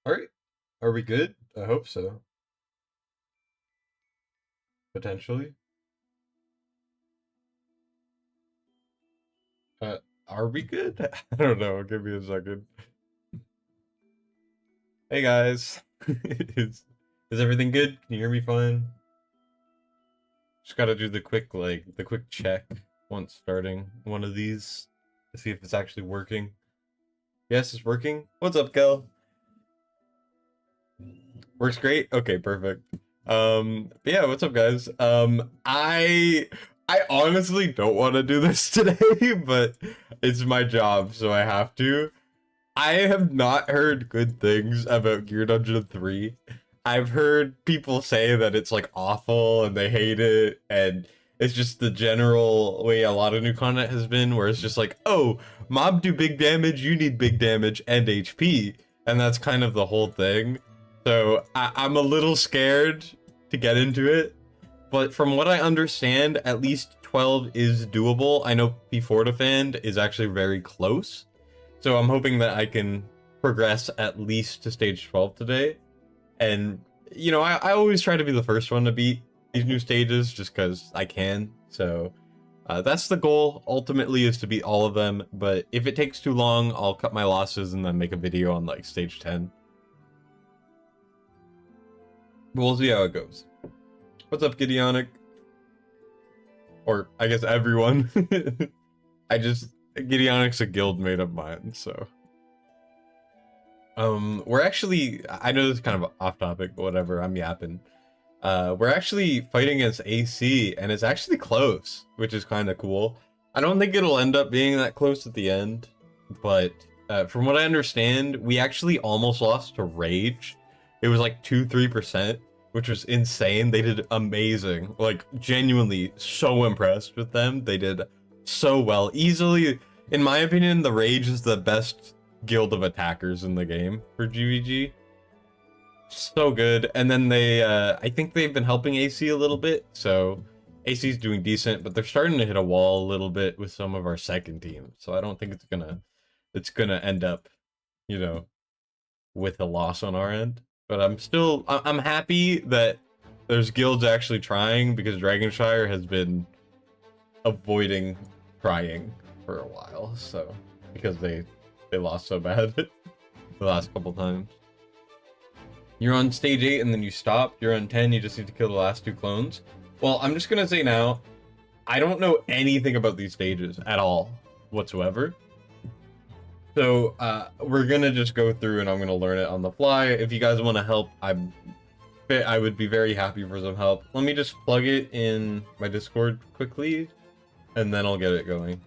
All right. Are we good? I hope so. Potentially. Uh, are we good? I don't know. Give me a second. Hey guys. is everything good? Can you hear me fine? Just gotta do the quick check once starting one of these to see if it's actually working. Yes, it's working. What's up, Kel? Works great. Okay, perfect. But yeah, what's up, guys? I honestly don't want to do this today, but it's my job, so I have to. I have not heard good things about Gear Dungeon 3. I've heard people say that it's like awful and they hate it, and it's just the general way a lot of new content has been, where it's just like, oh, mob do big damage, you need big damage and HP, and that's kind of the whole thing. So I'm a little scared to get into it, but from what I understand, at least 12 is doable. I know P4 is actually very close. So I'm hoping that I can progress at least to stage 12 today. And, you know, I always try to be the first one to beat these new stages just because I can. So that's the goal, ultimately, is to beat all of them. But if it takes too long, I'll cut my losses and then make a video on, like, stage 10. But we'll see how it goes. What's up, Gideonic? Or, I guess, everyone. Gideonic's a guild made of mine, so... we're actually, I know this is kind of off topic, but whatever, I'm yapping. We're actually fighting against AC, and it's actually close, which is kind of cool. I don't think it'll end up being that close at the end, but from what I understand, we actually almost lost to Rage. It was like 2-3%, which was insane. They did amazing. Like, genuinely so impressed with them. They did so well. Easily, in my opinion, the Rage is the best guild of attackers in the game for GVG. So good. And then they I think they've been helping AC a little bit, so AC's doing decent, but they're starting to hit a wall a little bit with some of our second team. So I don't think it's gonna end up, you know, with a loss on our end. But I'm happy that there's guilds actually trying, because Dragonshire has been avoiding trying for a while, so because they lost so bad the last couple times. You're on stage 8 and then you stop. You're on 10, you just need to kill the last 2 clones. Well, I'm just gonna say now, I don't know anything about these stages at all whatsoever. So we're gonna just go through and I'm gonna learn it on the fly. If you guys want to help, I would be very happy for some help. Let me just plug it in my Discord quickly, and then I'll get it going.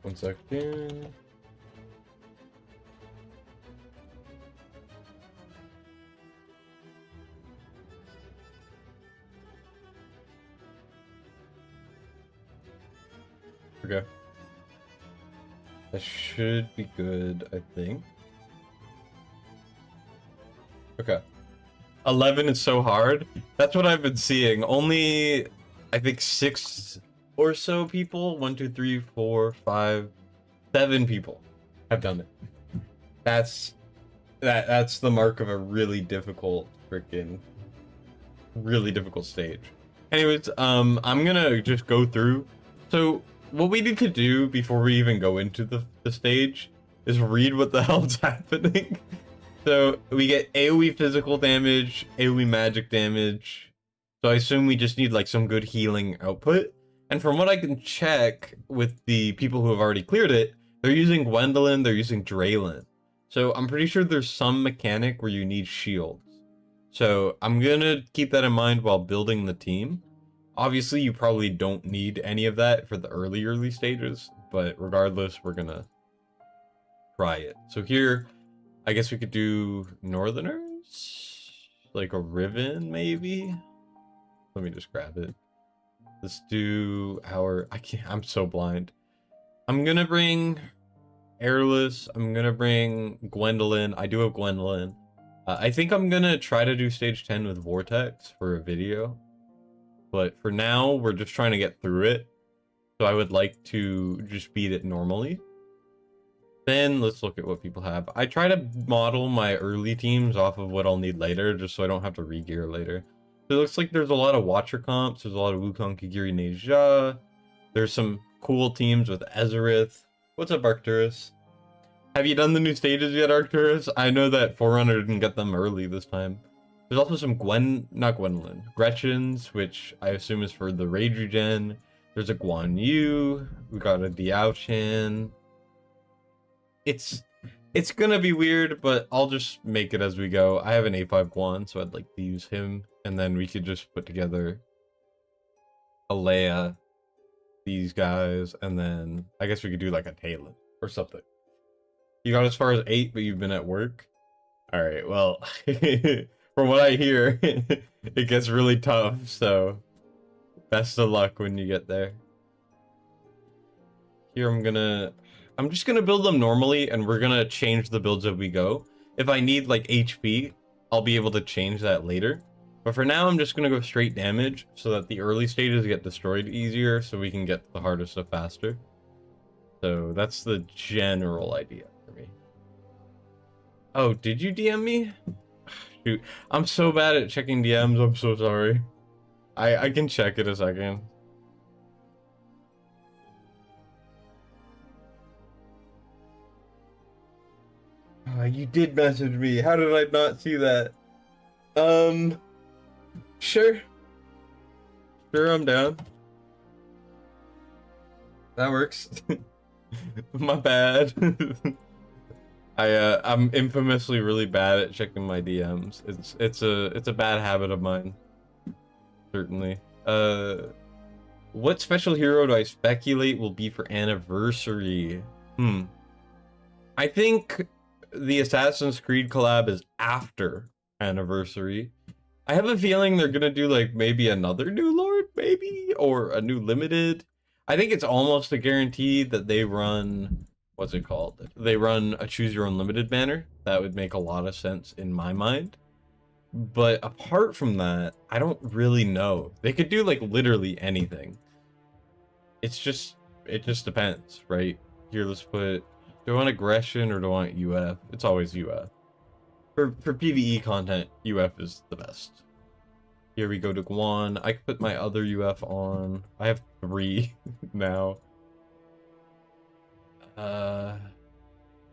One second. Okay. That should be good, I think. Okay. 11 is so hard. That's what I've been seeing. Only, I think, 6 or so people, 1, 2, 3, 4, 5, 7 people have done it. That's the mark of a really difficult stage. Anyways, I'm gonna just go through. So what we need to do before we even go into the stage is read what the hell's happening. So we get AoE physical damage, AoE magic damage. So I assume we just need like some good healing output. And from what I can check with the people who have already cleared it, they're using Gwendolyn, they're using Draylin. So I'm pretty sure there's some mechanic where you need shields. So I'm gonna keep that in mind while building the team. Obviously, you probably don't need any of that for the early stages, but regardless, we're gonna try it. So here, I guess we could do Northerners? Like a Riven, maybe? Let me just grab it. Let's do our... I'm so blind. I'm gonna bring Airless. I'm gonna bring Gwendolyn. I do have Gwendolyn. I think I'm gonna try to do stage 10 with Vortex for a video, but for now we're just trying to get through it. So I would like to just beat it normally. Then let's look at what people have. I try to model my early teams off of what I'll need later, just so I don't have to re-gear later. So it looks like there's a lot of Watcher comps. There's a lot of Wukong, Kigiri, Neja. There's some cool teams with Ezerith. What's up, Arcturus? Have you done the new stages yet, Arcturus? I know that Forerunner didn't get them early this time. There's also some not Gwendolyn, Gretchen's, which I assume is for the Rage Regen. There's a Guan Yu. We got a Diao Chan. It's gonna be weird, but I'll just make it as we go. I have an A5 Guan, so I'd like to use him, and then we could just put together a Leia, these guys, and then I guess we could do like a Talon or something. You got as far as 8, but you've been at work? Alright, well, from what I hear, it gets really tough, so best of luck when you get there. Here I'm just gonna build them normally, and we're gonna change the builds as we go. If I need like HP, I'll be able to change that later. But for now, I'm just gonna go straight damage so that the early stages get destroyed easier, so we can get the harder stuff faster. So that's the general idea for me. Oh, did you DM me? Shoot, I'm so bad at checking DMs. I'm so sorry. I can check it a second. You did message me. How did I not see that? Sure. Sure, I'm down. That works. My bad. I'm infamously really bad at checking my DMs. It's a bad habit of mine. Certainly. What special hero do I speculate will be for anniversary? I think the Assassin's Creed collab is after anniversary. I have a feeling they're gonna do like maybe another new Lord, maybe, or a new limited. I think it's almost a guarantee that they run, what's it called? They run a choose your own limited banner. That would make a lot of sense in my mind. But apart from that, I don't really know. They could do like literally anything. It just depends, right? Here, let's put, do I want aggression or do I want UF? It's always UF. For PvE content, UF is the best. Here we go to Guan. I could put my other UF on. I have 3 now.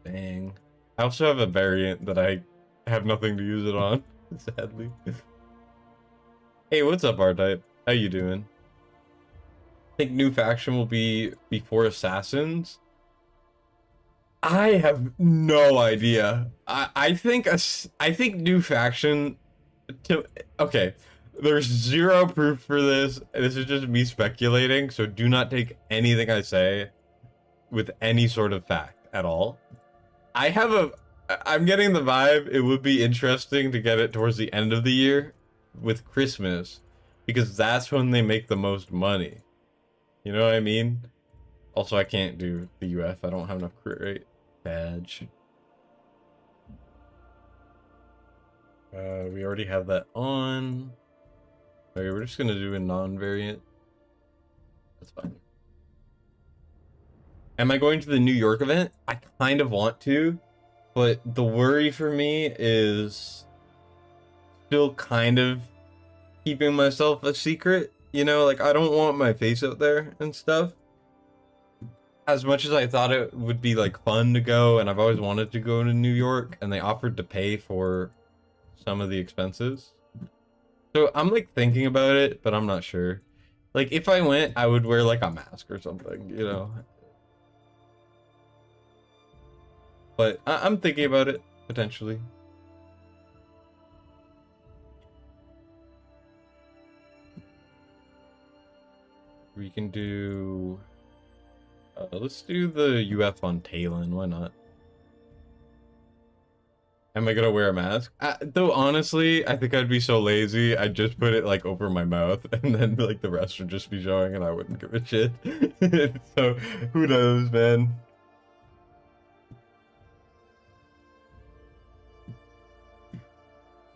Dang. I also have a variant that I have nothing to use it on, sadly. Hey, what's up, R-Type? How you doing? I think new faction will be before Assassins. I have no idea. I think new faction okay, there's zero proof for this. This is just me speculating, so do not take anything I say with any sort of fact at all. I'm getting the vibe it would be interesting to get it towards the end of the year with Christmas, because that's when they make the most money. You know what I mean? Also, I can't do the UF. I don't have enough crit rate. Badge. We already have that on. Okay, we're just gonna do a non-variant. That's fine. Am I going to the New York event? I kind of want to, but the worry for me is still kind of keeping myself a secret. You know, like I don't want my face out there and stuff. As much as I thought it would be like fun to go, and I've always wanted to go to New York, and they offered to pay for some of the expenses. So I'm like thinking about it, but I'm not sure. Like if I went, I would wear like a mask or something, you know. But I'm thinking about it potentially. We can do let's do the UF on Talon, why not? Am I gonna wear a mask? Though honestly, I think I'd be so lazy, I'd just put it like over my mouth, and then like the rest would just be showing, and I wouldn't give a shit. So who knows, man?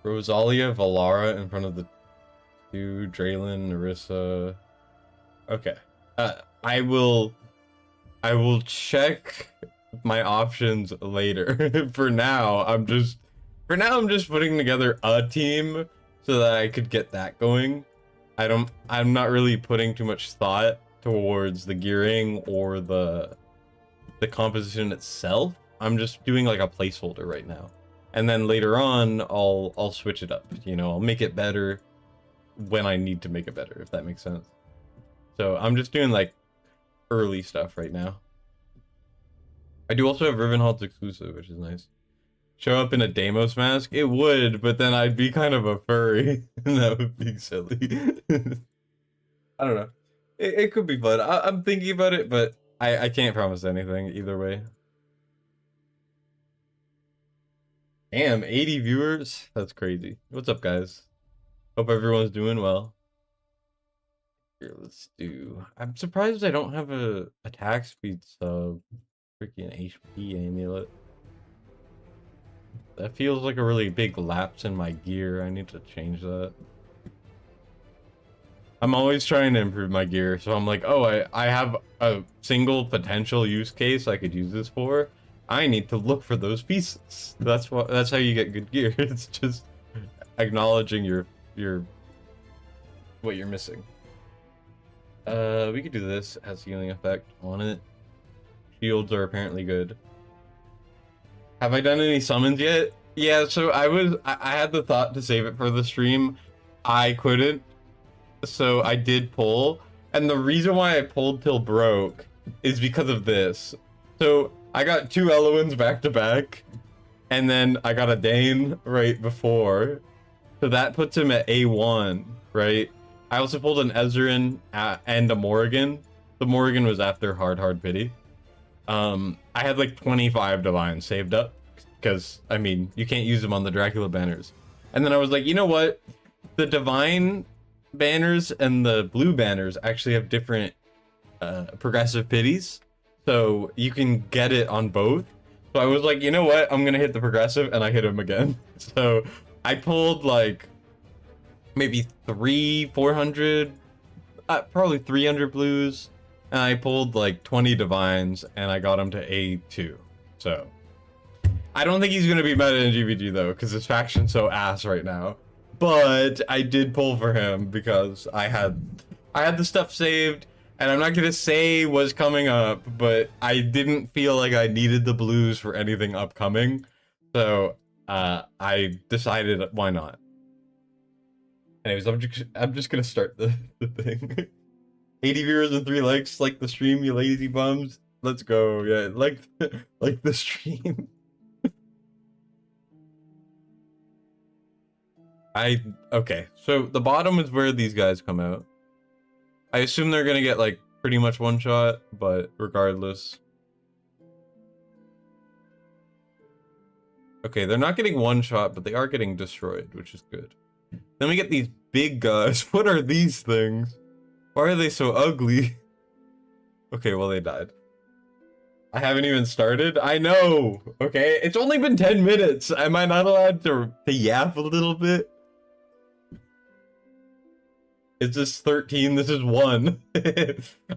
Rosalia, Valara in front of the two, Draylin, Narissa. Okay. I will check my options later. For now I'm just putting together a team so that I could get that going. I'm not really putting too much thought towards the gearing or the composition itself. I'm just doing like a placeholder right now. And then later on I'll switch it up. You know, I'll make it better when I need to make it better, if that makes sense. So I'm just doing like early stuff right now. I do also have Rivenhalt's exclusive, which is nice. Show up in a Deimos mask? It would, but then I'd be kind of a furry, and that would be silly. I don't know. It could be fun. I'm thinking about it, but I can't promise anything either way. Damn, 80 viewers? That's crazy. What's up, guys? Hope everyone's doing well. Here, let's do... I'm surprised I don't have a attack speed sub. Freaking HP amulet. That feels like a really big lapse in my gear. I need to change that. I'm always trying to improve my gear, so I'm like, oh, I have a single potential use case I could use this for. I need to look for those pieces. That's how you get good gear. It's just acknowledging your what you're missing. We could do this. It has healing effect on it. Shields are apparently good. Have I done any summons yet? Yeah, so I had the thought to save it for the stream. I couldn't. So I did pull. And the reason why I pulled till broke is because of this. So I got 2 Eloins back to back. And then I got a Dane right before. So that puts him at A1, right? I also pulled an Ezreal and a Morrigan. The Morrigan was after Hard Pity. I had like 25 divines saved up because I mean you can't use them on the Dracula banners. And then I was like, you know what, the divine banners and the blue banners actually have different progressive pities, so you can get it on both. So I was like, you know what, I'm gonna hit the progressive, and I hit him again. So I pulled like maybe 400, probably 300 blues. And I pulled like 20 divines and I got him to A2. So I don't think he's gonna be meta in GVG though, because his faction's so ass right now. But I did pull for him because I had the stuff saved, and I'm not gonna say what's coming up, but I didn't feel like I needed the blues for anything upcoming. So I decided why not. Anyways, I'm just gonna start the thing. 80 viewers and 3 likes, like the stream, you lazy bums. Let's go. Yeah, like the stream. Okay, so the bottom is where these guys come out. I assume they're gonna get like pretty much one shot, but regardless. Okay, they're not getting one shot, but they are getting destroyed, which is good. Then we get these big guys. What are these things? Why are they so ugly? Okay, well, they died. I haven't even started. I know. Okay, it's only been 10 minutes. Am I not allowed to yap a little bit? Is this 13? This is 1.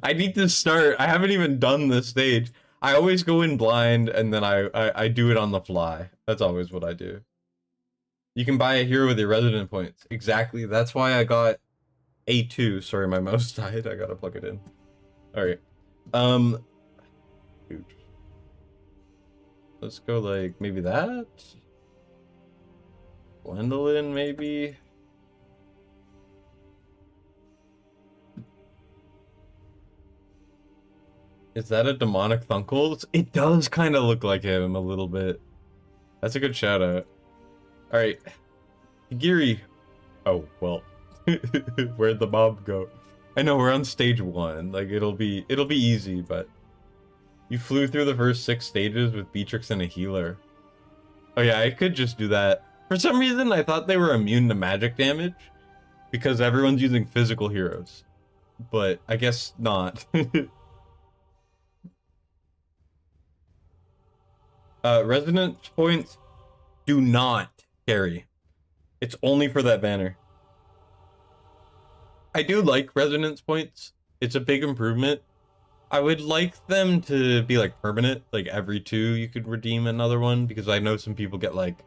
I need to start. I haven't even done this stage. I always go in blind and then I do it on the fly. That's always what I do. You can buy a hero with your resident points. Exactly. That's why I got A2. Sorry, my mouse died. I gotta plug it in. Alright. Dude. Let's go like maybe that. Gwendolyn, maybe. Is that a demonic Thunkles? It does kind of look like him a little bit. That's a good shout out. Alright. Giri. Oh, well. Where'd the mob go? I know we're on stage 1. Like it'll be easy, but you flew through the first 6 stages with Beatrix and a healer. Oh yeah, I could just do that. For some reason, I thought they were immune to magic damage because everyone's using physical heroes, but I guess not. Resonance points do not carry. It's only for that banner. I do like resonance points. It's a big improvement. I would like them to be like permanent, like every 2 you could redeem another one, because I know some people get like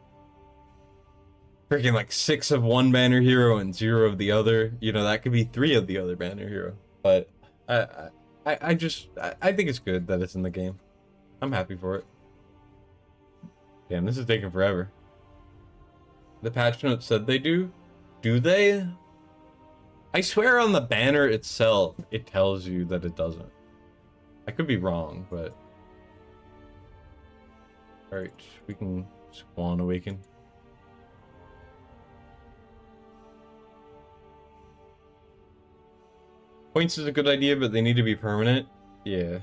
freaking like 6 of one banner hero and 0 of the other. You know, that could be 3 of the other banner hero. But I just I think it's good that it's in the game. I'm happy for it. Damn, this is taking forever. The patch notes said they do. Do they? I swear on the banner itself, it tells you that it doesn't. I could be wrong, but... Alright, we can Squan Awaken. Points is a good idea, but they need to be permanent. Yeah.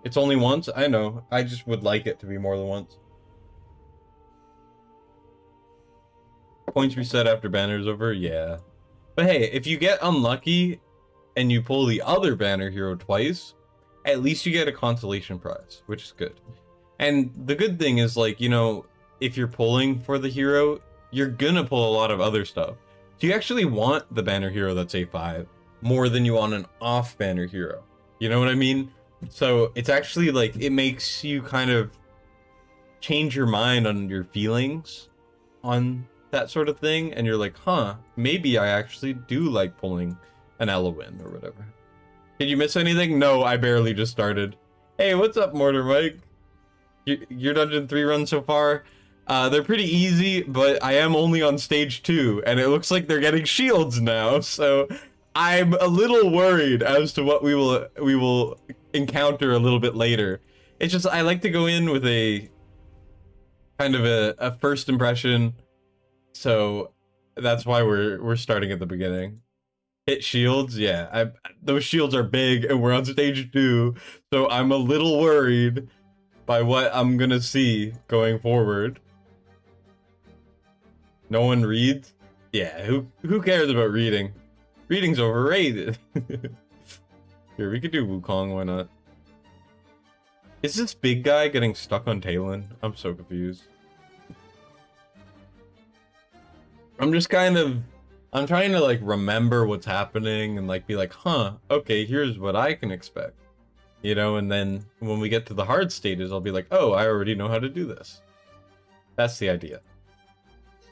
It's only once? I know. I just would like it to be more than once. Points reset after banner's over? Yeah. But hey, if you get unlucky and you pull the other banner hero twice, at least you get a consolation prize, which is good. And the good thing is, like, you know, if you're pulling for the hero, you're gonna pull a lot of other stuff. So you actually want the banner hero that's A5 more than you want an off banner hero. You know what I mean? So it's actually like, it makes you kind of change your mind on your feelings on that sort of thing, and you're like, huh, maybe I actually do like pulling an Elowin or whatever. Did you miss anything? No, I barely just started. Hey, what's up, Mortar Mike? Your Dungeon 3 run so far? They're pretty easy, but I am only on stage 2, and it looks like they're getting shields now, so I'm a little worried as to what we will encounter a little bit later. It's just, I like to go in with a kind of a first impression, so that's why we're starting at the beginning. Hit shields, yeah. Those shields are big, and we're on stage 2, so I'm a little worried by what I'm gonna see going forward. No one reads? Yeah, who cares about reading? Reading's overrated. Here, we could do Wukong, why not? Is this big guy getting stuck on Talon? I'm so confused. I'm just kind of... I'm trying to, like, remember what's happening and, like, be like, huh, okay, here's what I can expect. You know, and then when we get to the hard stages, I'll be like, oh, I already know how to do this. That's the idea.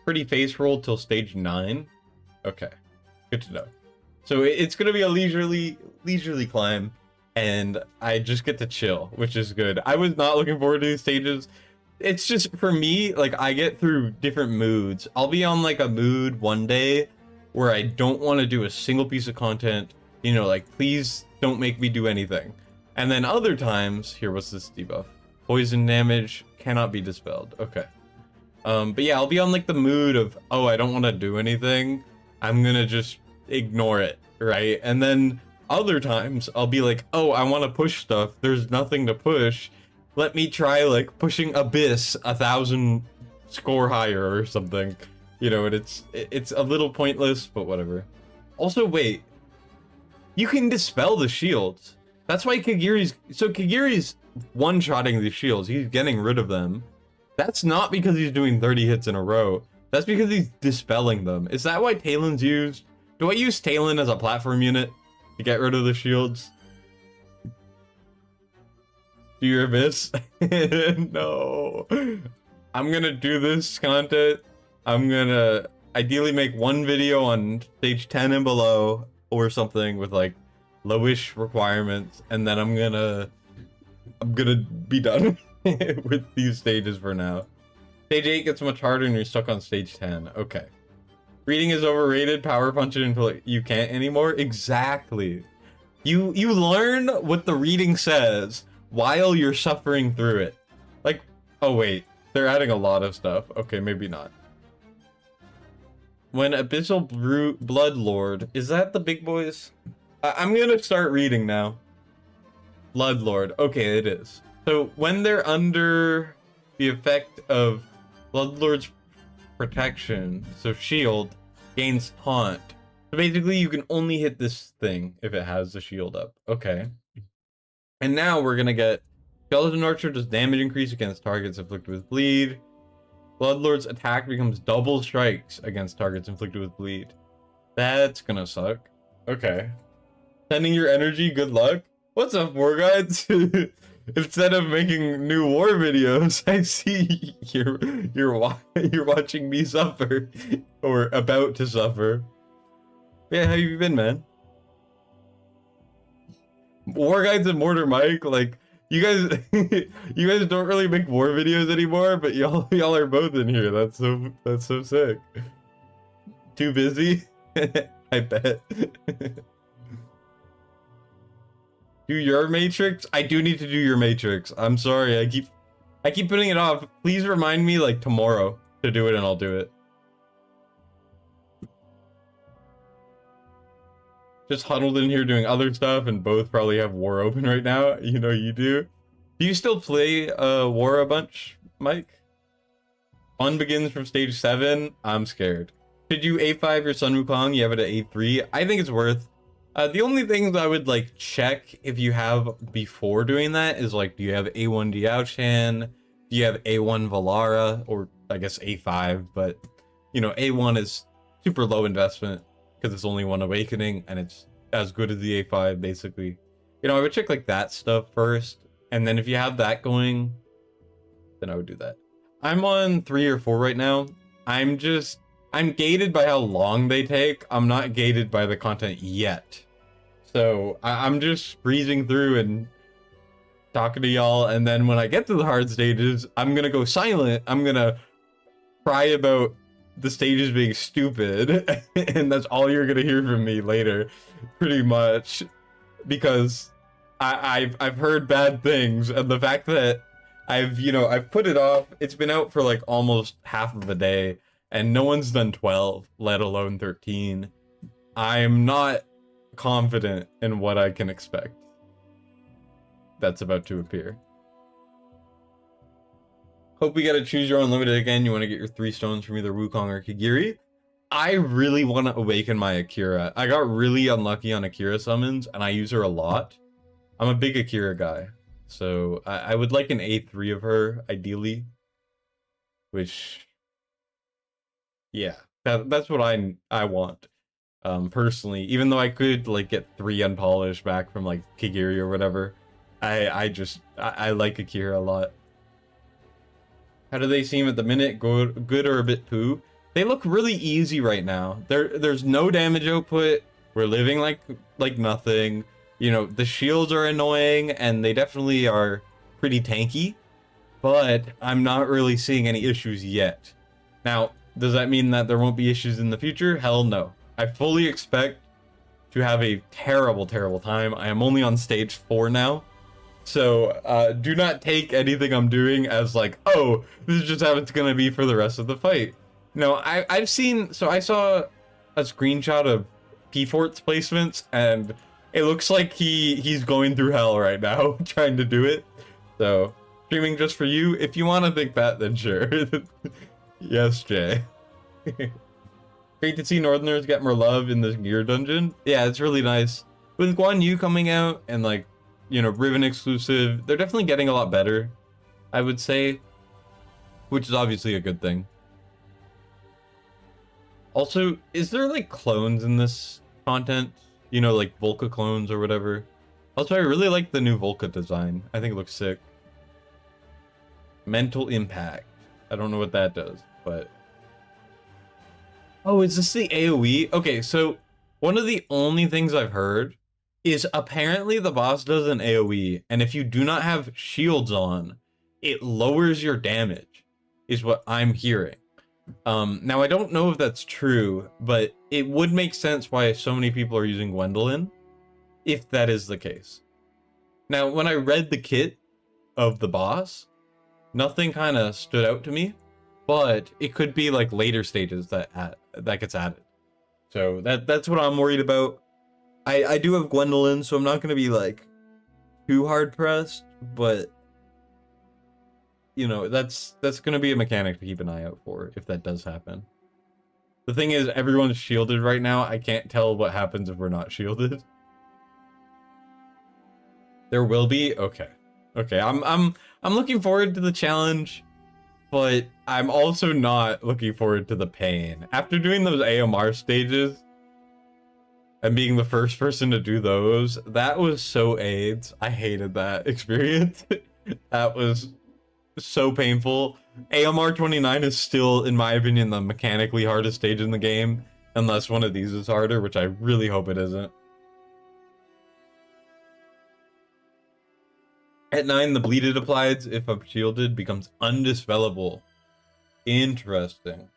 Pretty face roll till stage 9. Okay, good to know. So it's gonna be a leisurely climb, and I just get to chill, which is good. I was not looking forward to these stages. It's just, for me, like, I get through different moods. I'll be on, like, a mood one day where I don't want to do a single piece of content, you know, like, please don't make me do anything. And then other times, here, what's this debuff? Poison damage cannot be dispelled. Okay. But yeah, I'll be on like the mood of, oh, I don't want to do anything. I'm gonna just ignore it, right? And then other times I'll be like, oh, I want to push stuff. There's nothing to push. Let me try like pushing Abyss 1,000 score higher or something. You know, and it's a little pointless, but whatever. Also, wait. You can dispel the shields. That's why Kagiri's one-shotting the shields. He's getting rid of them. That's not because he's doing 30 hits in a row. That's because he's dispelling them. Is that why Talon's used? Do I use Talon as a platform unit to get rid of the shields? Do you miss? No. I'm gonna do this content. I'm gonna ideally make one video on stage 10 and below or something with like lowish requirements, and then I'm gonna be done with these stages for now. Stage 8 gets much harder and you're stuck on stage 10. Okay. Reading is overrated. Power punch it until you can't anymore. Exactly. You learn what the reading says while you're suffering through it. Like, oh wait, they're adding a lot of stuff. Okay, maybe not. When Abyssal Bloodlord, is that the big boys? I'm gonna start reading now. Bloodlord, okay, it is. So when they're under the effect of Bloodlord's protection, so shield, gains taunt. So basically you can only hit this thing if it has the shield up. Okay. And now we're gonna get Skeleton Archer does damage increase against targets afflicted with bleed. Bloodlord's attack becomes double strikes against targets inflicted with bleed. That's gonna suck. Okay. Sending your energy, good luck. What's up, War Guides? Instead of making new war videos, I see you're watching me suffer, or about to suffer. Yeah, how you been, man? War Guides and Mortar Mike, like you guys, you guys don't really make war videos anymore, but y'all are both in here. That's so sick. Too busy? I bet. Do your Matrix? I do need to do your Matrix. I'm sorry. I keep putting it off. Please remind me like tomorrow to do it and I'll do it. Just huddled in here doing other stuff and both probably have war open right now. You know you do. Do you still play war a bunch, Mike? Fun begins from stage 7. I'm scared. Should you A5 your Sun Wukong? You have it at A3. I think it's worth. The only things I would like check if you have before doing that is like, do you have A1 Diao-Chan? Do you have A1 Valara? Or I guess A5, but you know, A1 is super low investment because it's only one awakening and it's as good as the A5 basically. You know, I would check like that stuff first. And then if you have that going, then I would do that. I'm on 3 or 4 right now. I'm gated by how long they take. I'm not gated by the content yet. So I'm just breezing through and talking to y'all. And then when I get to the hard stages, I'm going to go silent. I'm going to cry about the stages being stupid. And that's all you're going to hear from me later, pretty much. Because I've heard bad things. And the fact that I've put it off. It's been out for like almost half of a day. And no one's done 12, let alone 13. I'm not confident in what I can expect that's about to appear. Hope we gotta choose your unlimited again. You want to get your 3 stones from either Wukong or Kigiri. I really want to awaken my Akira. I got really unlucky on Akira summons, and I use her a lot. I'm a big Akira guy. So I would like an A3 of her, ideally. Which... yeah, that's what I want, personally. Even though I could like get 3 unpolished back from like Kigiri or whatever, I like Akira a lot. How do they seem at the minute? Good or a bit poo? They look really easy right now. There's no damage output. We're living like nothing. You know, the shields are annoying and they definitely are pretty tanky, but I'm not really seeing any issues yet. Now, does that mean that there won't be issues in the future? Hell no. I fully expect to have a terrible, terrible time. I am only on stage 4 now. So do not take anything I'm doing as like, oh, this is just how it's going to be for the rest of the fight. No, I saw a screenshot of P-Fort's placements and it looks like he's going through hell right now trying to do it. So streaming just for you. If you want to think that, then sure. Yes, Jay. Great to see Northerners get more love in this gear dungeon. Yeah, it's really nice. With Guan Yu coming out and like, you know, Riven exclusive, they're definitely getting a lot better, I would say, which is obviously a good thing. Also, is there like clones in this content? You know, like Volca clones or whatever. Also, I really like the new Volca design. I think it looks sick. Mental impact. I don't know what that does, but... oh, is this the AoE? Okay, so one of the only things I've heard is apparently the boss does an AoE, and if you do not have shields on, it lowers your damage, is what I'm hearing. Now, I don't know if that's true, but it would make sense why so many people are using Gwendolyn, if that is the case. Now, when I read the kit of the boss, nothing kind of stood out to me, but it could be like later stages that gets added. So that's what I'm worried about. I do have Gwendolyn, so I'm not going to be like too hard pressed, but you know, that's going to be a mechanic to keep an eye out for if that does happen. The thing is, everyone's shielded right now. I can't tell what happens if we're not shielded. There will be? Okay. Okay, I'm looking forward to the challenge. but I'm also not looking forward to the pain. After doing those AMR stages and being the first person to do those, that was so AIDS. I hated that experience. That was so painful. AMR 29 is still, in my opinion, the mechanically hardest stage in the game, unless one of these is harder, which I really hope it isn't. At 9, the bleed it applies if up shielded becomes undispellable. Interesting.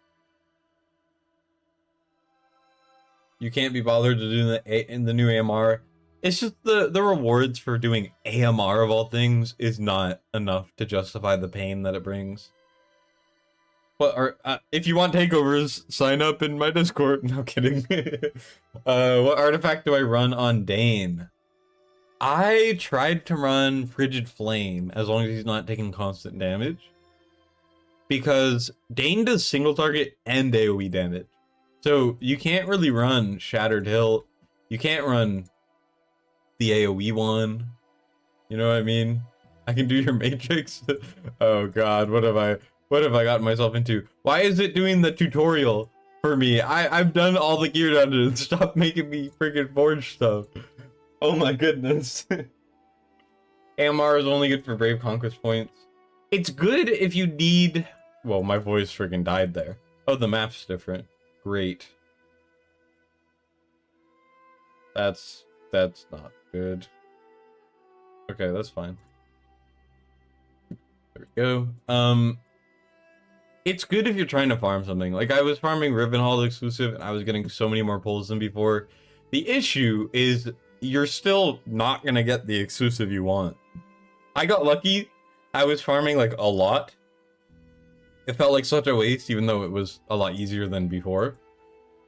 You can't be bothered to do in the new AMR. It's just the rewards for doing AMR of all things is not enough to justify the pain that it brings. But if you want takeovers, sign up in my Discord. No kidding. What artifact do I run on Dane? I tried to run Frigid Flame as long as he's not taking constant damage. Because Dane does single target and AoE damage. So you can't really run Shattered Hill. You can't run the AoE one. You know what I mean? I can do your Matrix. Oh god, what have I gotten myself into? Why is it doing the tutorial for me? I've done all the gear dungeons. Stop making me freaking forge stuff. Oh my goodness. AMR is only good for Brave Conquest points. It's good if you need... Well, my voice freaking died there. Oh, the map's different. Great. That's not good. Okay, that's fine. There we go. It's good if you're trying to farm something. Like, I was farming Rivenhall exclusive, and I was getting so many more pulls than before. The issue is you're still not gonna get the exclusive you want. I got lucky. I was farming, like, a lot. It felt like such a waste, even though it was a lot easier than before.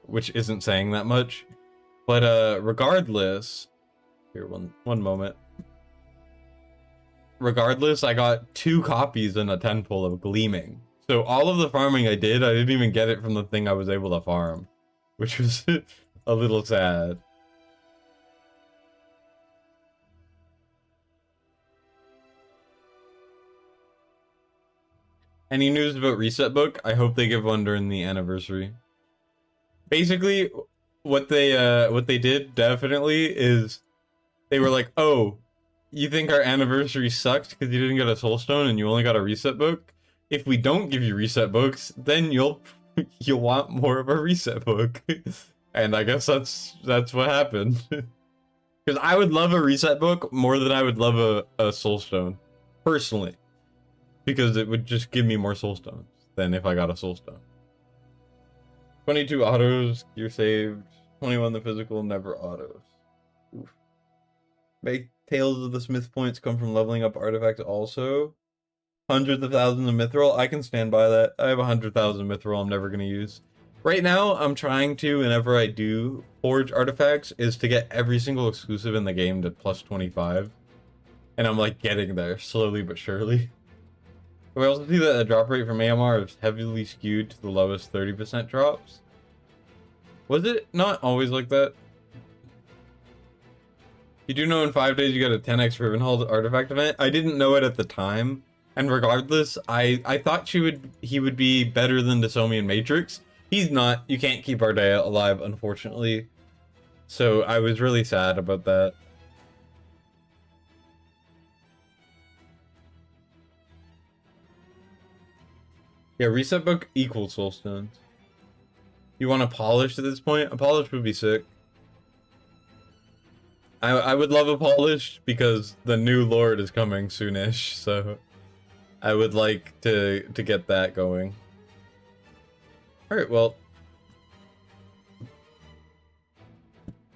Which isn't saying that much. But, regardless... Here, one moment. Regardless, I got 2 copies and a 10 pull of Gleaming. So all of the farming I didn't even get it from the thing I was able to farm. Which was a little sad. Any news about Reset Book? I hope they give one during the anniversary. Basically, what they did definitely is they were like, oh, you think our anniversary sucked because you didn't get a Soulstone and you only got a Reset Book? If we don't give you Reset Books, then you'll want more of a Reset Book. And I guess that's what happened. Because I would love a Reset Book more than I would love a Soulstone, personally. Because it would just give me more Soulstones than if I got a Soulstone. 22 autos, gear saved. 21 the physical, never autos. Oof. Make Tales of the Smith points come from leveling up artifacts also. Hundreds of thousands of Mithril. I can stand by that. I have 100,000 Mithril I'm never going to use. Right now, I'm trying to, whenever I do forge artifacts, is to get every single exclusive in the game to plus 25. And I'm like getting there, slowly but surely. We also see that the drop rate from AMR is heavily skewed to the lowest 30% drops. Was it not always like that? You do know in 5 days you got a 10x Rivenhall artifact event? I didn't know it at the time. And regardless, I thought he would be better than Desomi and Matrix. He's not. You can't keep Ardea alive, unfortunately. So I was really sad about that. Yeah, Reset Book equals Soulstones. You want a polish at this point? A polish would be sick. I would love a polish because the new Lord is coming soonish, so I would like to get that going. Alright, well.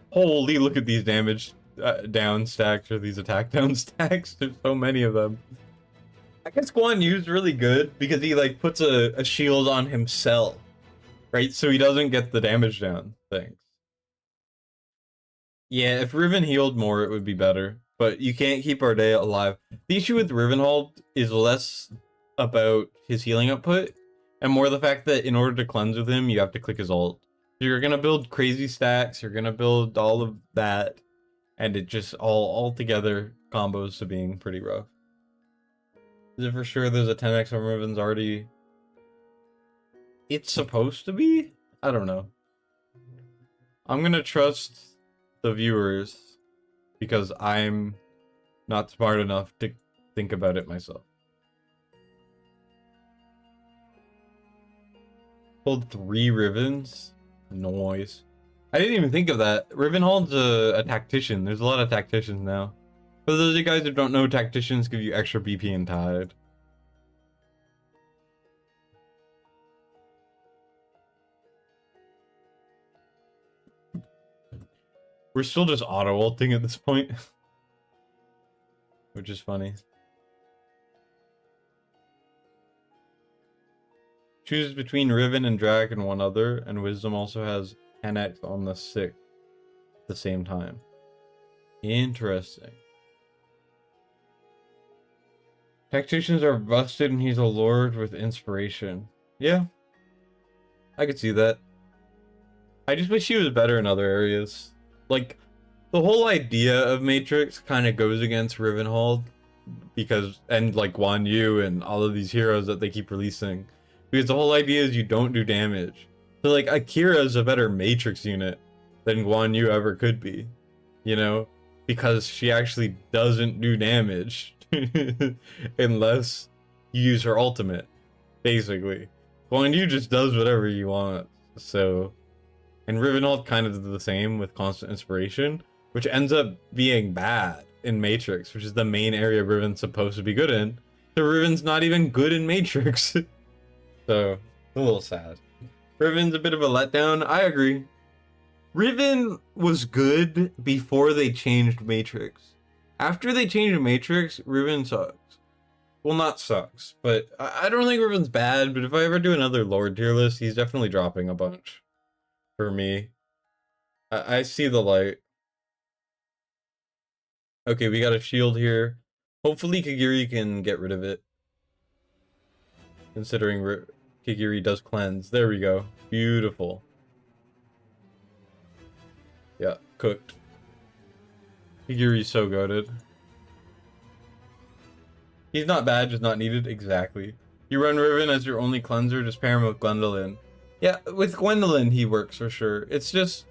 Holy, look at these damage down stacks, or these attack down stacks. There's so many of them. I guess Guan Yu's really good because he like puts a shield on himself, right? So he doesn't get the damage down things. Yeah, if Riven healed more, it would be better. But you can't keep Ardea alive. The issue with Rivenhall is less about his healing output, and more the fact that in order to cleanse with him, you have to click his ult. You're gonna build crazy stacks, you're gonna build all of that, and it just all together combos to being pretty rough. Is it for sure there's a 10x on Riven's already it's supposed to be? I don't know. I'm gonna trust the viewers because I'm not smart enough to think about it myself. Pulled 3 Rivens? Noise. I didn't even think of that. Rivenhold's a tactician. There's a lot of tacticians now. For those of you guys who don't know, tacticians give you extra BP and Tide. We're still just auto-ulting at this point. Which is funny. Chooses between Riven and Drag and one other, and Wisdom also has 10x on the 6th at the same time. Interesting. Tacticians are busted and he's a lord with inspiration. Yeah. I could see that. I just wish he was better in other areas. Like, the whole idea of Matrix kind of goes against Rivenhold because, and like Guan Yu and all of these heroes that they keep releasing, because the whole idea is you don't do damage. So like Akira is a better Matrix unit than Guan Yu ever could be, you know, because she actually doesn't do damage unless you use her ultimate, basically. Guan Yu just does whatever you want, so. And Rivenhold kind of did the same with Constant Inspiration, which ends up being bad in Matrix, which is the main area Riven's supposed to be good in. So Riven's not even good in Matrix. So, a little sad. Riven's a bit of a letdown, I agree. Riven was good before they changed Matrix. After they changed Matrix, Riven sucks. Well, not sucks, but I don't think Riven's bad, but if I ever do another Lord tier list, he's definitely dropping a bunch. For me, I see the light. Okay, we got a shield here. Hopefully Kigiri can get rid of it. Considering Kigiri does cleanse. There we go. Beautiful. Yeah, cooked. Kigiri's so goated. He's not bad, just not needed. Exactly. You run Riven as your only cleanser, just pair him with Gwendolyn. Yeah, with Gwendolyn he works for sure. It's just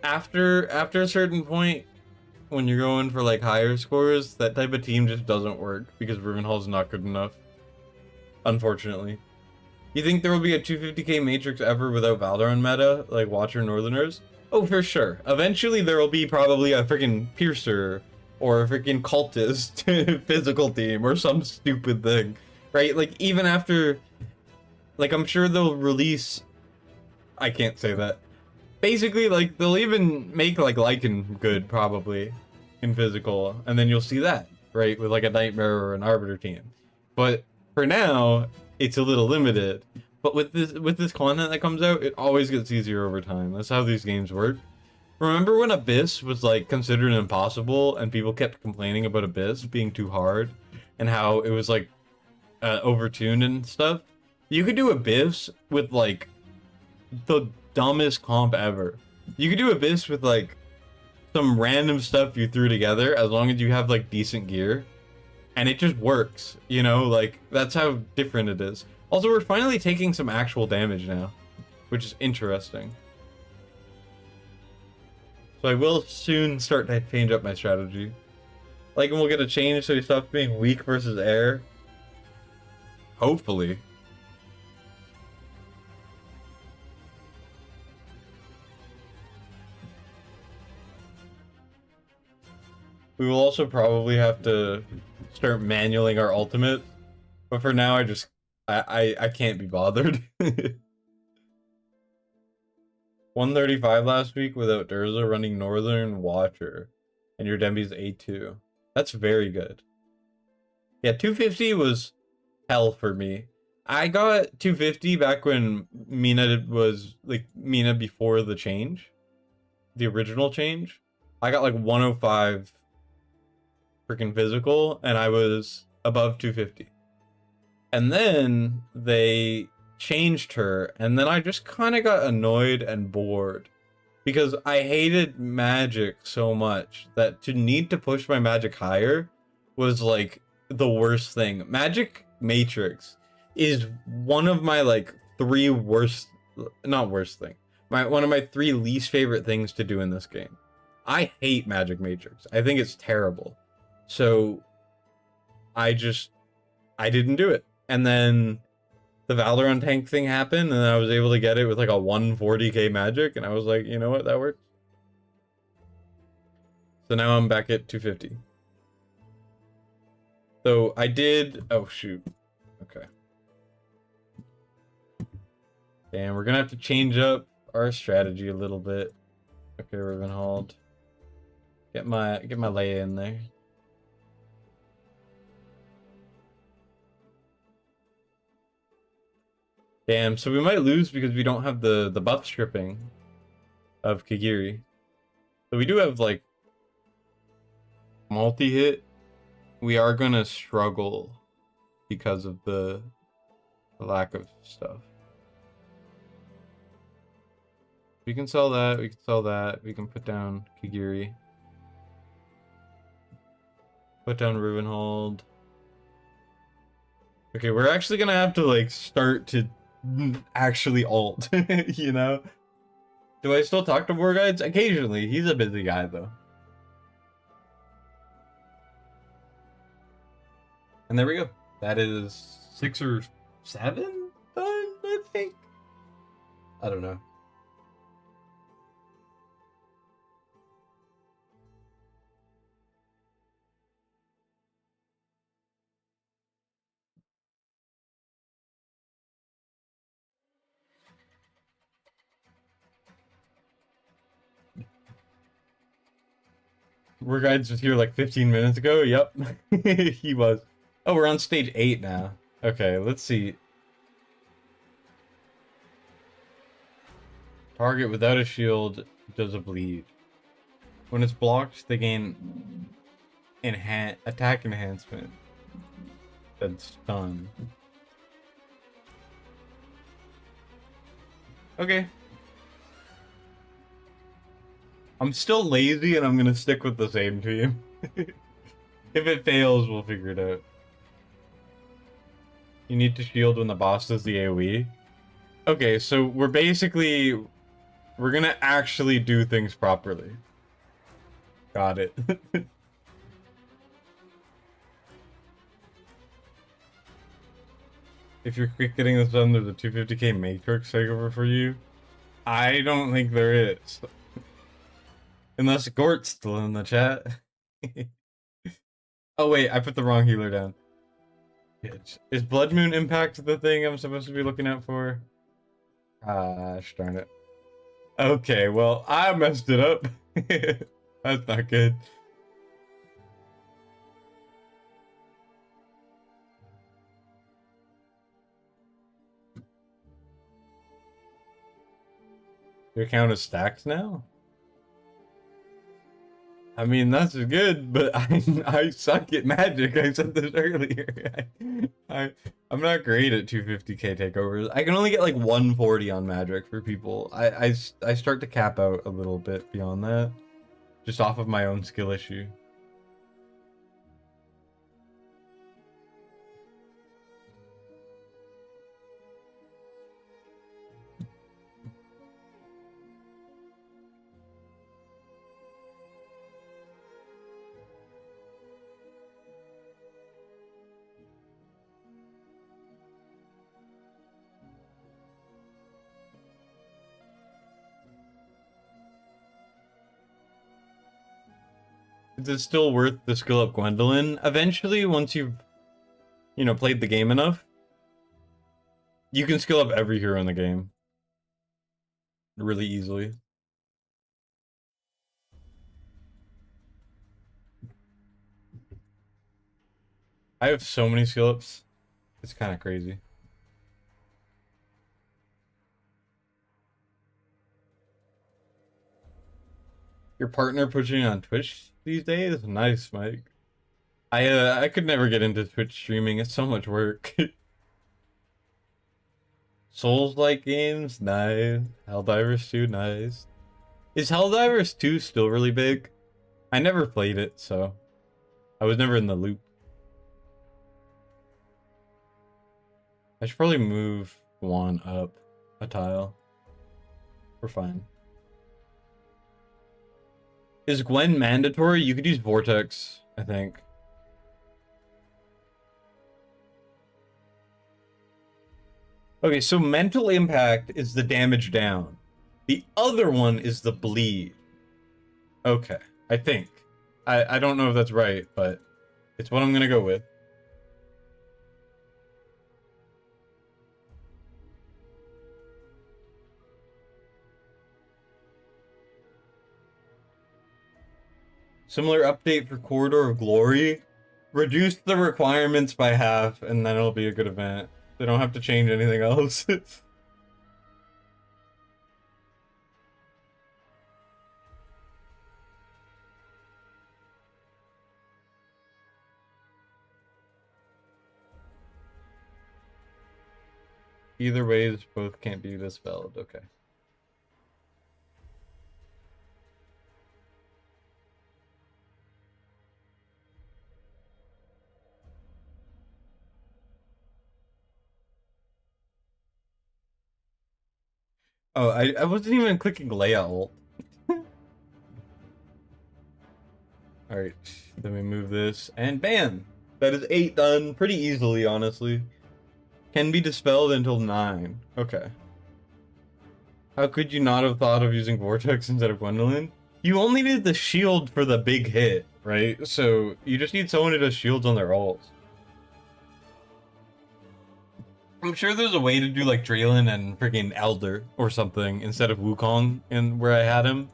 after a certain point, when you're going for like higher scores, that type of team just doesn't work because Rivenhold's not good enough. Unfortunately. You think there will be a 250k Matrix ever without Valorant meta, like Watcher Northerners? Oh, for sure. Eventually there will be probably a freaking Piercer or a freaking Cultist physical team or some stupid thing, right? Like even after. Like, I'm sure they'll release... I can't say that. Basically, like, they'll even make, like, Lycan good, probably, in physical. And then you'll see that, right? With, like, a Nightmare or an Arbiter team. But, for now, it's a little limited. But with this content that comes out, it always gets easier over time. That's how these games work. Remember when Abyss was, like, considered impossible, and people kept complaining about Abyss being too hard? And how it was, like, overtuned and stuff? You could do Abyss with, like, the dumbest comp ever. You could do Abyss with, like, some random stuff you threw together, as long as you have, like, decent gear. And it just works, you know? Like, that's how different it is. Also, we're finally taking some actual damage now, which is interesting. So I will soon start to change up my strategy. Like, and we'll get a change so he stops being weak versus air. Hopefully. We will also probably have to start manualing our ultimate, but for now I can't be bothered. 135 last week without Durza running Northern Watcher, and your Demby's A2. That's very good. Yeah, 250 was hell for me. I got 250 back when Mina was, like, Mina before the change. The original change. I got like 105 freaking physical, and I was above 250. And then they changed her, and then I just kind of got annoyed and bored because I hated magic so much that to need to push my magic higher was like the worst thing. Magic Matrix is one of my like three worst, not worst thing, one of my three least favorite things to do in this game. I hate Magic Matrix. I think it's terrible. So I didn't do it. And then the Valorant tank thing happened, and I was able to get it with like a 140k magic, and I was like, you know what, that works. So now I'm back at 250. So I did, oh shoot, okay. And we're gonna have to change up our strategy a little bit. Okay, Rivenhold. Get my Leia in there. Damn, so we might lose because we don't have the buff stripping of Kagiri. So we do have like multi-hit. We are gonna struggle because of the lack of stuff. We can sell that, we can sell that, we can put down Kagiri. Put down Rivenhold. Okay, we're actually gonna have to like start to actually alt, you know? Do I still talk to War Guides? Occasionally. He's a busy guy though. And there we go. That is 6 or 7 done, I think. I don't know. War Guides was here like 15 minutes ago. Yep. He was. Oh, we're on stage 8 now. Okay, let's see. Target without a shield does a bleed. When it's blocked, they gain attack enhancement. That's stun. Okay. I'm still lazy and I'm gonna stick with the same team. If it fails, we'll figure it out. You need to shield when the boss does the AoE. Okay, so we're gonna actually do things properly. Got it. If you're quick getting this done, there's a 250k Matrix takeover for you. I don't think there is. Unless Gort's still in the chat. Oh wait, I put the wrong healer down. Is Blood Moon Impact the thing I'm supposed to be looking out for? Gosh darn it. Okay, well, I messed it up. That's not good. Your account is stacked now? I mean, that's good, but I suck at Magic. I said this earlier. I'm not great at 250k takeovers. I can only get like 140 on Magic for people. I start to cap out a little bit beyond that, just off of my own skill issue. Is it still worth the skill up Gwendolyn? Eventually, once you've, played the game enough, you can skill up every hero in the game really easily. I have so many skill ups. It's kind of crazy. Your partner pushing on Twitch these days? Nice, Mike. I could never get into Twitch streaming. It's so much work. Souls-like games? Nice. Helldivers 2? Nice. Is Helldivers 2 still really big? I never played it, so I was never in the loop. I should probably move one up a tile. We're fine. Is Gwen mandatory? You could use Vortex, I think. Okay, so mental impact is the damage down. The other one is the bleed. Okay, I think. I don't know if that's right, but it's what I'm gonna go with. Similar update for Corridor of Glory. Reduce the requirements by half, and then it'll be a good event. They don't have to change anything else. Either ways, both can't be dispelled. Okay. Oh, I wasn't even clicking layout. Alright, then we move this, and bam! That is 8 done pretty easily, honestly. Can be dispelled until 9. Okay. How could you not have thought of using Vortex instead of Gwendolyn? You only need the shield for the big hit, right? So you just need someone who does shields on their ults. I'm sure there's a way to do like Draylen and freaking Elder or something instead of Wukong in where I had him.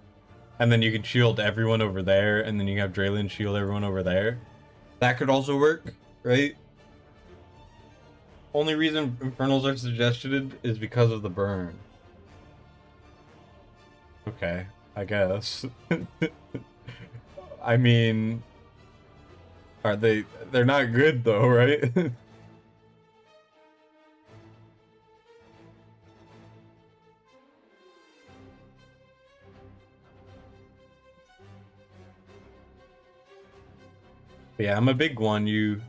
And then you can shield everyone over there, and then you have Draylen shield everyone over there. That could also work, right? Only reason Infernals are suggested is because of the burn. Okay, I guess. I mean, are they? They're not good though, right? Yeah, I'm a big Guan Yu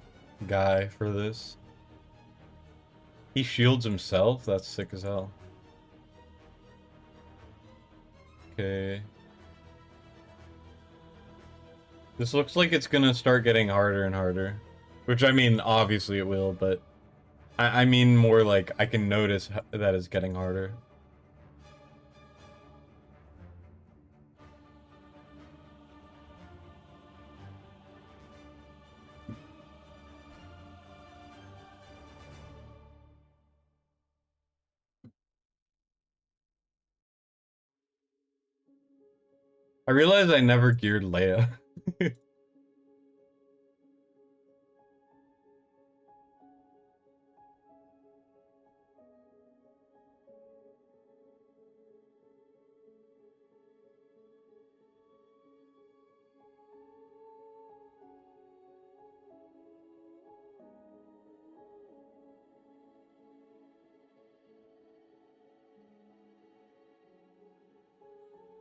guy for this. He shields himself? That's sick as hell. Okay. This looks like it's gonna start getting harder and harder. Which, I mean, obviously it will, but... I mean more like, I can notice that it's getting harder. I realized I never geared Leia.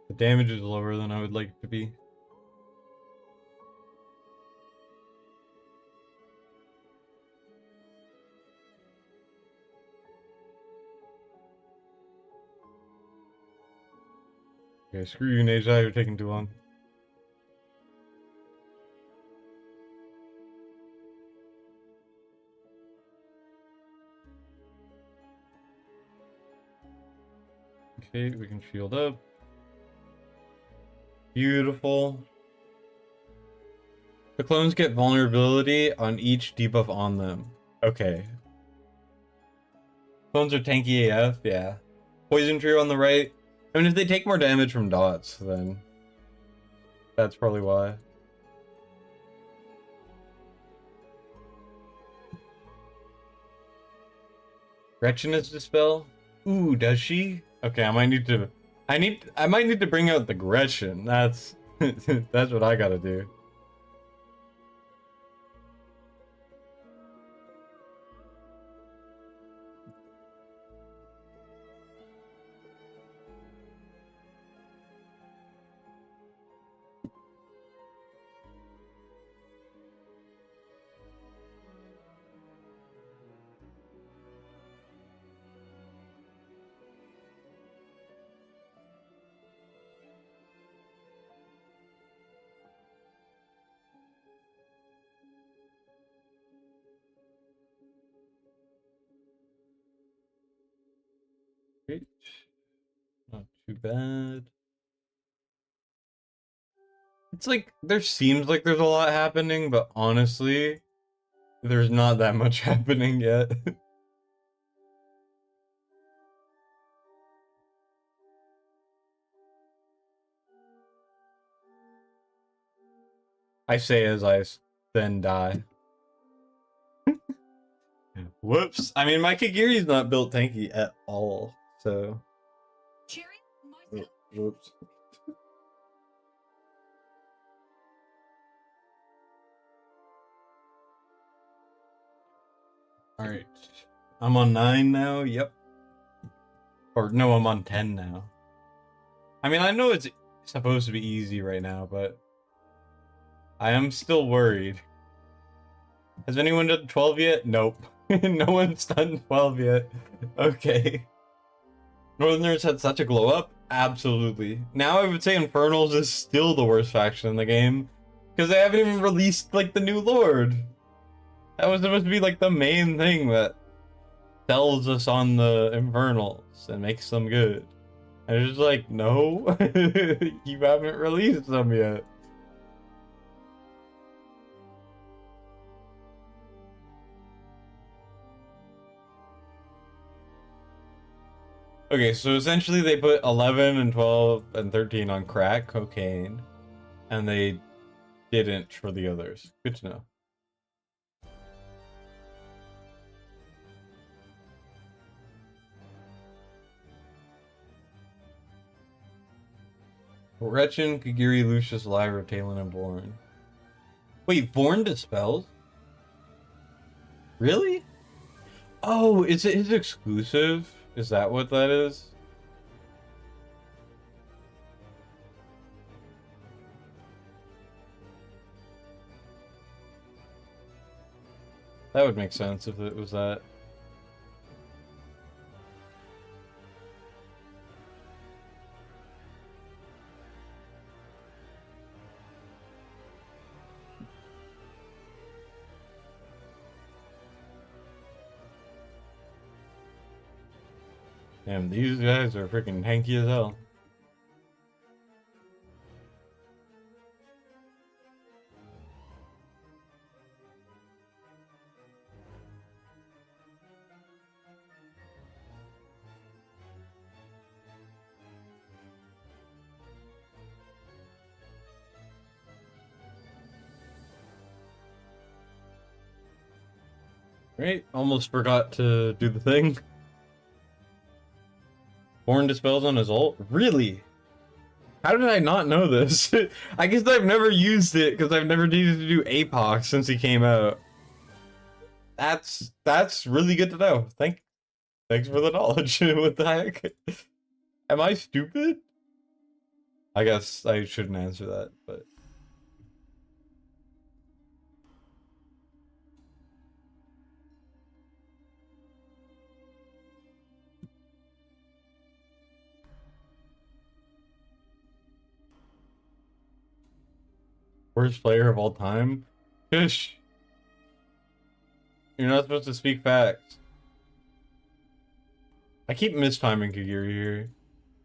The damage is lower than I would like it to be. Okay, screw you, Neja, you're taking too long. Okay, we can shield up. Beautiful. The clones get vulnerability on each debuff on them. Okay. Clones are tanky AF, yeah. Poison Trio on the right. I mean, if they take more damage from dots, then that's probably why. Gretchen is Dispel? Ooh, does she? Okay, I might need to... I might need to bring out the Gretchen. That's... that's what I gotta do. bad. It's like, there seems like there's a lot happening, but honestly, there's not that much happening yet. I say as I then die. Whoops. I mean, my Kagiri's not built tanky at all, so... Whoops. Alright. I'm on 9 now, yep. Or no, I'm on 10 now. I mean, I know it's supposed to be easy right now, but... I am still worried. Has anyone done 12 yet? Nope. No one's done 12 yet. Okay. Northerners had such a glow up? Absolutely. Now I would say Infernals is still the worst faction in the game. Because they haven't even released, like, the new Lord. That was supposed to be, like, the main thing that sells us on the Infernals and makes them good. And it's just like, no, you haven't released them yet. Okay, so essentially they put 11 and 12 and 13 on crack cocaine, and they didn't for the others. Good to know. Gretchen, Kagiri, Lucius, Lyra, Talon, and Born. Wait, Born dispels? Really? Oh, is it his exclusive? Is that what that is? That would make sense if it was that. Damn, these guys are freaking tanky as hell. Right, almost forgot to do the thing. Born dispels on his ult? Really? How did I not know this? I guess I've never used it because I've never needed to do APOC since he came out. That's really good to know. Thanks for the knowledge. What the heck? Am I stupid? I guess I shouldn't answer that, but... Worst player of all time? Fish! You're not supposed to speak facts. I keep mistiming Kagiri here.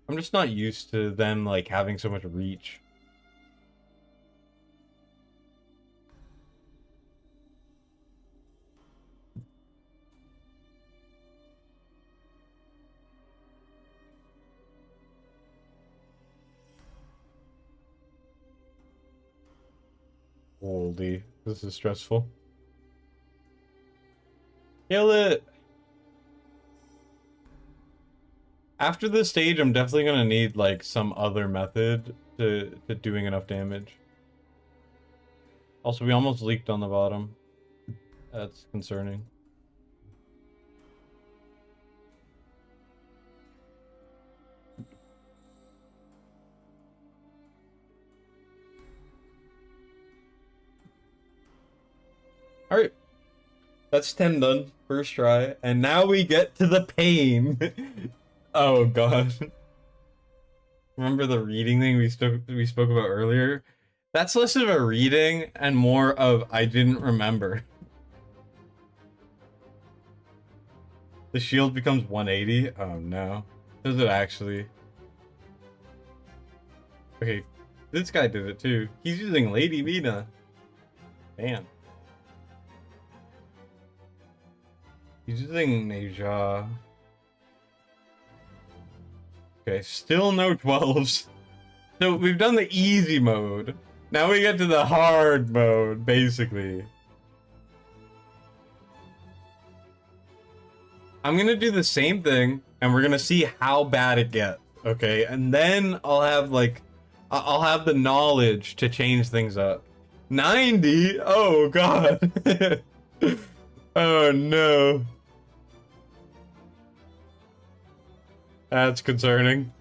I'm just not used to them, like, having so much reach. Holy, this is stressful. Kill it! After this stage, I'm definitely gonna need, like, some other method to doing enough damage. Also, we almost leaked on the bottom. That's concerning. Alright. That's 10 done. First try. And now we get to the pain. Oh god. Remember the reading thing we spoke about earlier? That's less of a reading and more of I didn't remember. The shield becomes 180? Oh no. Does it actually? Okay, this guy did it too. He's using Lady Mina. Damn. He's using Neja. Okay, still no 12s. So we've done the easy mode. Now we get to the hard mode, basically. I'm gonna do the same thing, and we're gonna see how bad it gets, okay? And then I'll have, like, I'll have the knowledge to change things up. 90? Oh, God. Oh, no. That's concerning.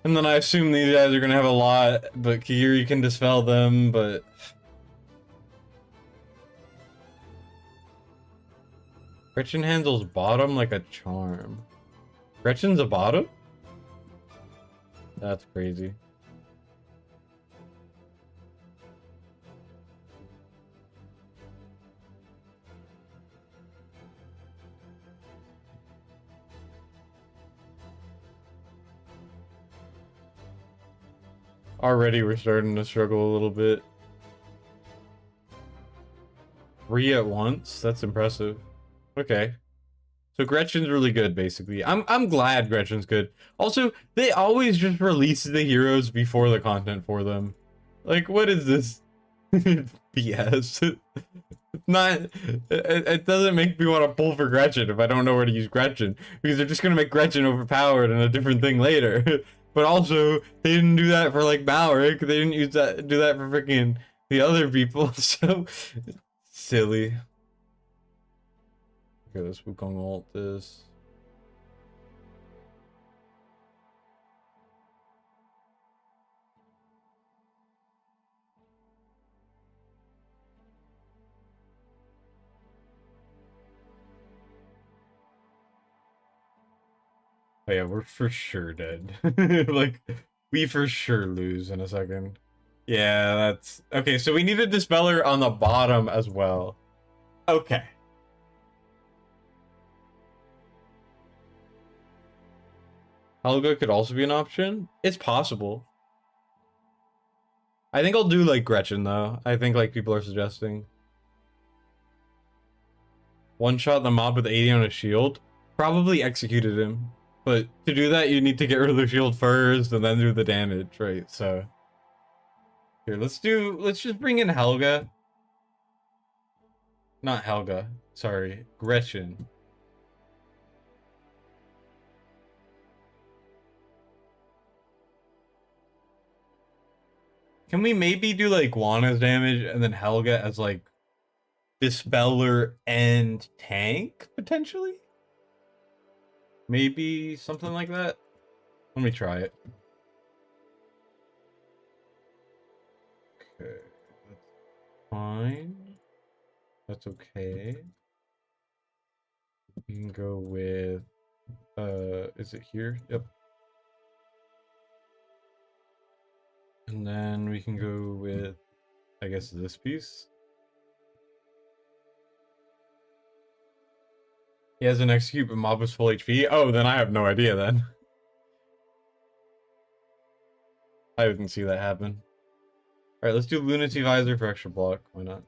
And then I assume these guys are gonna have a lot, but Kiri can dispel them, but... Gretchen handles bottom like a charm. Gretchen's a bottom? That's crazy. Already we're starting to struggle a little bit. 3 at once? That's impressive. Okay. So Gretchen's really good, basically. I'm glad Gretchen's good. Also, they always just release the heroes before the content for them. Like, what is this? BS. Not it doesn't make me want to pull for Gretchen if I don't know where to use Gretchen, because they're just gonna make Gretchen overpowered and a different thing later. But also, they didn't do that for, like, Malric. They didn't do that for freaking the other people. So silly. Okay, let's Wukong ult this. Oh yeah, we're for sure dead. Like, we for sure lose in a second. Yeah, that's... Okay, so we need a Dispeller on the bottom as well. Okay. Helga could also be an option. It's possible. I think I'll do, like, Gretchen, though. I think, like, people are suggesting. One-shot the mob with 80 on a shield. Probably executed him. But to do that, you need to get rid of the shield first and then do the damage, right? So here, let's just bring in Helga. Not Helga, sorry, Gretchen. Can we maybe do, like, Juana's damage and then Helga as, like, Dispeller and tank, potentially? Maybe something like that? Let me try it. Okay, that's fine. That's okay. We can go with, is it here? Yep. And then we can go with, I guess, this piece. He has an execute, but mob is full HP. Oh, then I have no idea then. I didn't see that happen. Alright, let's do Lunacy Visor for extra block. Why not?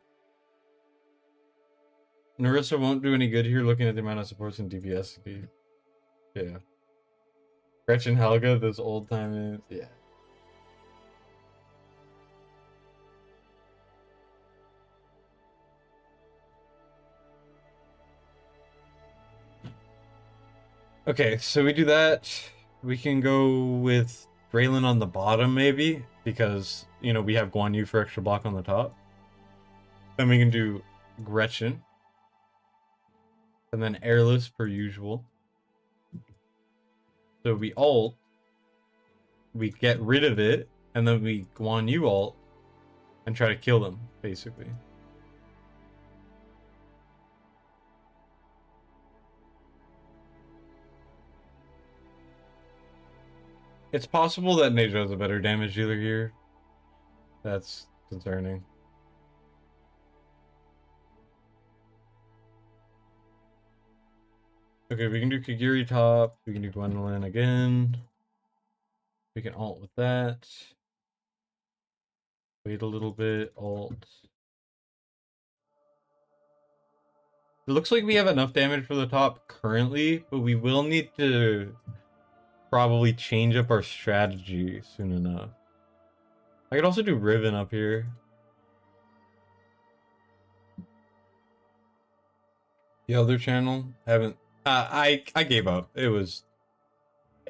Narissa won't do any good here looking at the amount of supports in DPS. Yeah. Gretchen Helga, those old time. Yeah. Okay, so we do that. We can go with Braylon on the bottom, maybe, because, you know, we have Guan Yu for extra block on the top. Then we can do Gretchen. And then Airless per usual. So we ult. We get rid of it, and then we Guan Yu ult and try to kill them, basically. It's possible that Neja is a better damage dealer here. That's concerning. Okay, we can do Kagiri top. We can do Gwendolyn again. We can alt with that. Wait a little bit, alt. It looks like we have enough damage for the top currently, but we will need to probably change up our strategy soon enough. I could also do Riven up here. The other channel, haven't. I gave up.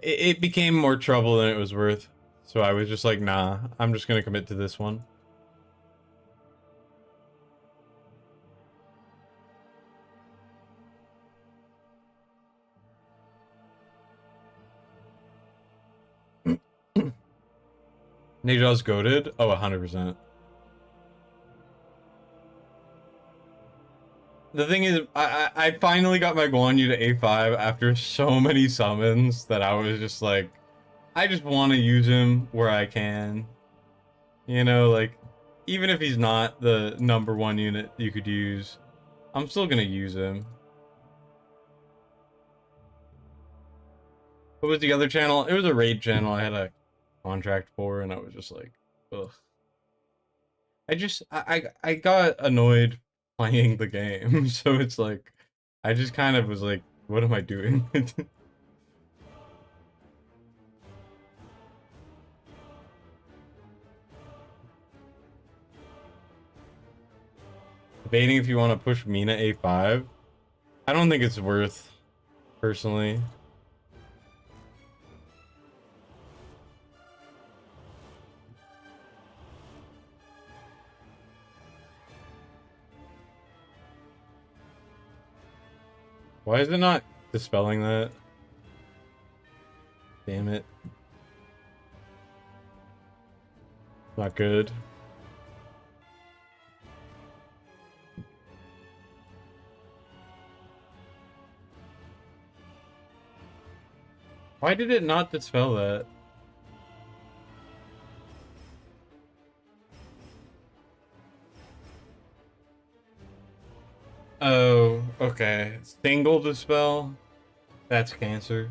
It became more trouble than it was worth. So I was just like, nah, I'm just gonna commit to this one. Neja's goated? Oh, 100%. The thing is, I finally got my Guan Yu to A5 after so many summons that I was just like, I just want to use him where I can. You know, like, even if he's not the #1 unit you could use, I'm still gonna use him. What was the other channel? It was a raid channel I had a contract for, and I was just like, ugh. I got annoyed playing the game, so it's like, I just kind of was like, what am I doing? Debating if you want to push Mina A5. I don't think it's worth, personally. Why is it not dispelling that? Damn it. Not good. Why did it not dispel that? Oh, okay. Single dispel? That's cancer.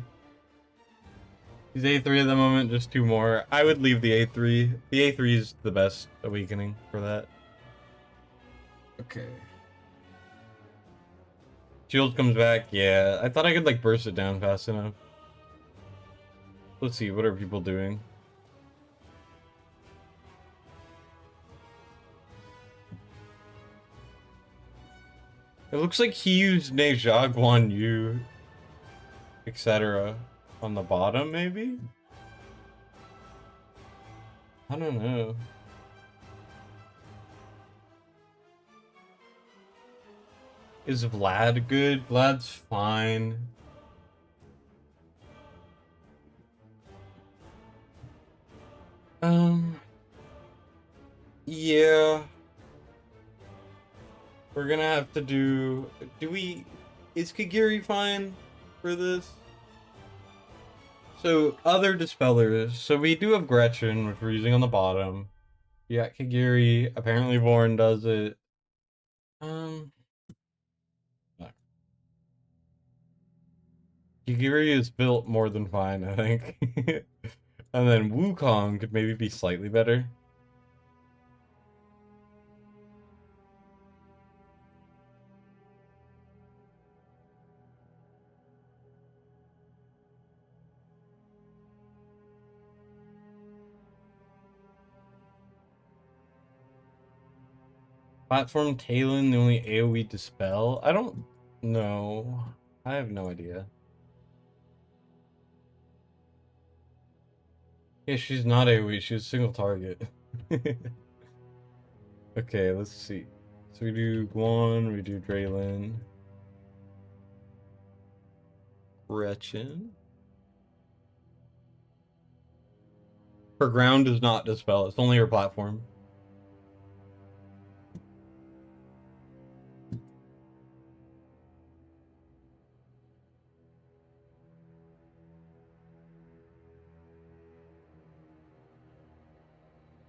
He's A3 at the moment, just 2 more. I would leave the A3. The A3 is the best awakening for that. Okay. Shield comes back, yeah. I thought I could like burst it down fast enough. Let's see, what are people doing? It looks like he used Neja, Guan Yu, etc. on the bottom, maybe? I don't know. Is Vlad good? Vlad's fine. Yeah. We're gonna have to do... Is Kagiri fine for this? So, other dispellers. So we do have Gretchen, which we're using on the bottom. Yeah, Kagiri. Apparently Vorn does it. Kagiri is built more than fine, I think. And then Wukong could maybe be slightly better. Platform Talon, the only AoE dispel? I don't know. I have no idea. Yeah, she's not AoE, she's single target. Okay, let's see. So we do Guan, we do Draylin. Gretchen. Her ground does not dispel, it's only her platform.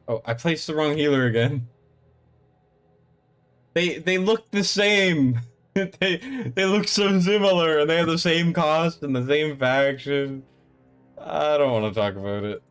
Oh, I placed the wrong healer again. They look the same. They look so similar, and they have the same cost and the same faction. I don't want to talk about it.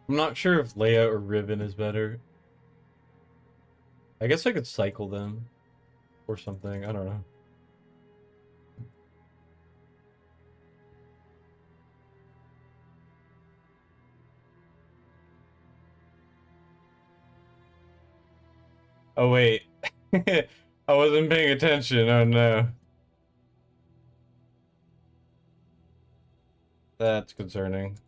I'm not sure if Leia or Riven is better. I guess I could cycle them or something. I don't know. Oh wait. I wasn't paying attention. Oh no. That's concerning.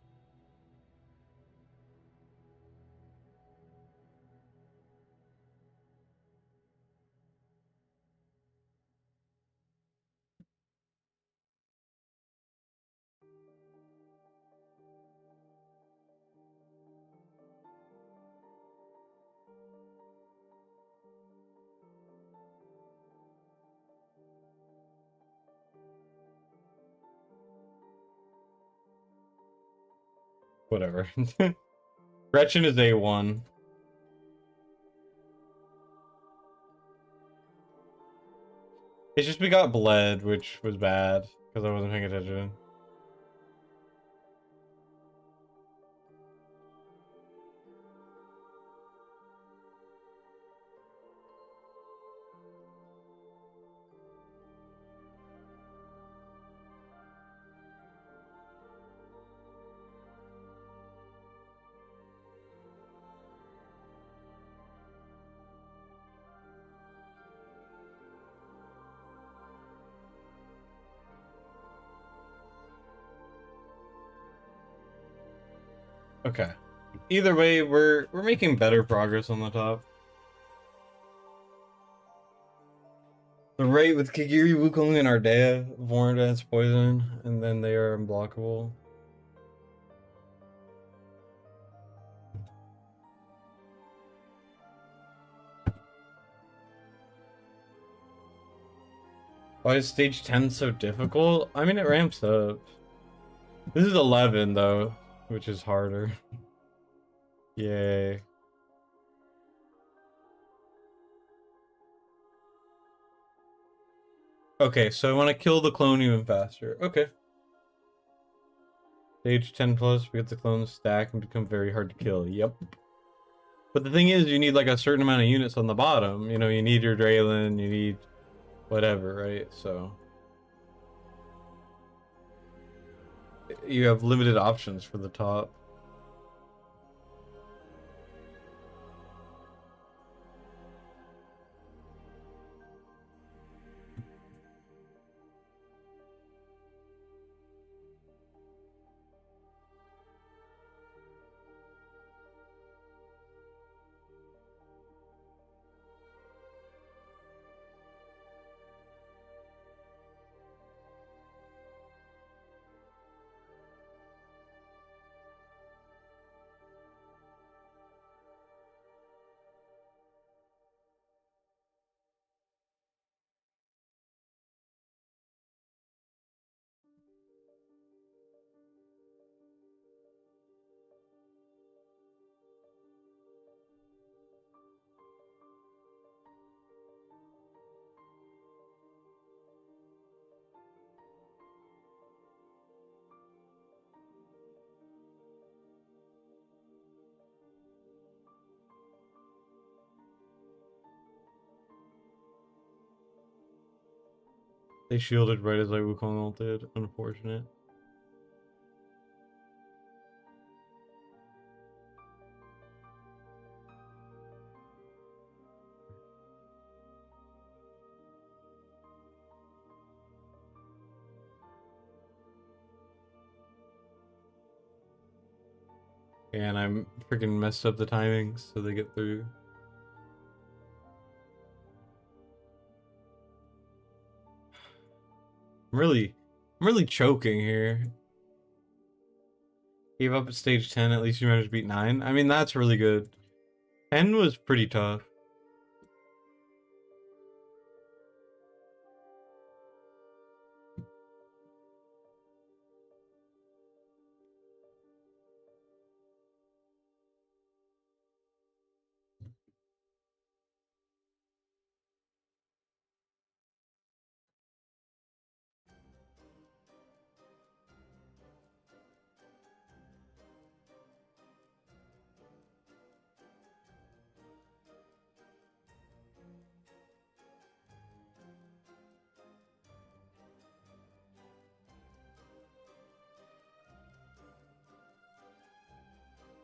Whatever. Gretchen is A1. It's just we got bled, which was bad because I wasn't paying attention. Okay. Either way, we're making better progress on the top. The rate with Kigiri, Wukong, and Ardea, Vorn has poison, and then they are unblockable. Why is stage 10 so difficult? I mean, it ramps up. This is 11, though, which is harder. Yay. Okay, so I want to kill the clone even faster. Okay. Stage 10 plus, we get the clones stack and become very hard to kill. Yep. But the thing is, you need like a certain amount of units on the bottom. You know, you need your Draylen, you need whatever, right? So you have limited options for the top. They shielded right as I Wukong ulted. Unfortunate. And I'm freaking messed up the timings so they get through. I'm really choking here. Gave up at stage 10, at least you managed to beat 9. I mean, that's really good. 10 was pretty tough.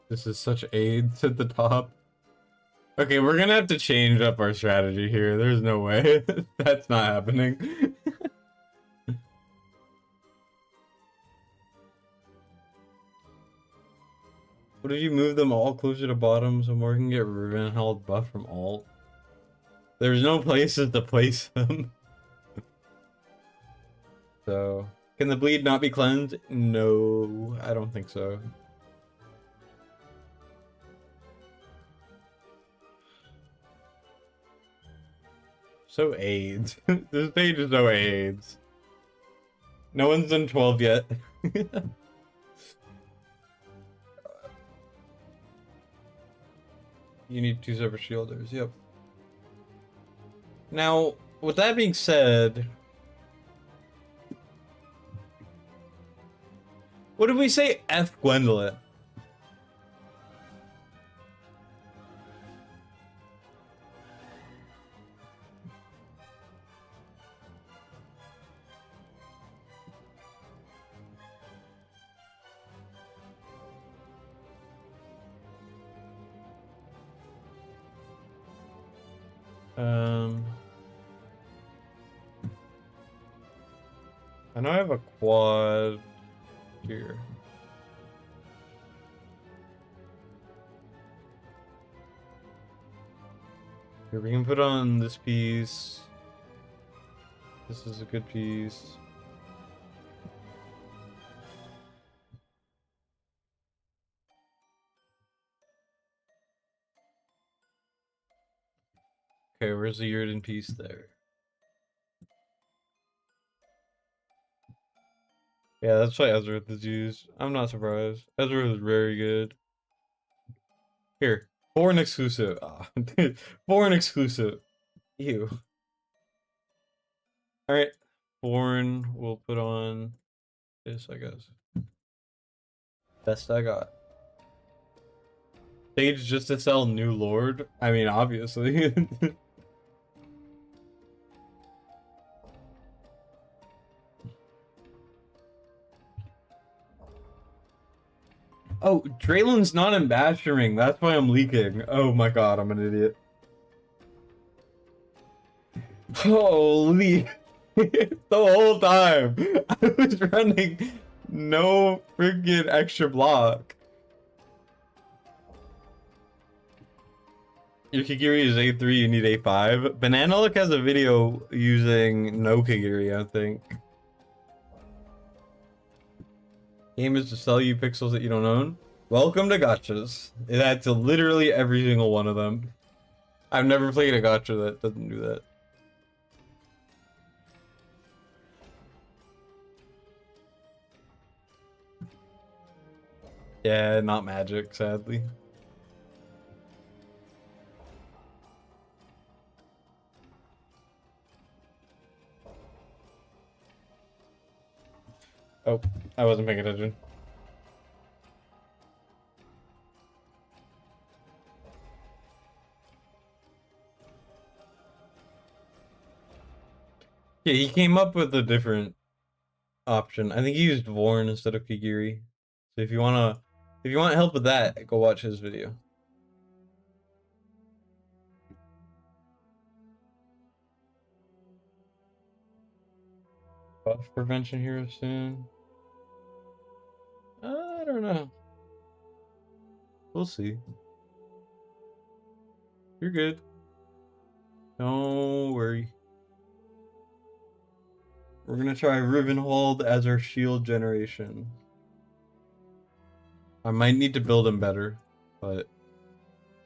This is such AIDS at the top. Okay, we're gonna have to change up our strategy here. There's no way. That's not happening. What if you move them all closer to bottom so Morgan can get Rivenheld buff from alt? There's no places to place them. So, can the bleed not be cleansed? No, I don't think so. So AIDS. This page is so AIDS. No one's done 12 yet. You need 2 separate shielders, yep. Now, with that being said, what did we say? F Gwendolyn. I know I have a quad here. Here, we can put on this piece. This is a good piece. Okay, where's the Yrden piece there? Yeah, that's why Ezra is used. I'm not surprised. Ezra is very good. Here, foreign exclusive. Ah, dude, foreign exclusive. Ew. Alright, foreign, we'll put on this, I guess. Best I got. Stage just to sell New Lord? I mean, obviously. Oh, Draylen's not in Bashing. That's why I'm leaking. Oh my god, I'm an idiot. Holy. The whole time. I was running no freaking extra block. Your Kigiri is A3, you need A5. Banana Look has a video using no Kigiri, I think. Game is to sell you pixels that you don't own. Welcome to gachas. It adds to literally every single one of them. I've never played a gacha that doesn't do that. Yeah, not magic, sadly. Oh, I wasn't paying attention. Yeah, he came up with a different option. I think he used Vorn instead of Kigiri. So if you want help with that, go watch his video. Buff prevention here soon. I don't know. We'll see. You're good. Don't worry. We're gonna try Rivenhold as our shield generation. I might need to build him better, but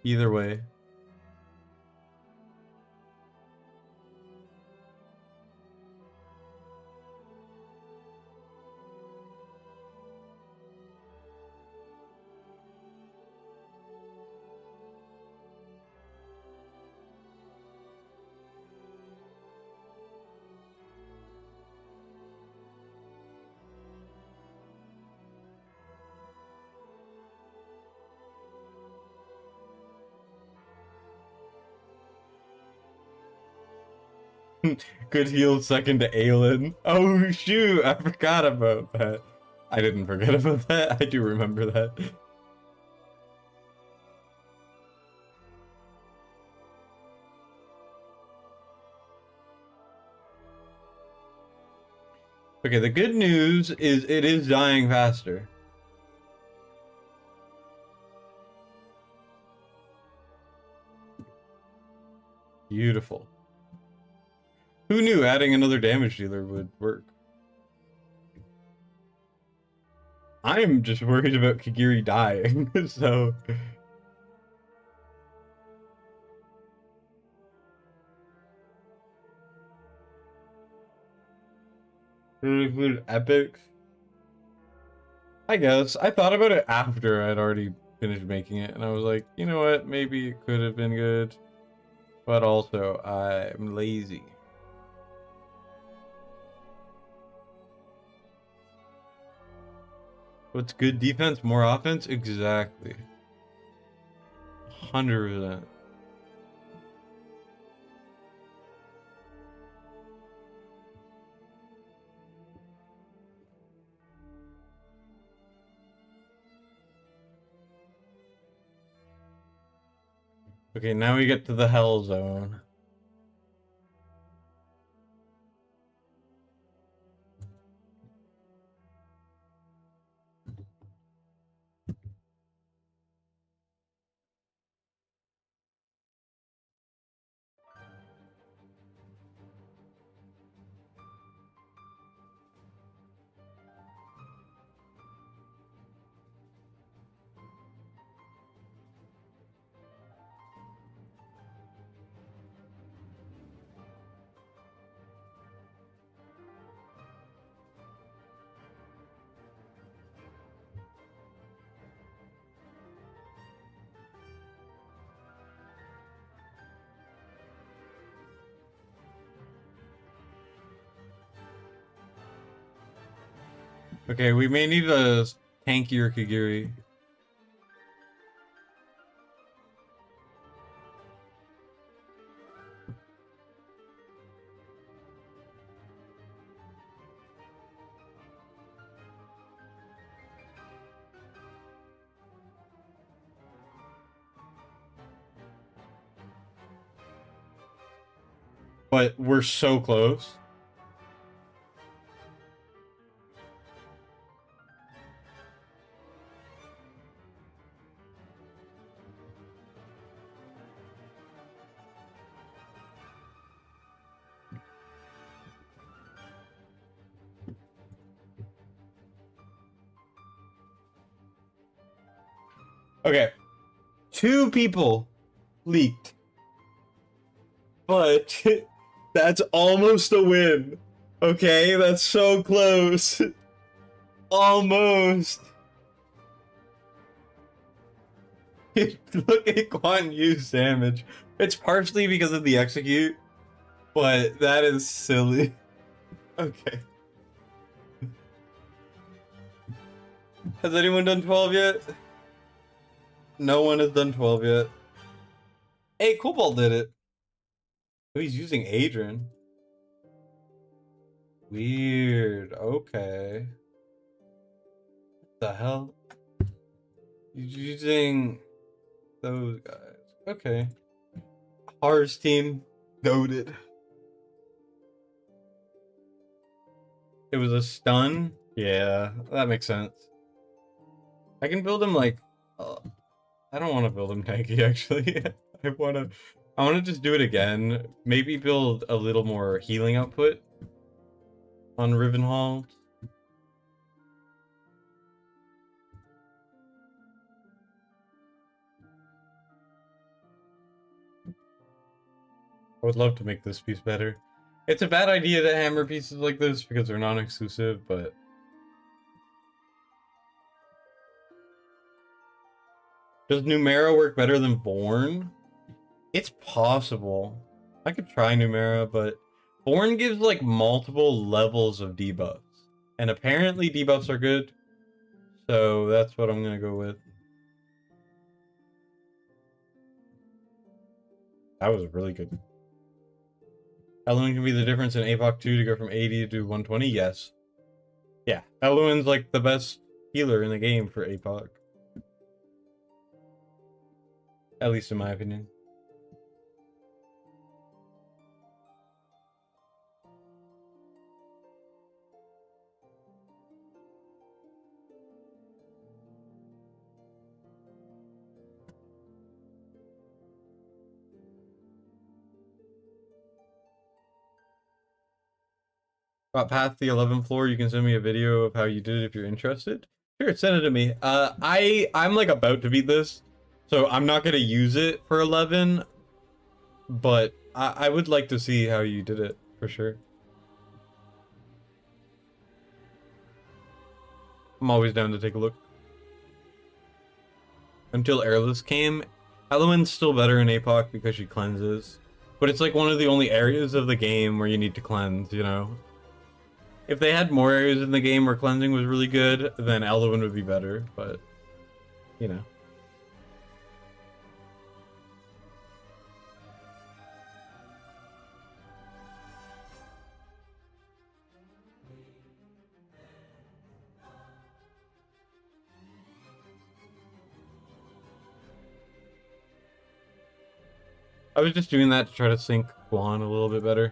either way. Good heal second to Aelin. Oh shoot, I forgot about that. I didn't forget about that. I do remember that. Okay, the good news is it is dying faster. Beautiful. Who knew adding another damage dealer would work? I'm just worried about Kagiri dying, so... Include epics? I guess. I thought about it after I'd already finished making it, and I was like, you know what, maybe it could have been good. But also, I'm lazy. What's good defense, more offense? Exactly. 100%. Okay, now we get to the hell zone. Okay, we may need a tankier Kagiri. But we're so close. Okay. 2 people leaked. But that's almost a win. Okay, that's so close. Almost. Look at Guan Yu's damage. It's partially because of the execute, but that is silly. Okay. Has anyone done 12 yet? No one has done 12 yet. Hey, Cobalt did it. Oh, he's using Adrian. Weird. Okay. What the hell? He's using those guys. Okay. Har's team goated. It was a stun? Yeah, that makes sense. I can build him like... I don't want to build him tanky actually. I wanna just do it again. Maybe build a little more healing output on Rivenhall. I would love to make this piece better. It's a bad idea to hammer pieces like this because they're non-exclusive, but does Numera work better than Born? It's possible. I could try Numera, but Born gives like multiple levels of debuffs. And apparently debuffs are good. So that's what I'm gonna go with. That was really good. Eluin can be the difference in APOC 2 to go from 80 to 120? Yes. Yeah, Eluin's like the best healer in the game for APOC. At least in my opinion. Got past the 11th floor, you can send me a video of how you did it if you're interested. Sure, send it to me. I'm like about to beat this, so I'm not gonna use it for 11, but I would like to see how you did it, for sure. I'm always down to take a look. Until Airless came, Eluin's still better in APOC because she cleanses, but it's like one of the only areas of the game where you need to cleanse, you know? If they had more areas in the game where cleansing was really good, then Eluin would be better, but, you know. I was just doing that to try to sync Guan a little bit better.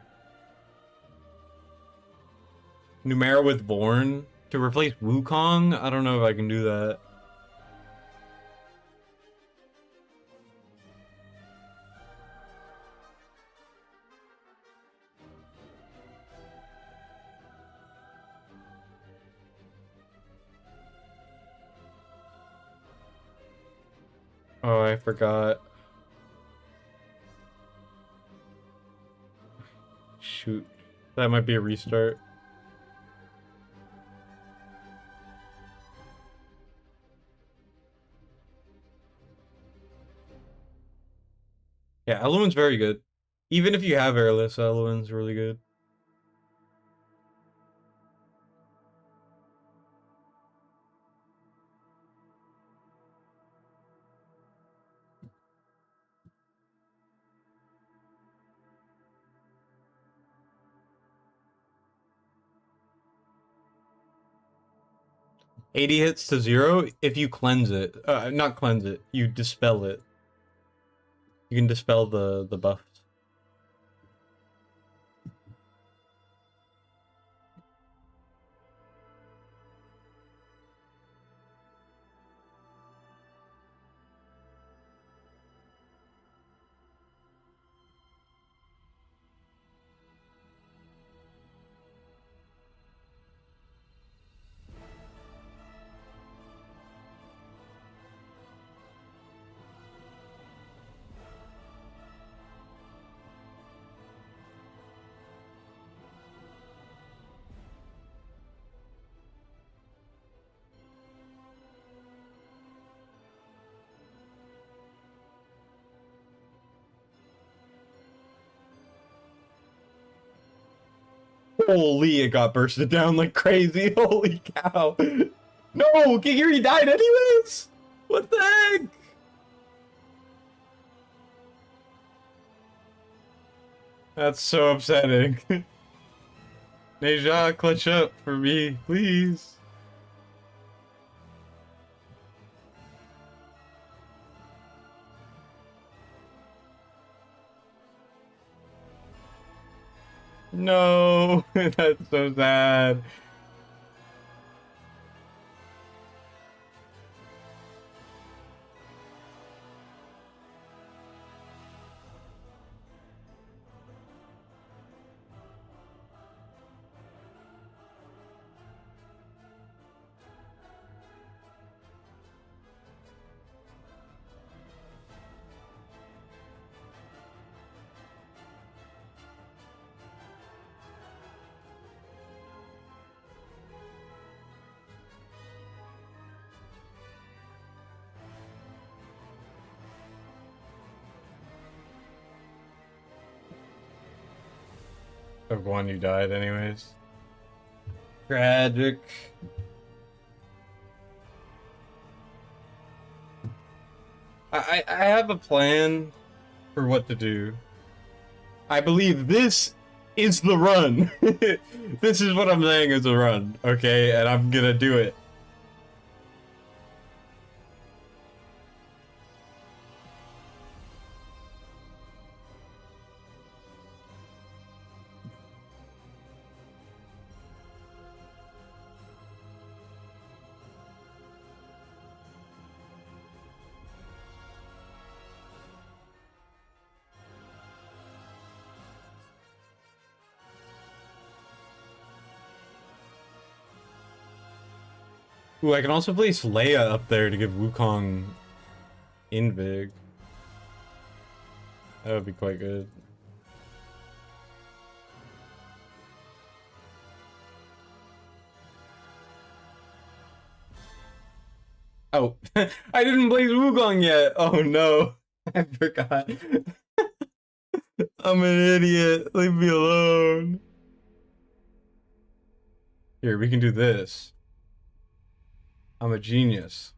Numera with Born to replace Wukong? I don't know if I can do that. Oh, I forgot. Shoot. That might be a restart. Yeah, Eluin's very good. Even if you have Airless, Eluin's really good. $80 hits to 0 if you cleanse it. Not cleanse it. You dispel it. You can dispel the buffs. Holy, it got bursted down like crazy. Holy cow. No, Kigiri died anyways. What the heck? That's so upsetting. Neja, clutch up for me, please. No, that's so sad. of one who died anyways. Tragic. I have a plan for what to do. I believe this is the run. This is what I'm saying is a run, okay? And I'm gonna do it. Ooh, I can also place Leia up there to give Wukong Invig. That would be quite good. Oh, I didn't place Wukong yet. Oh no, I forgot. I'm an idiot. Leave me alone. Here, we can do this. I'm a genius.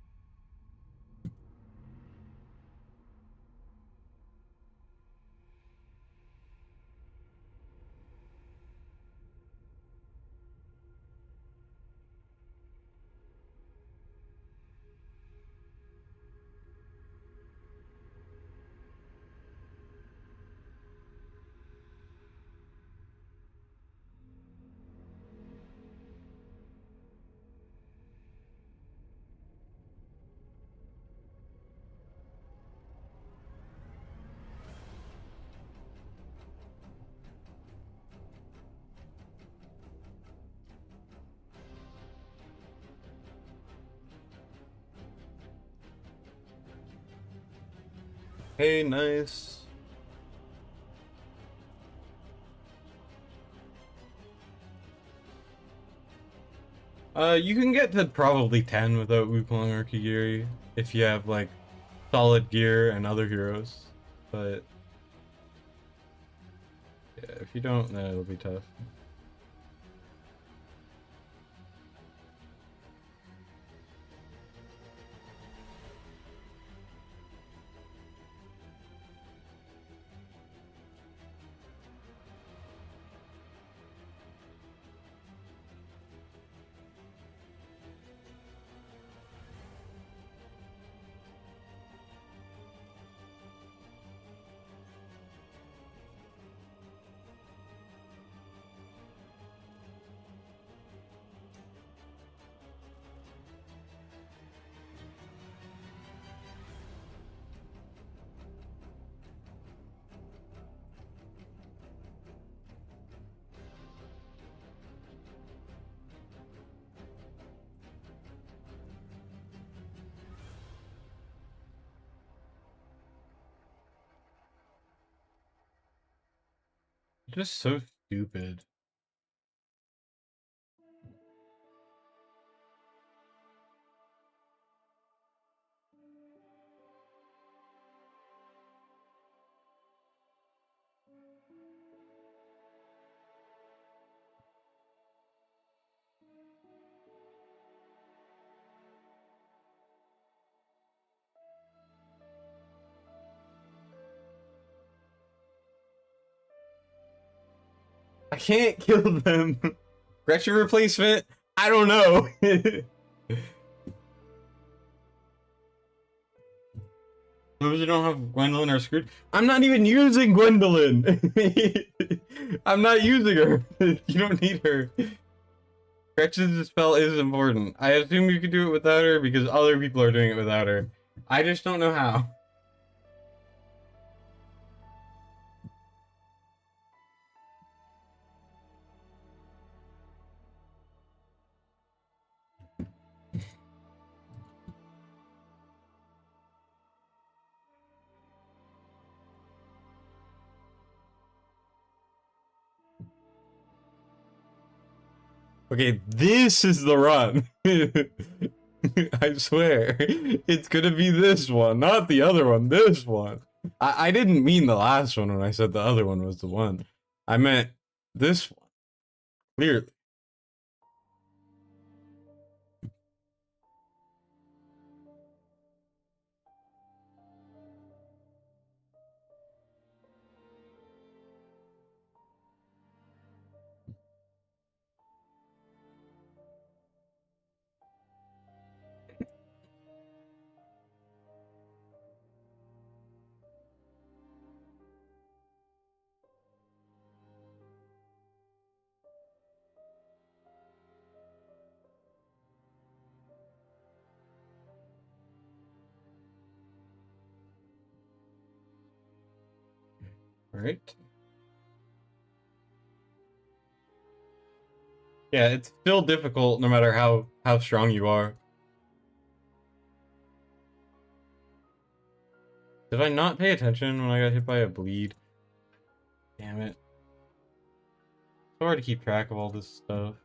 Hey, nice. You can get to probably 10 without Wukong or Kigiri if you have like solid gear and other heroes, but yeah, if you don't, then it'll be tough. Just so stupid. I can't kill them. Gretchen replacement? I don't know. Those who don't have Gwendolyn are screwed. I'm not even using Gwendolyn. I'm not using her. You don't need her. Gretchen's spell is important. I assume you could do it without her because other people are doing it without her. I just don't know how. Okay, this is the run. I swear. It's gonna be this one, not the other one, this one. I didn't mean the last one when I said the other one was the one. I meant This one, clearly. All right. Yeah, it's still difficult no matter how strong you are. Did I not pay attention when I got hit by a bleed? Damn it. It's hard to keep track of all this stuff.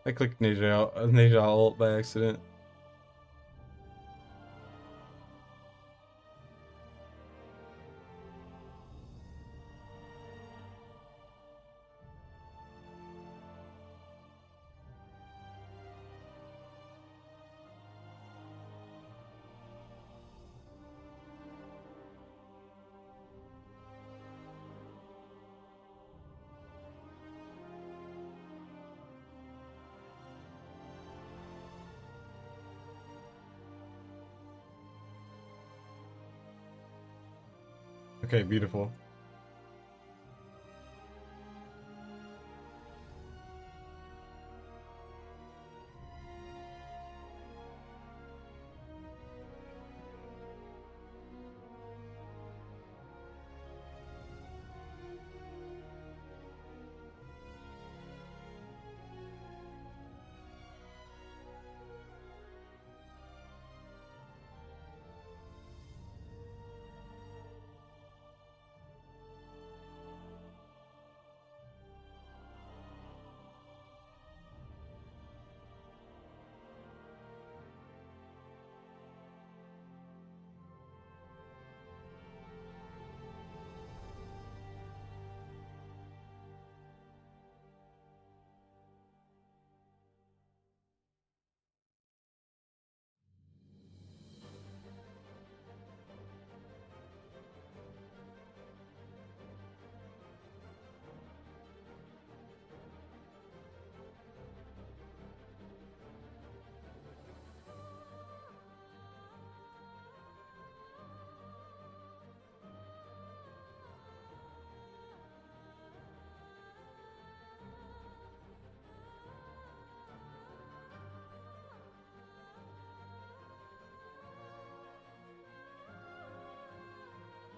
I clicked Neja ult by accident. Okay, beautiful.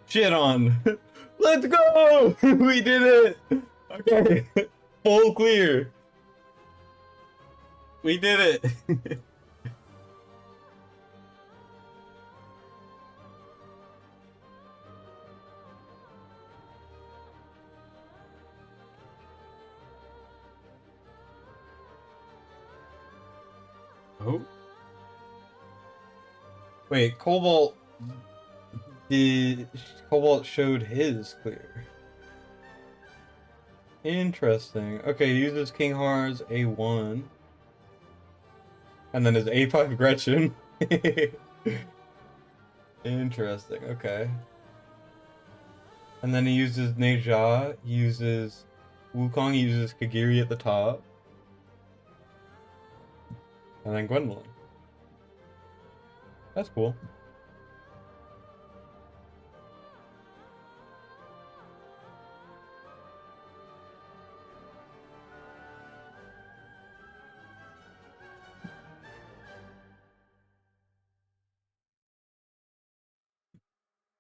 Shit on. Let's go! We did it! Okay. Full clear. We did it. Oh. Wait, Cobalt Cobalt showed his clear. Interesting. Okay, he uses King Har's A1. And then his A5 Gretchen. Interesting, okay. And then he uses Neja, he uses Wukong, he uses Kagiri at the top. And then Gwendolyn. That's cool.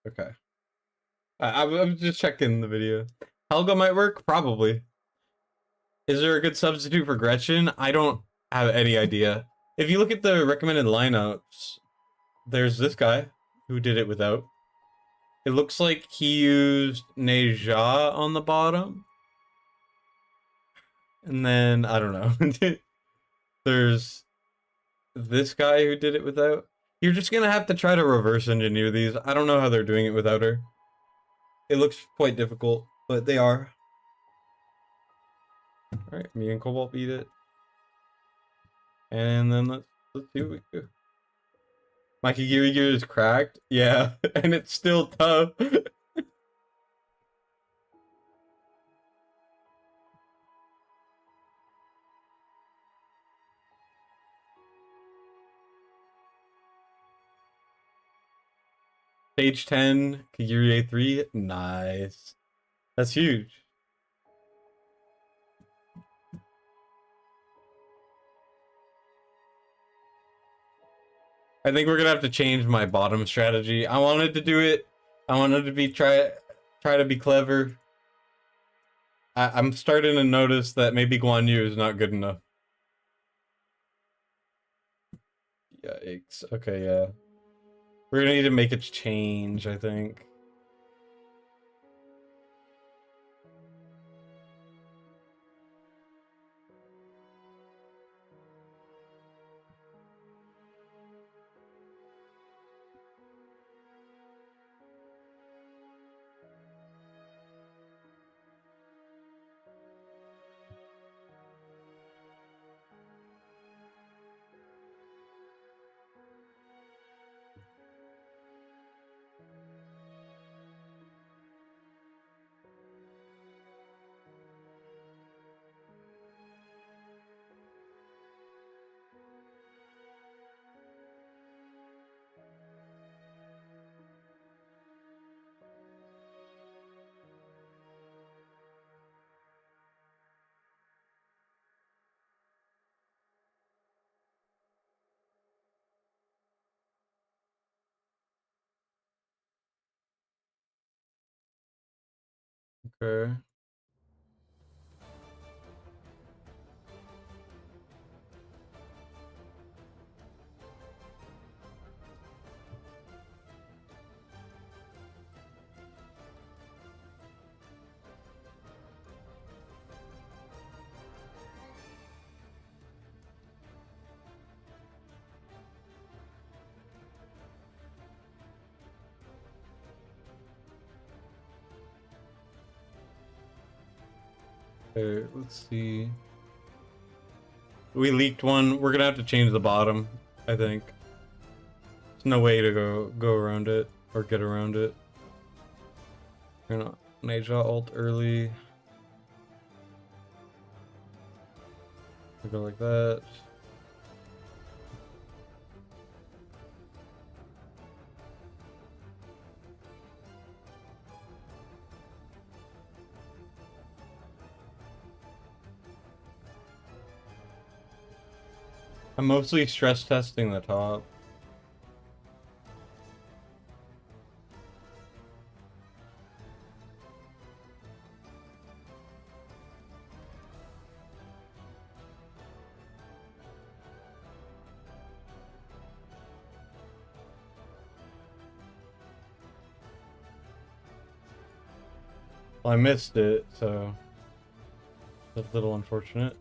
Okay. I'm just checking the video. Helga might work? Probably. Is there a good substitute for Gretchen? I don't have any idea. If you look at the recommended lineups, there's this guy who did it without. It looks like he used Neja on the bottom. And then, I don't know. There's this guy who did it without. You're just gonna have to try to reverse engineer these. I don't know how they're doing it without her. It looks quite difficult, but they are. Alright, me and Cobalt beat it. And then let's see what we do. My Kigiri gear is cracked. Yeah, and it's still tough. Stage 10, Kigiri A3. Nice. That's huge. I think we're gonna have to change my bottom strategy. I wanted to do it. I wanted to be try to be clever. I'm starting to notice that maybe Guan Yu is not good enough. Yikes. Okay, yeah. We're gonna need to make a change, I think. Okay. Okay, let's see. We leaked one. We're gonna have to change the bottom, I think. There's no way to go around it or get around it. We're gonna Neja ult early. We go like that. I'm mostly stress testing the top. Well, I missed it, so that's a little unfortunate.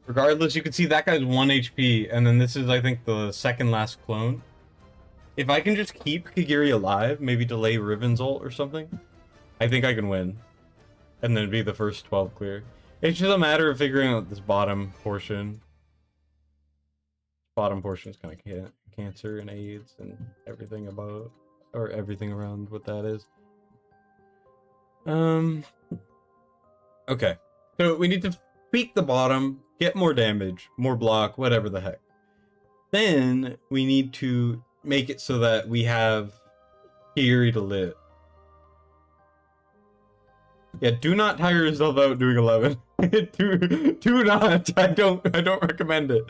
Regardless, you can see that guy's 1 HP, and then this is, I think, the second last clone. If I can just keep Kigiri alive, maybe delay Riven's ult or something, I think I can win. And then be the first 12 clear. It's just a matter of figuring out this bottom portion. Bottom portion is kind of cancer and AIDS and everything about, or everything around what that is. Okay. So we need to tweak the bottom, get more damage, more block, whatever the heck. Then we need to make it so that we have Kigiri to live. Yeah, do not tire yourself out doing 11. do not. I don't recommend it.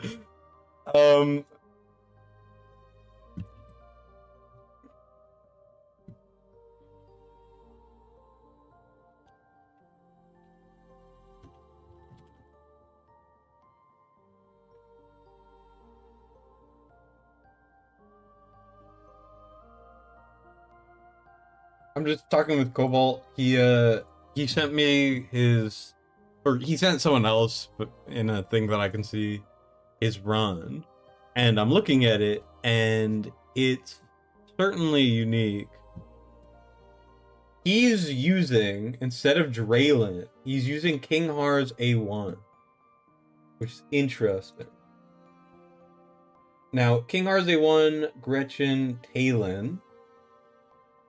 I'm just talking with Cobalt. He sent me his, or he sent someone else, but in a thing that I can see, his run. And I'm looking at it, and it's certainly unique. He's using, instead of Draylen, he's using King Har's A1, which is interesting. Now, King Har's A1, Gretchen, Talon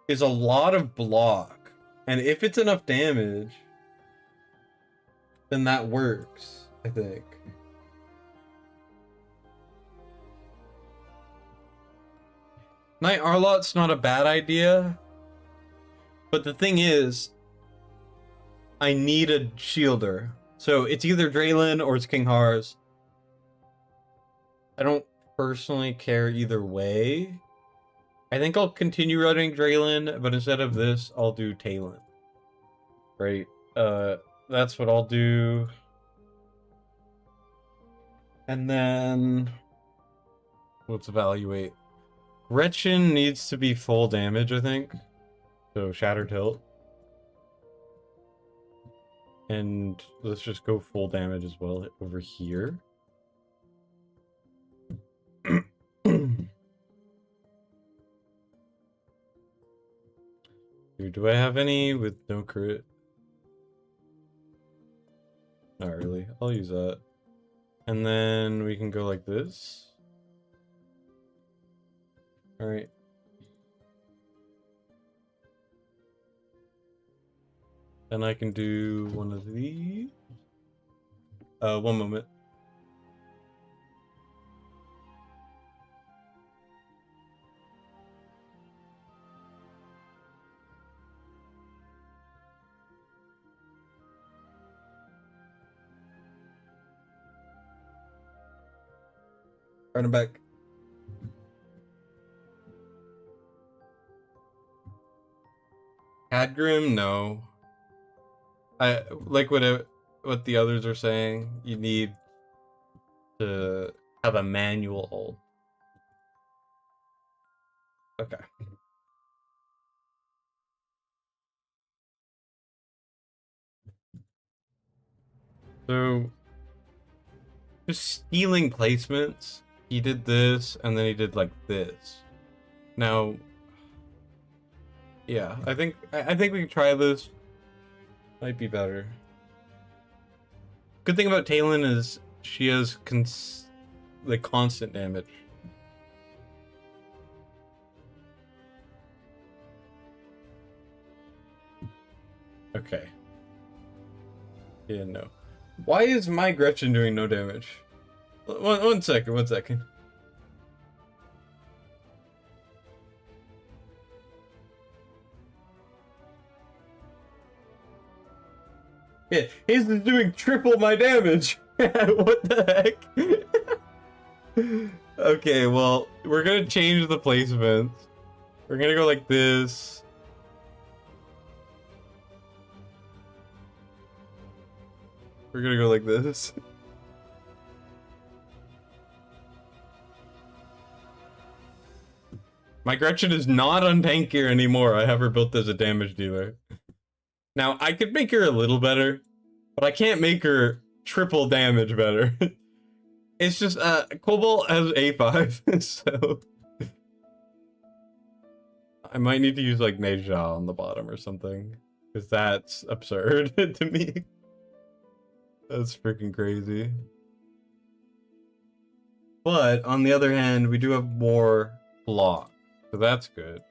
is a lot of block. And if it's enough damage, then that works, I think. Knight Arlot's not a bad idea. But the thing is, I need a shielder. So it's either Draylen or it's King Har's. I don't personally care either way. I think I'll continue running Draylen, but instead of this, I'll do Talon. Right? That's what I'll do. And then let's evaluate. Gretchen needs to be full damage, I think. So Shatter Tilt. And let's just go full damage as well over here. Do I have any with no crit? Not really. I'll use that. And then we can go like this. Alright. Then I can do one of these. One moment. Right, I'm back. Hadgrim, no. I like what the others are saying. You need to have a manual ult. Okay. So just stealing placements. He did this, and then he did like this. Now, yeah, I think we can try this. Might be better. Good thing about Talon is she has constant damage. Okay. Yeah, no. Why is my Gretchen doing no damage? One second. Yeah, his is doing triple my damage. What the heck? Okay, well, we're gonna change the placements. We're gonna go like this. We're gonna go like this. My Gretchen is not on tankier anymore. I have her built as a damage dealer. Now, I could make her a little better, but I can't make her triple damage better. It's just, Cobalt has A5, so... I might need to use, like, Neja on the bottom or something, because that's absurd to me. That's freaking crazy. But, on the other hand, we do have more block, so that's good.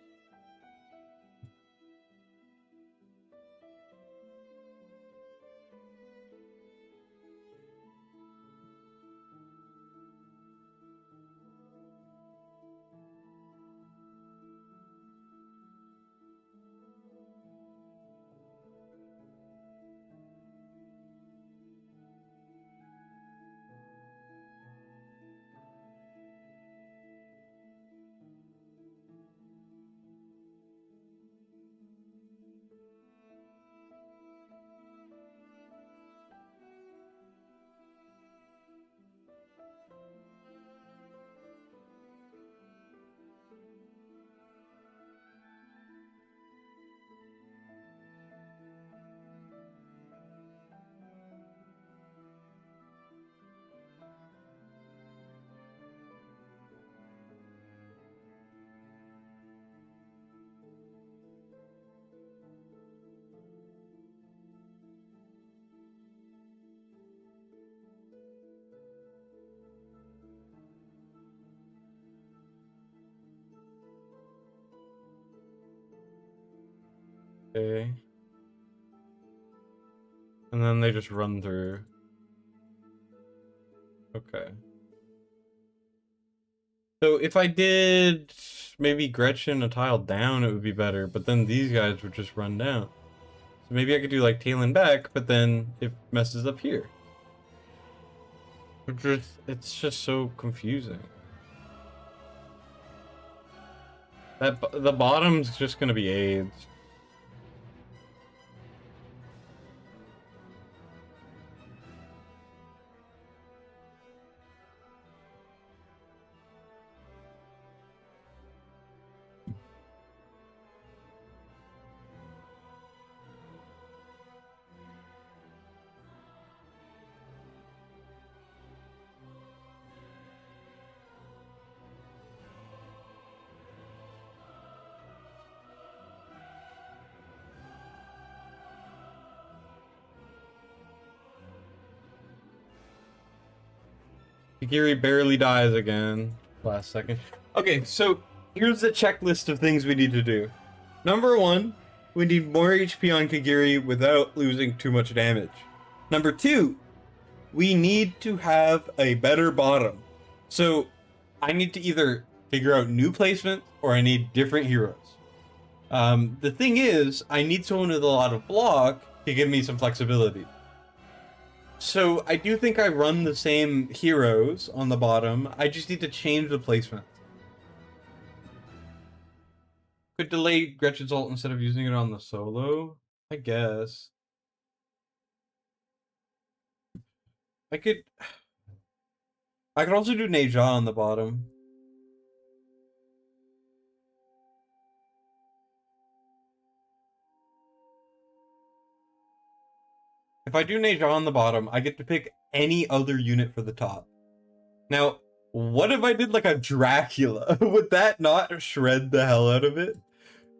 Okay. And then they just run through. Okay. So if I did maybe Gretchen a tile down, it would be better, but then these guys would just run down. So maybe I could do like Talon back, but then it messes up here. It's just so confusing. The bottom's just gonna be AIDS. Kigiri barely dies again. Last second. Okay, so here's the checklist of things we need to do. Number 1, we need more HP on Kigiri without losing too much damage. Number 2, we need to have a better bottom. So I need to either figure out new placement or I need different heroes. The thing is, I need someone with a lot of block to give me some flexibility. So I do think I run the same heroes on the bottom. I just need to change the placement. Could delay Gretchen's ult instead of using it on the solo, I guess. I could also do Neja on the bottom. If I do Neja on the bottom, I get to pick any other unit for the top. Now, what if I did like a Dracula? Would that not shred the hell out of it?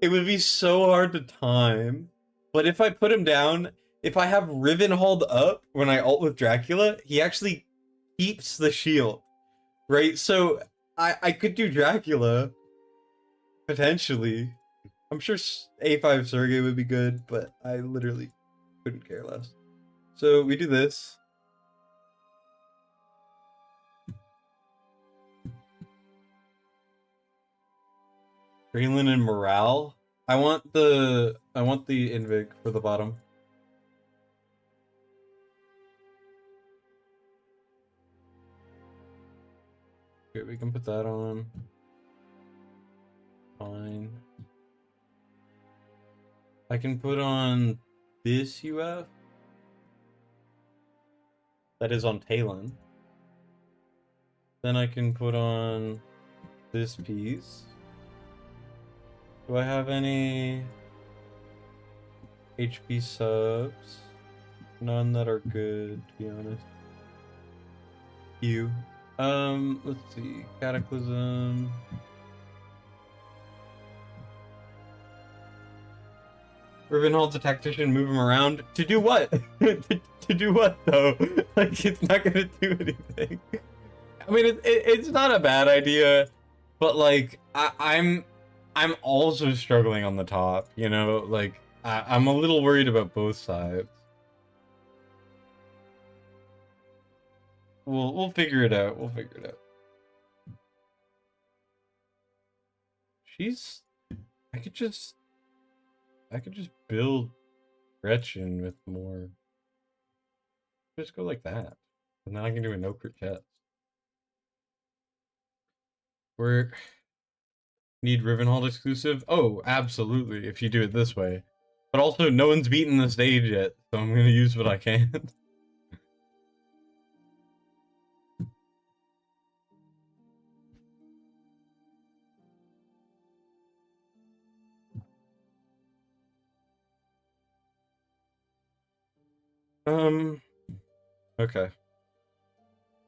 It would be so hard to time. But if I put him down, if I have Rivenhold up when I ult with Dracula, he actually keeps the shield. Right? So I could do Dracula. Potentially. I'm sure A5 Sergei would be good, but I literally couldn't care less. So we do this. Greenland and Morale. I want the Invig for the bottom. Okay, we can put that on. Fine. I can put on this UF. That is on Talon. Then I can put on this piece. Do I have any HP subs? None that are good, to be honest. You. Let's see. Cataclysm. Rivenhold's a tactician, move him around. To do what? to do what, though? Like, it's not gonna do anything. I mean, it's not a bad idea, but, like, I'm also struggling on the top, you know? Like, I'm a little worried about both sides. We'll figure it out. We'll figure it out. I could just build Gretchen with more. Just go like that. And then I can do a no crit chest. We're need Rivenhold exclusive? Oh, absolutely, if you do it this way. But also, no one's beaten the stage yet, so I'm gonna use what I can. Okay.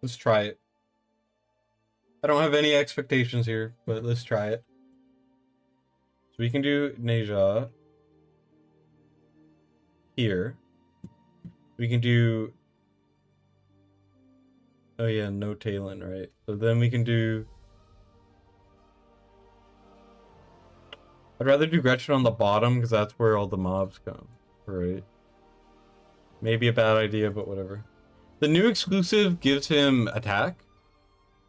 Let's try it. I don't have any expectations here, but let's try it. So we can do Neja here. We can do... Oh yeah, no Talon, right? So then we can do... I'd rather do Gretchen on the bottom because that's where all the mobs come. Right. Maybe a bad idea, but whatever. The new exclusive gives him attack,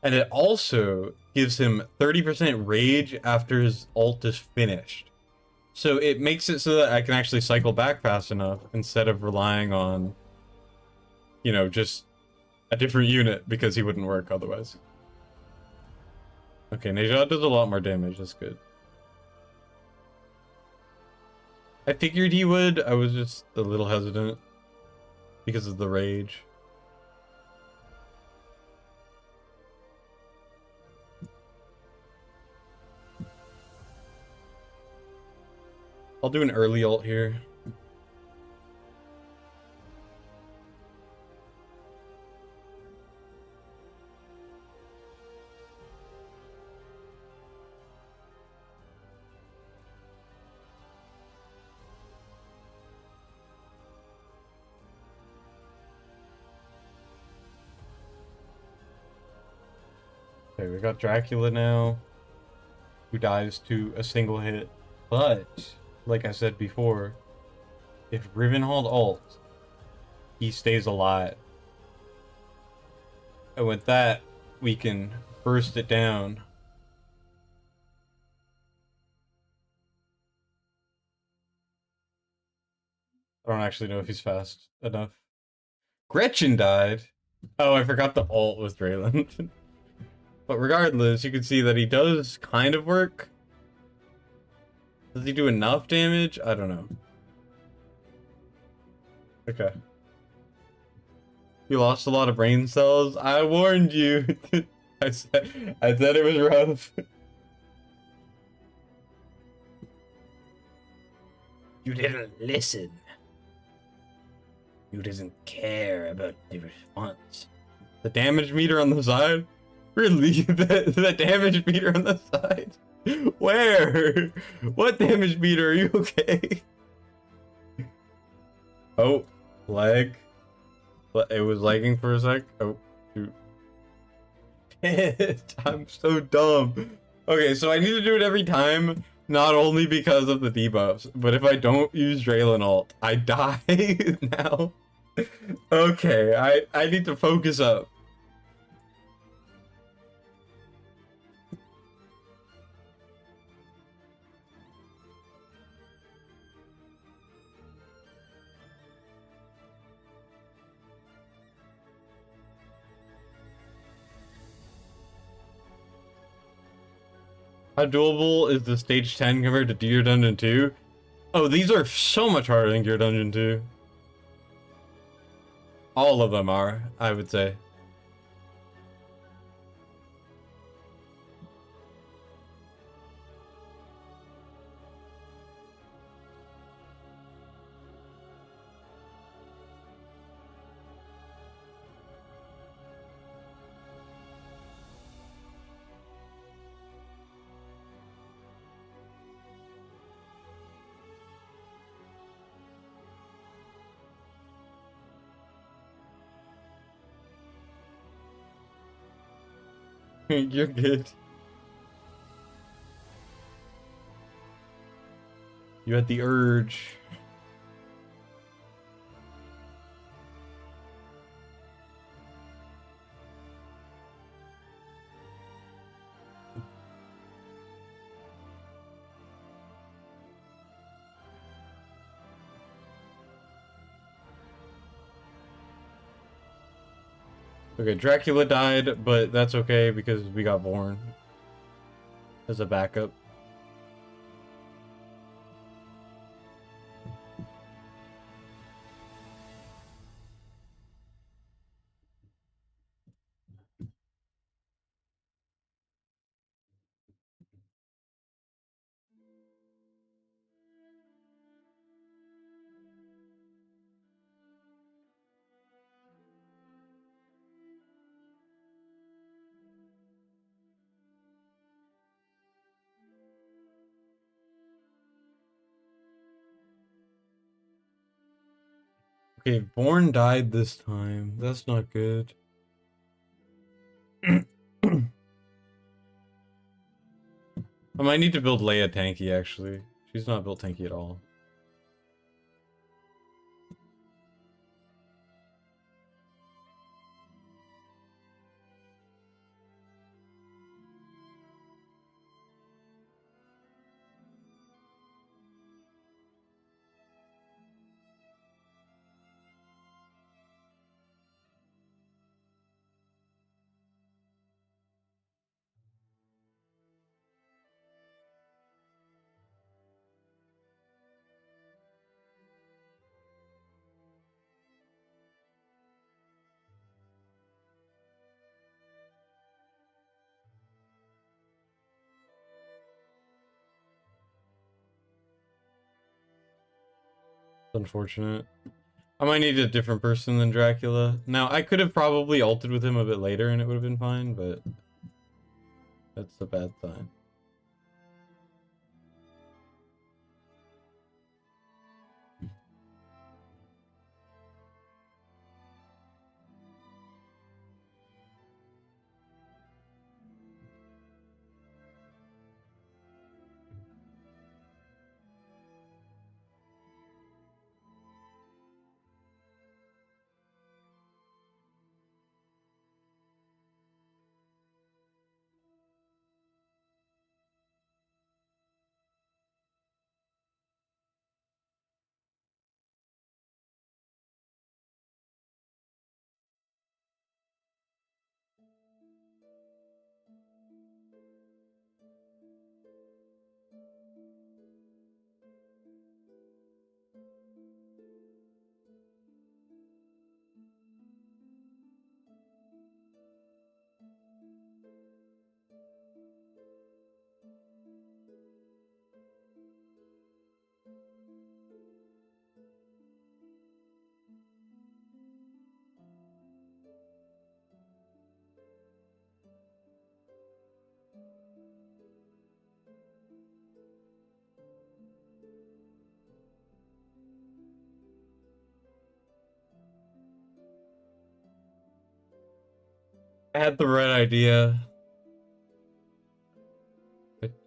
and it also gives him 30% rage after his ult is finished. So it makes it so that I can actually cycle back fast enough instead of relying on, you know, just a different unit because he wouldn't work otherwise. Okay, Nejad does a lot more damage, that's good. I figured he would, I was just a little hesitant because of the rage. I'll do an early ult here. Okay, we got Dracula now, who dies to a single hit. But, like I said before, if Rivenhold ult, he stays alive. And with that, we can burst it down. I don't actually know if he's fast enough. Gretchen died. Oh, I forgot the ult was Drayland. But regardless, you can see that he does kind of work. Does he do enough damage? I don't know. Okay. You lost a lot of brain cells. I warned you. I said it was rough. You didn't listen. You didn't care about the response. The damage meter on the side? Really? The damage meter on the side? Where? What damage meter? Are you okay? Oh, lag. It was lagging for a sec. Oh, shoot. I'm so dumb. Okay, so I need to do it every time, not only because of the debuffs, but if I don't use Draylen ult, I die now. Okay, I need to focus up. How doable is the stage 10 compared to Gear Dungeon 2? Oh, these are so much harder than Gear Dungeon 2. All of them are, I would say. You're good. You had the urge. Okay, Dracula died, but that's okay because we got Vorn as a backup. Okay, Vorn died this time. That's not good. I'm I might need to build Leia tanky, actually. She's not built tanky at all. Unfortunate. I might need a different person than Dracula. Now, I could have probably ulted with him a bit later and it would have been fine, but that's a bad sign. I had the right idea.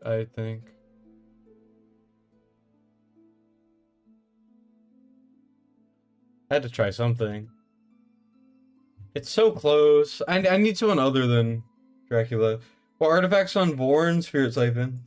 I think. I had to try something. It's so close. I need someone other than Dracula. Well, artifacts on Vorn, Spirit Siphon.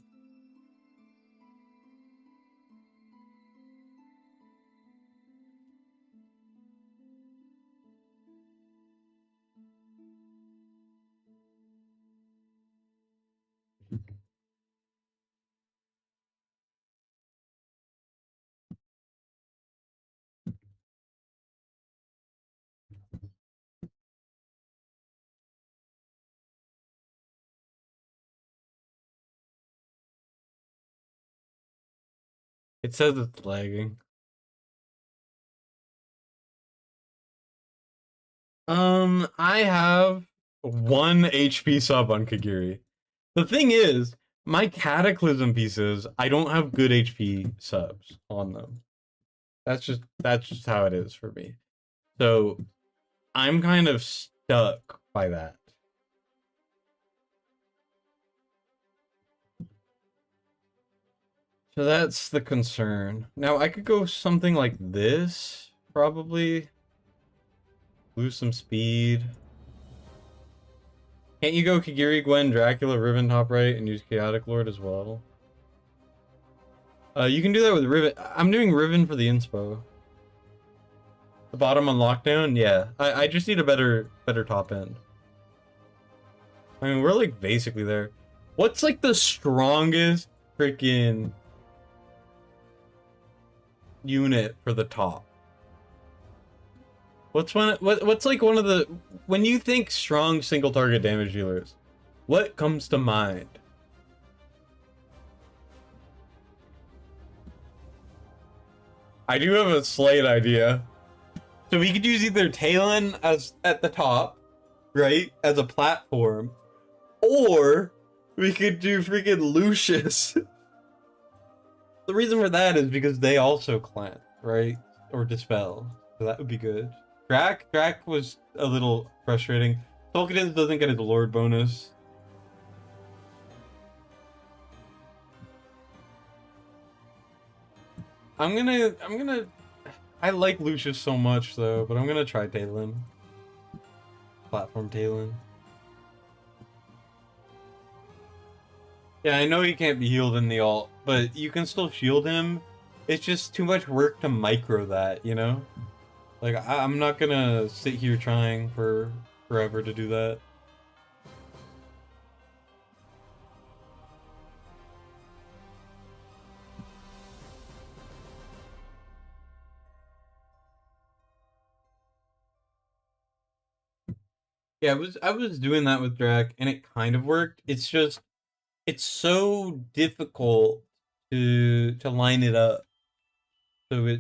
It says it's lagging. I have 1 HP sub on Kagiri. The thing is, my Cataclysm pieces, I don't have good HP subs on them. That's just how it is for me. So I'm kind of stuck by that. So that's the concern. Now I could go something like this, probably. Lose some speed. Can't you go Kagiri, Gwen, Dracula, Riven top right, and use Chaotic Lord as well? You can do that with Riven. I'm doing Riven for the inspo. The bottom on lockdown, yeah. I just need a better top end. I mean, we're like basically there. What's like the strongest freaking unit for the top? What's like one of the, when you think strong single target damage dealers, what comes to mind? I do have a slight idea. So we could use either Talon as at the top, right, as a platform, or we could do freaking Lucius. The reason for that is because they also clamp, right, or dispel, so that would be good. Drac was a little frustrating. Tolkien doesn't get his Lord bonus. I'm gonna. I like Lucius so much though, but I'm gonna try Talon. Platform Talon. Yeah, I know he can't be healed in the ult, but you can still shield him. It's just too much work to micro that, you know? Like, I'm not gonna sit here trying for forever to do that. Yeah, I was doing that with Drac, and it kind of worked. It's just it's so difficult to line it up. So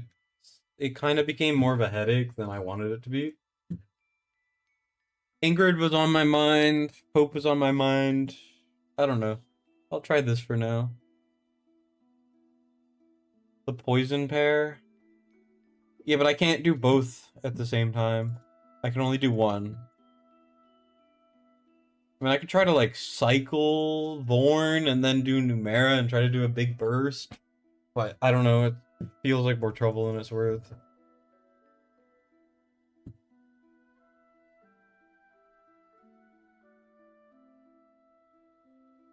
it kind of became more of a headache than I wanted it to be. Ingrid was on my mind. Pope was on my mind. I don't know. I'll try this for now. The poison pair. Yeah, but I can't do both at the same time. I can only do one. I mean, I could try to like cycle Vorn and then do Numera and try to do a big burst. But I don't know. It feels like more trouble than it's worth.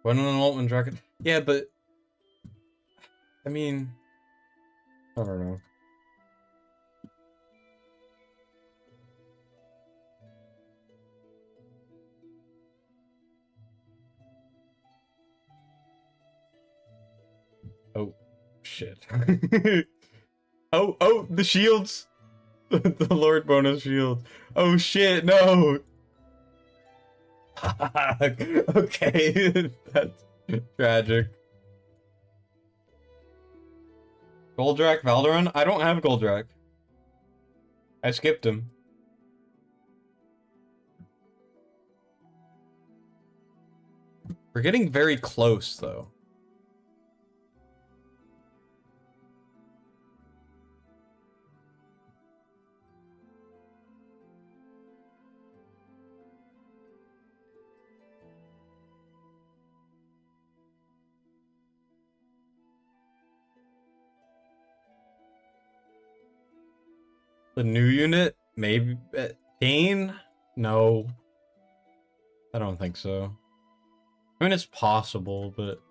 When an Altman Dragon. Yeah, but I mean, I don't know. Oh, shit. Oh, the shields! The Lord bonus shield. Oh shit, no! Okay, that's tragic. Goldrak Valderon? I don't have Goldrak. I skipped him. We're getting very close, though. The new unit? Maybe. Dane? No. I don't think so. I mean, it's possible, but...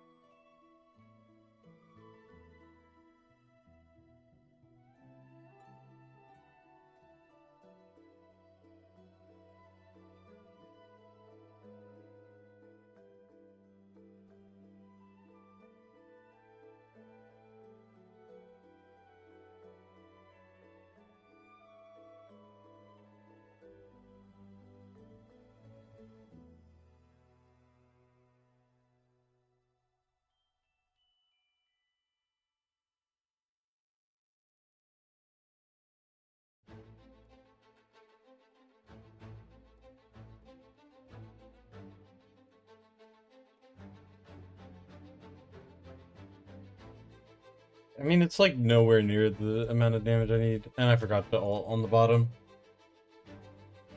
I mean, it's like nowhere near the amount of damage I need. And I forgot the ult on the bottom.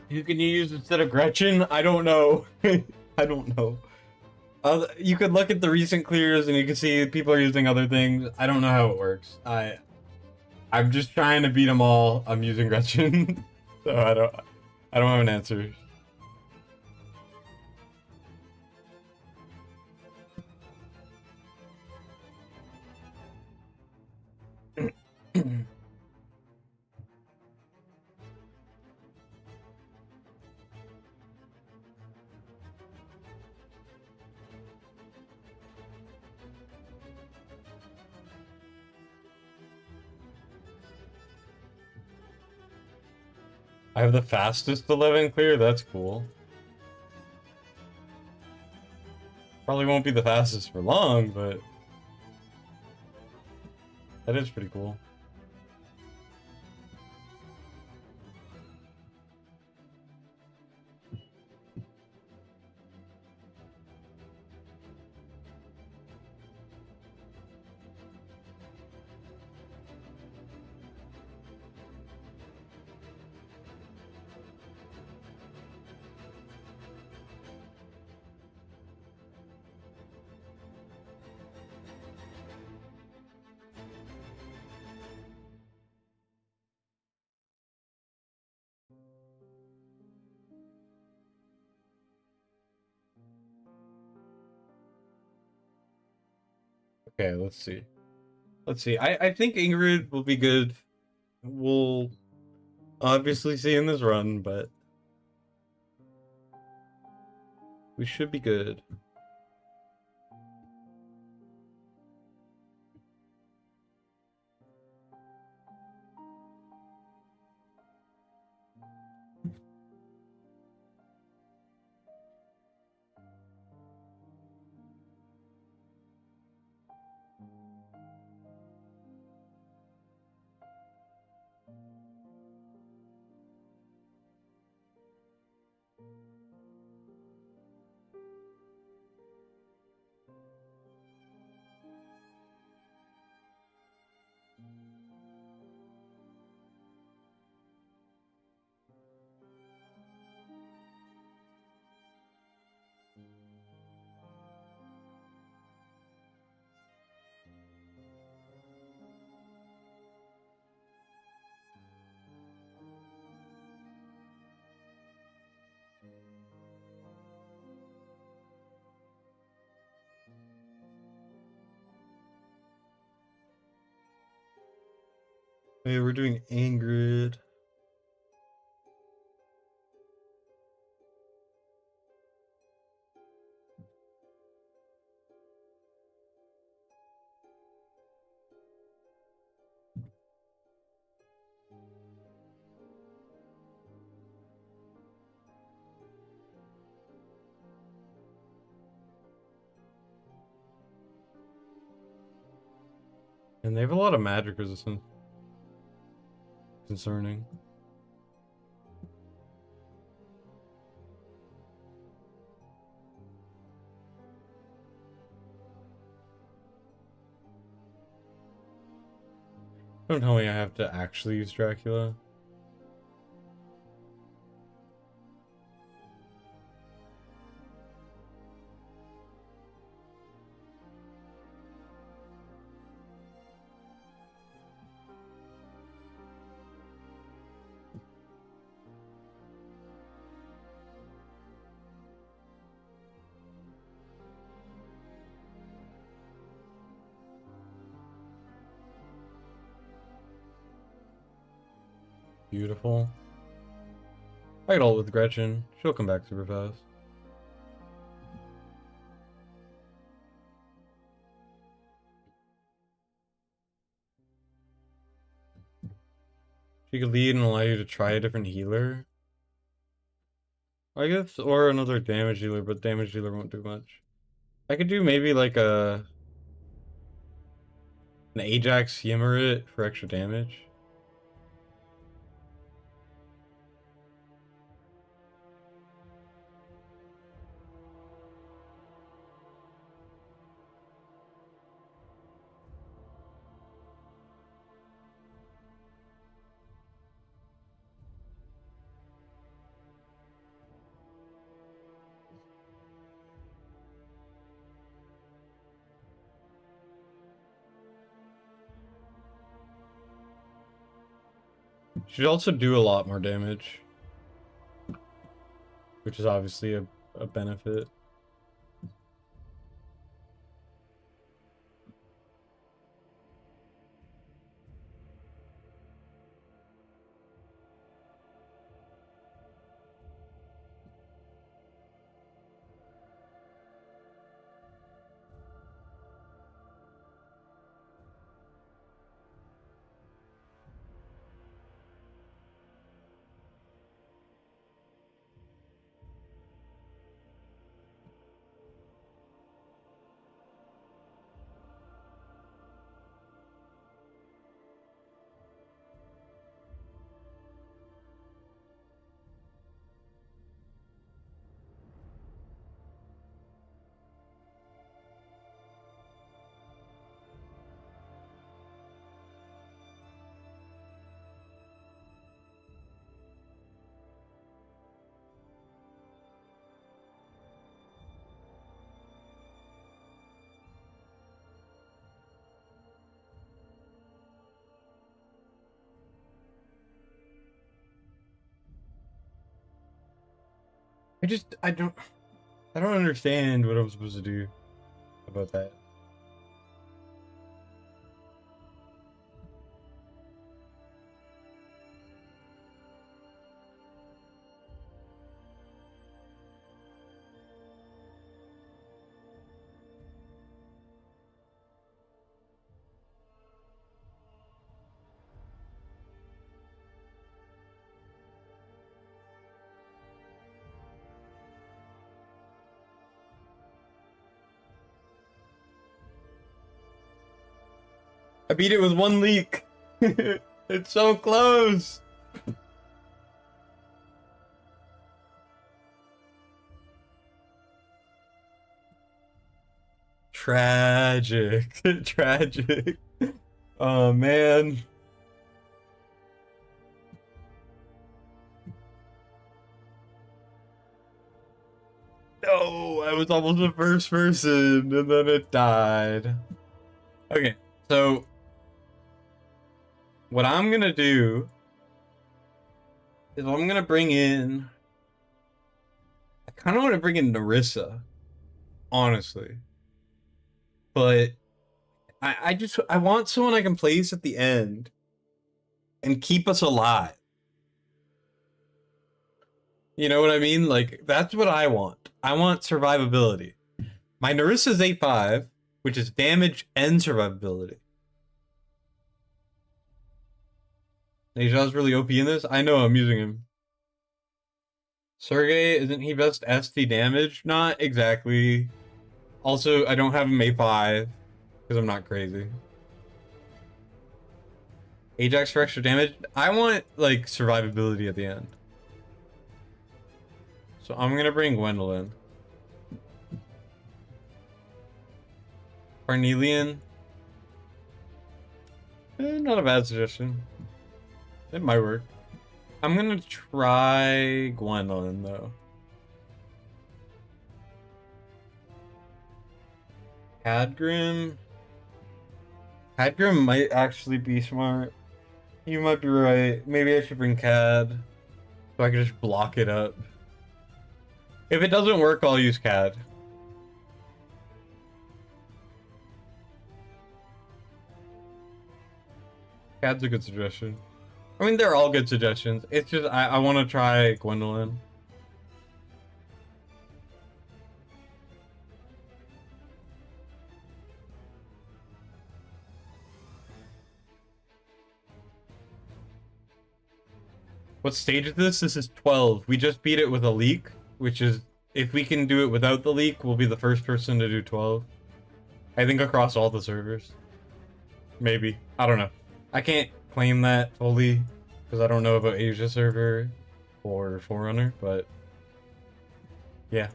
Who can you use instead of Gretchen? I don't know. I don't know. You could look at the recent clears and you can see people are using other things. I don't know how it works. I'm just trying to beat them all. I'm using Gretchen. So I don't have an answer. I have the fastest 11 clear? That's cool. Probably won't be the fastest for long, but... that is pretty cool. Okay, let's see. Let's see. I think Ingrid will be good. We'll obviously see in this run, but we should be good. Hey, we're doing Ingrid. And they have a lot of magic resistance. Concerning. Don't tell me I have to actually use Dracula. Beautiful. I get all with Gretchen. She'll come back super fast. She could lead and allow you to try a different healer. I guess, or another damage dealer, but damage dealer won't do much. I could do maybe like an Ajax Yimmerit for extra damage. She'd also do a lot more damage, which is obviously a benefit. I don't understand what I'm supposed to do about that. I beat it with one leak. It's so close. Tragic. Tragic. Oh man. No, I was almost the first person and then it died. Okay, so what I'm gonna do is I'm gonna bring in. I kind of want to bring in Narissa, honestly, but I want someone I can place at the end and keep us alive. You know what I mean? Like that's what I want. I want survivability. My Narissa's 8-5, which is damage and survivability. Neja's really OP in this. I know I'm using him. Sergey, isn't he best ST damage? Not exactly. Also, I don't have him A5 because I'm not crazy. Ajax for extra damage. I want like survivability at the end. So I'm gonna bring Gwendolyn. Carnelian. Not a bad suggestion. It might work. I'm gonna try Gwendolyn though. Hadgrim. Hadgrim might actually be smart. You might be right. Maybe I should bring Cad. So I can just block it up. If it doesn't work, I'll use Cad. Cad's a good suggestion. I mean, they're all good suggestions. It's just, I want to try Gwendolyn. What stage is this? This is 12. We just beat it with a leak, which is, if we can do it without the leak, we'll be the first person to do 12. I think across all the servers. Maybe. I don't know. I can't claim that fully, because I don't know about Asia server or Forerunner, but yeah.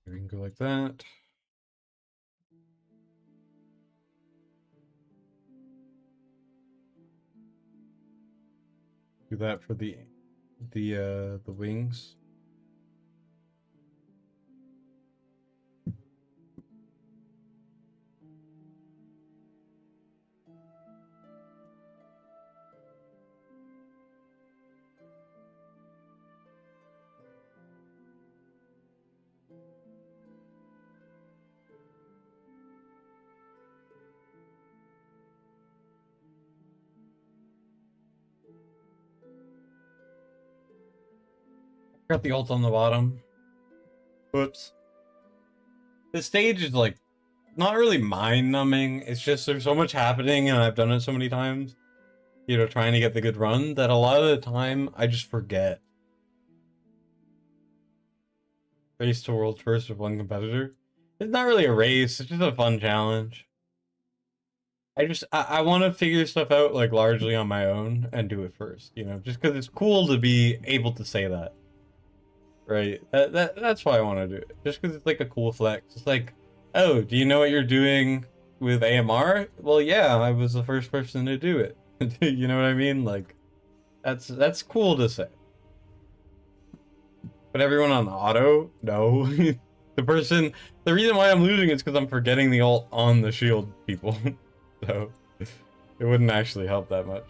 We can go like that. Do that for the wings. Got the ult on the bottom. Whoops. This stage is like not really mind numbing. It's just there's so much happening and I've done it so many times, you know, trying to get the good run that a lot of the time I just forget. Race to world's first with one competitor. It's not really a race, it's just a fun challenge. I want to figure stuff out like largely on my own and do it first, you know, just because it's cool to be able to say that. Right? That's why I want to do it. Just because it's like a cool flex. It's like, oh, do you know what you're doing with AMR? Well, yeah, I was the first person to do it. You know what I mean? Like, that's cool to say. But everyone on auto, no. The reason why I'm losing is because I'm forgetting the ult on the shield people. So, it wouldn't actually help that much.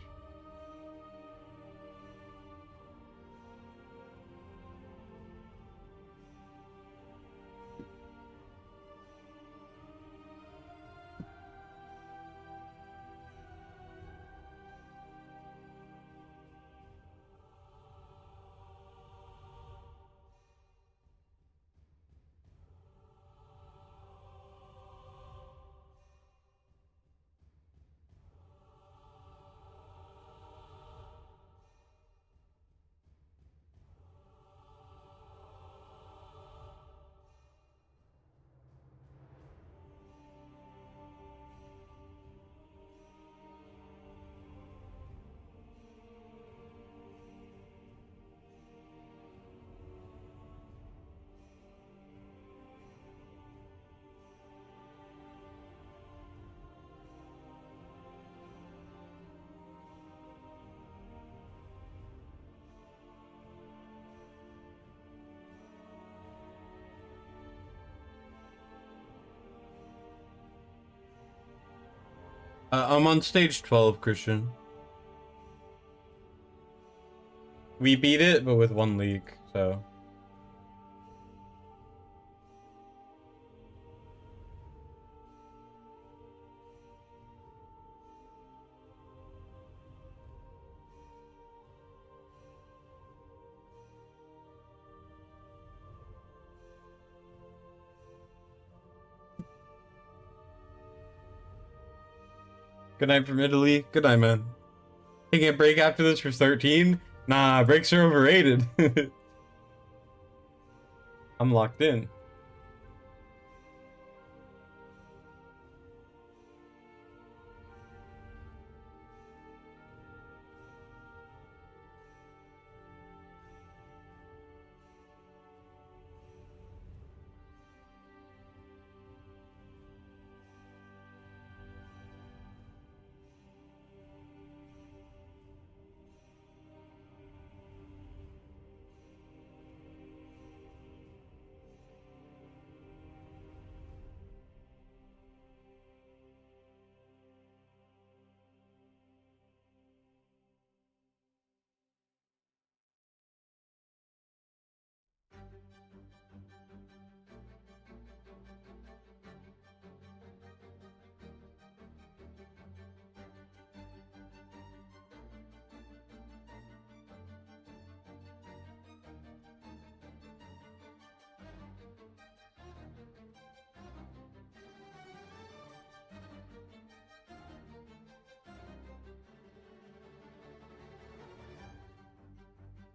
I'm on stage 12, Christian. We beat it, but with 1 leak, so. Good night from Italy. Good night, man. Taking a break after this for 13? Nah, breaks are overrated. I'm locked in.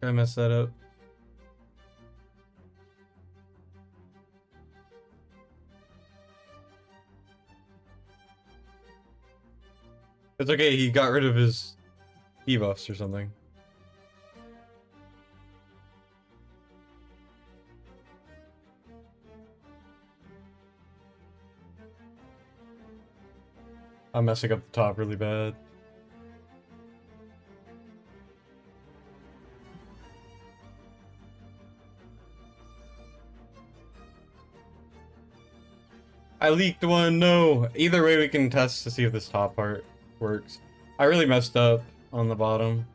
I messed that up. It's okay, he got rid of his debuffs or something. I'm messing up the top really bad. I leaked one, no. Either way we can test to see if this top part works. I really messed up on the bottom.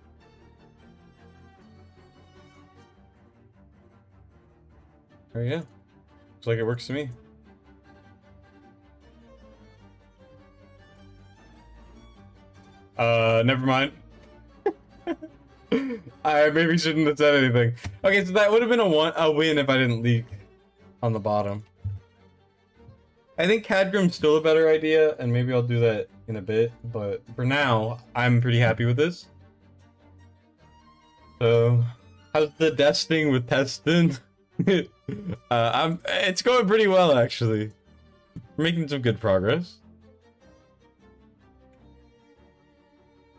There you go. Looks like it works to me. Never mind. I maybe shouldn't have said anything. Okay, so that would have been a win if I didn't leak on the bottom. I think Cadgrim's still a better idea, and maybe I'll do that in a bit, but for now, I'm pretty happy with this. So, how's the desting with testing? It's going pretty well, actually. We're making some good progress.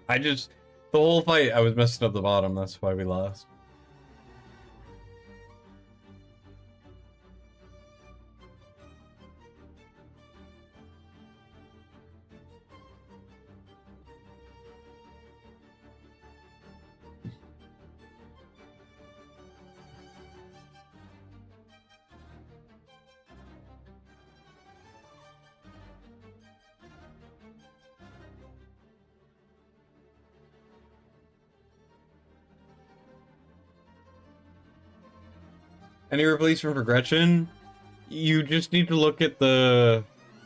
The whole fight, I was messing up the bottom, that's why we lost. Any replacement for Gretchen? You just need to look at the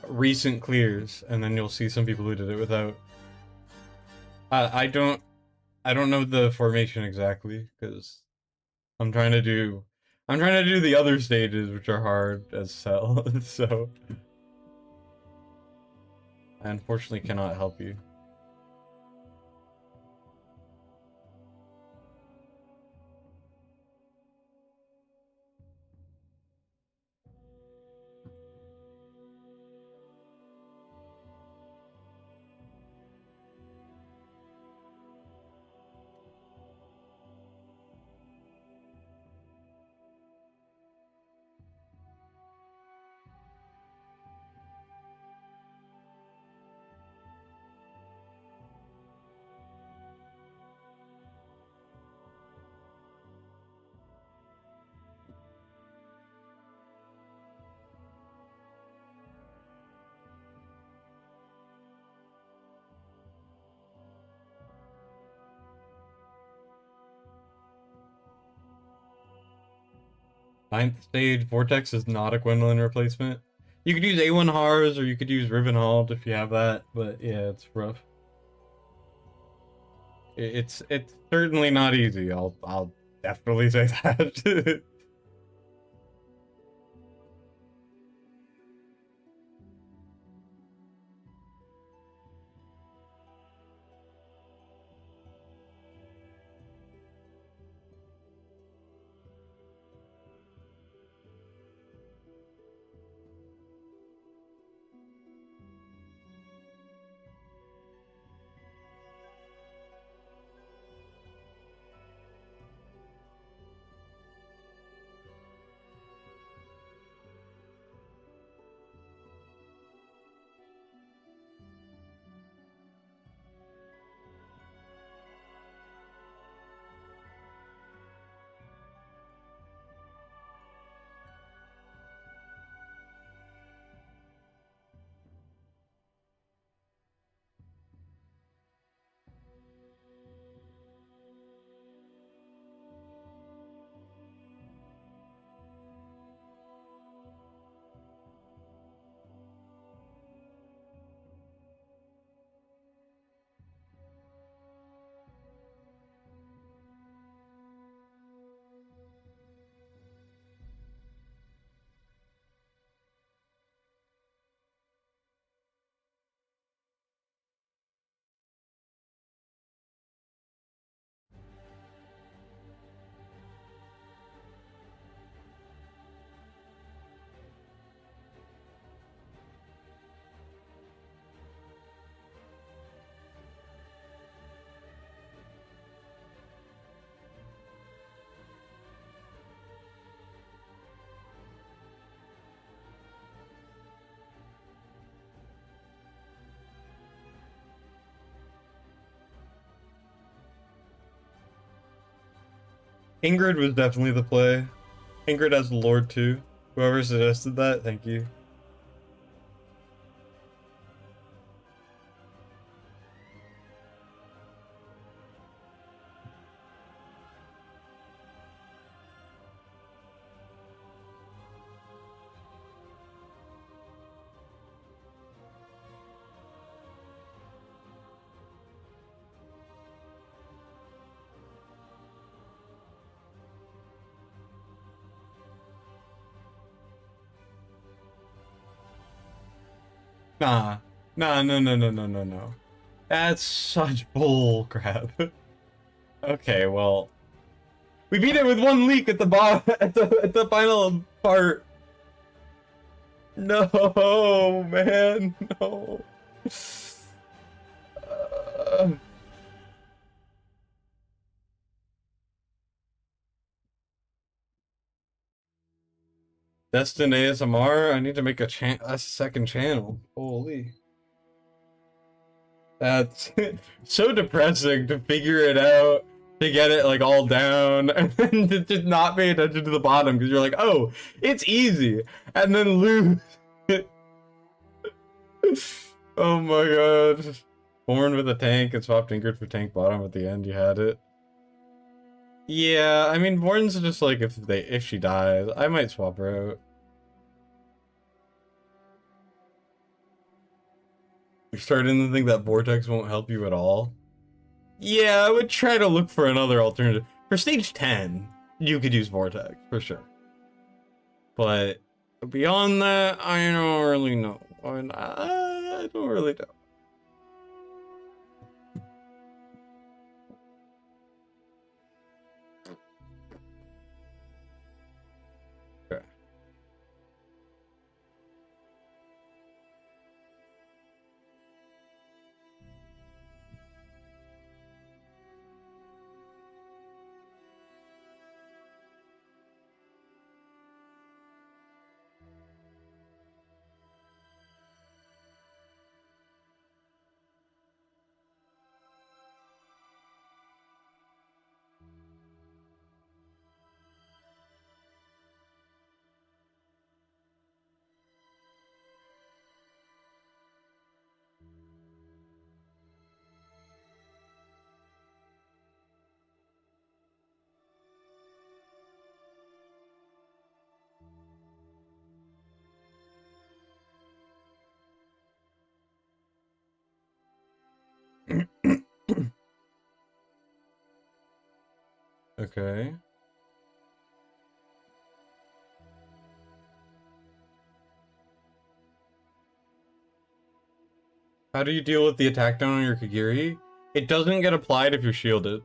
recent clears, and then you'll see some people who did it without. I don't know the formation exactly because I'm trying to do the other stages, which are hard as hell. So I unfortunately cannot help you. Ninth stage, Vortex is not a Gwendolyn replacement. You could use A1 Hars or you could use Rivenhold if you have that, but yeah, it's rough. It's certainly not easy. I'll definitely say that. Ingrid was definitely the play. Ingrid as the Lord too. Whoever suggested that, thank you. Nah. Nah, no, no, no, no, no, no. That's such bull crap. Okay, well. We beat it with one leak at the bottom at the final part. No, man, no. Uh, Destin ASMR. I need to make a second channel. Holy. That's so depressing to figure it out, to get it like all down, and then to just not pay attention to the bottom because you're like, oh, it's easy, and then lose. Oh my god. Born with a tank and swapped Ingrid for tank bottom at the end, you had it. Yeah, I mean, Born's just like if she dies, I might swap her out. You're starting to think that Vortex won't help you at all? Yeah, I would try to look for another alternative. For stage 10, you could use Vortex, for sure. But beyond that, I don't really know. I don't really know. Okay. Okay. How do you deal with the attack down on your Kagiri? It doesn't get applied if you're shielded.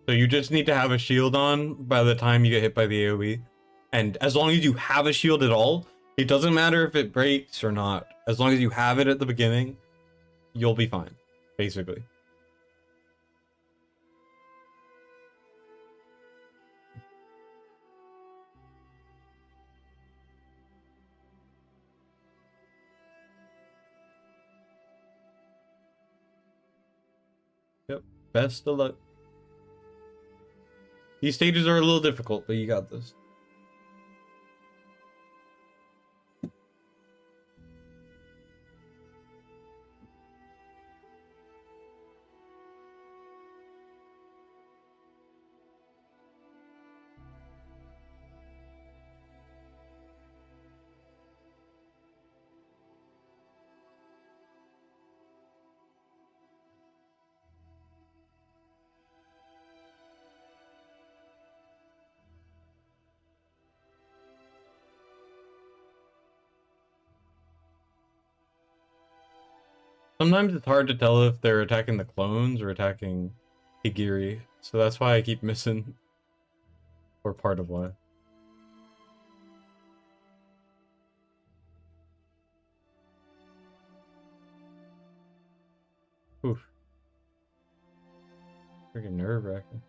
So you just need to have a shield on by the time you get hit by the AoE. And as long as you have a shield at all, it doesn't matter if it breaks or not. As long as you have it at the beginning, you'll be fine, basically. Yep. Best of luck. These stages are a little difficult, but you got this. Sometimes it's hard to tell if they're attacking the clones or attacking Higiri, so that's why I keep missing, or part of why. Oof. Freaking nerve-wracking.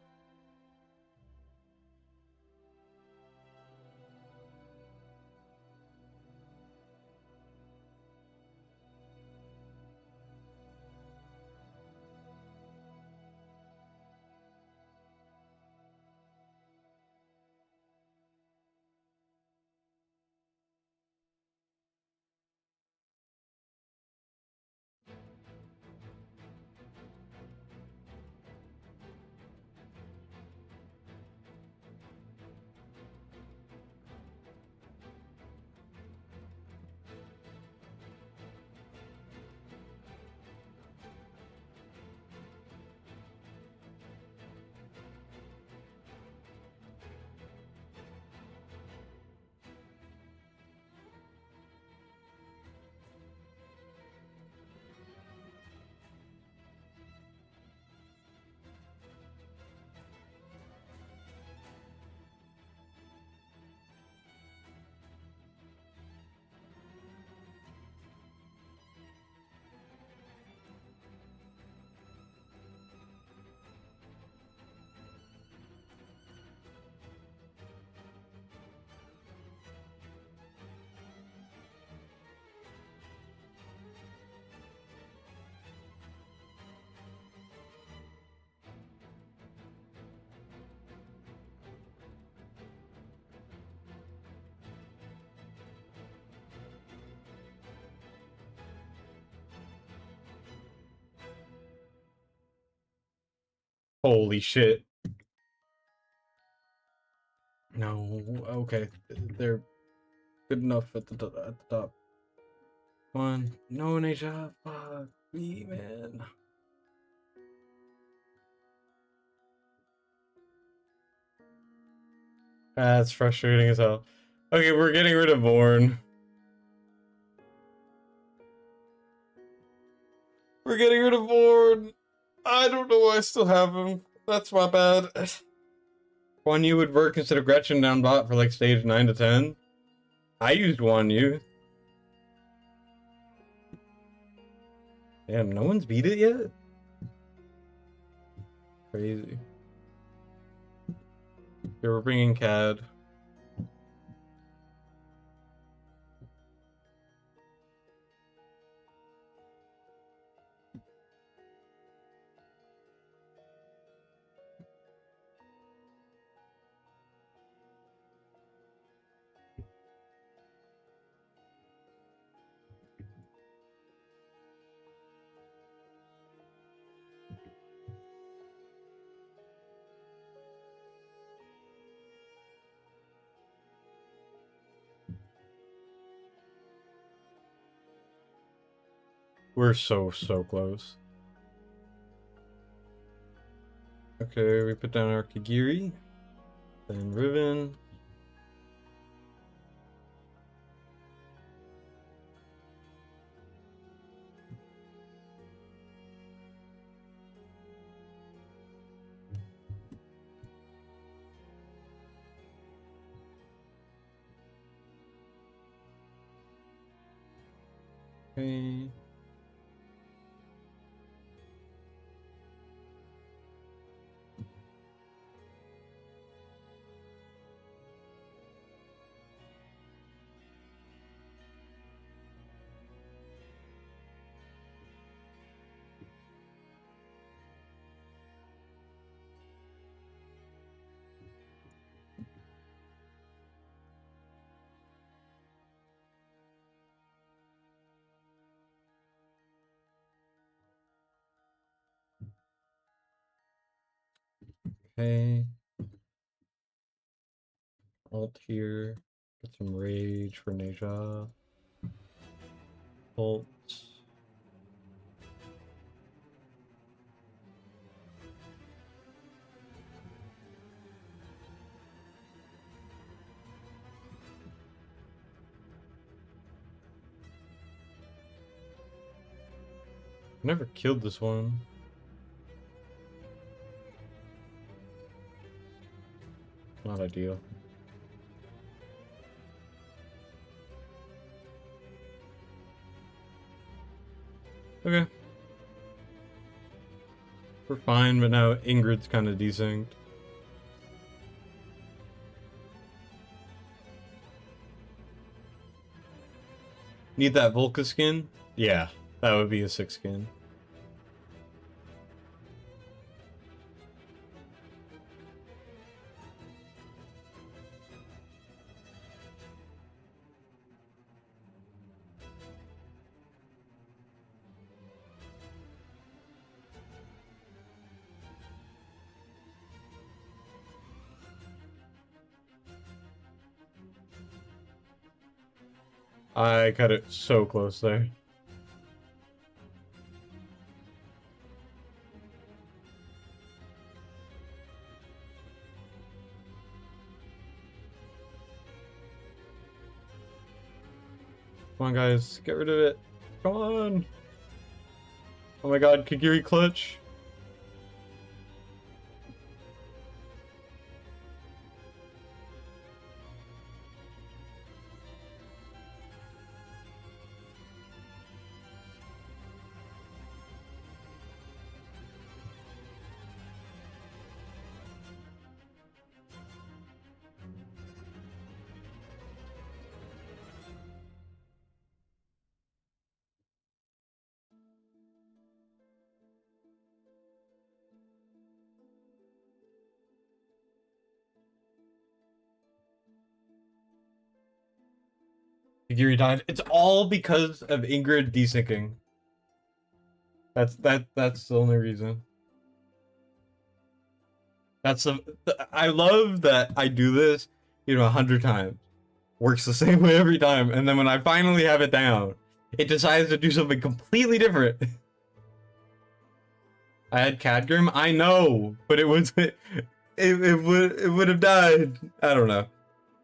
Holy shit. No, okay. They're good enough at the top. One. No, Nisha. Fuck me, man. That's frustrating as hell. Okay, we're getting rid of Vorn. We're getting rid of Vorn. I don't know why I still have him. That's my bad. One U would work instead of Gretchen down bot for like stage 9 to 10. I used One U. Damn, no one's beat it yet? Crazy. Okay, we're bringing Cad. We're so close. Okay, we put down our Kagiri. Then Riven. Okay. Okay. Alt here. Get some rage for Neja. Alt. Never killed this one. Not ideal. Okay. We're fine, but now Ingrid's kind of desynced. Need that Volca skin? Yeah, that would be a 6 skin. I cut it so close there. Come on, guys. Get rid of it. Come on. Oh my god, Kagiri clutch. Kagiri died. It's all because of Ingrid desyncing. That's the only reason. That's I love that I do this, 100 times. Works the same way every time, and then when I finally have it down, it decides to do something completely different. I had Cadgrim, I know, but it would have died. I don't know.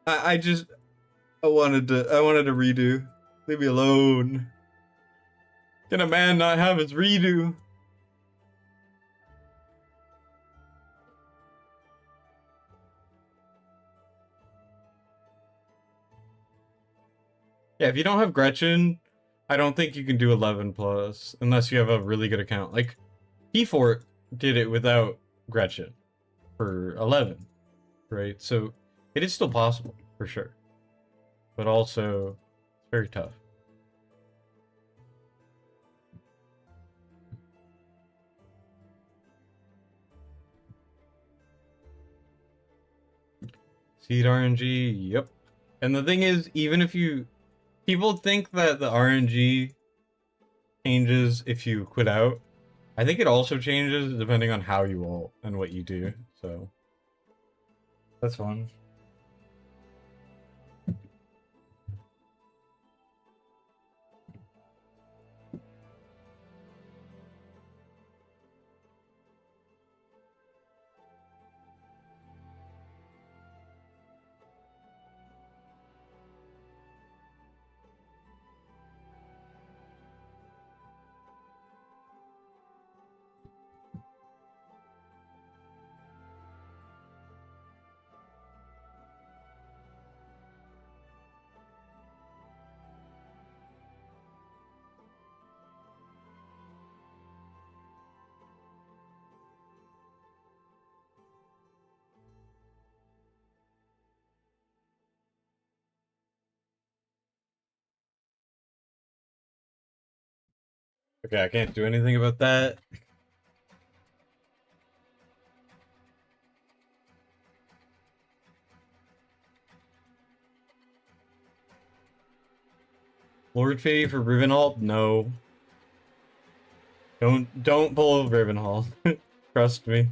I wanted to redo. Leave me alone. Can a man not have his redo? Yeah, if you don't have Gretchen, I don't think you can do 11 plus unless you have a really good account. Like, P4 did it without Gretchen for 11, right? So it is still possible, for sure. But also, it's very tough. Seed RNG, yep. And the thing is, even if people think that the RNG changes if you quit out. I think it also changes depending on how you ult and what you do, so that's fun. Okay, I can't do anything about that. Lord Fade for Rivenhall? No. Don't pull Rivenhall. Trust me.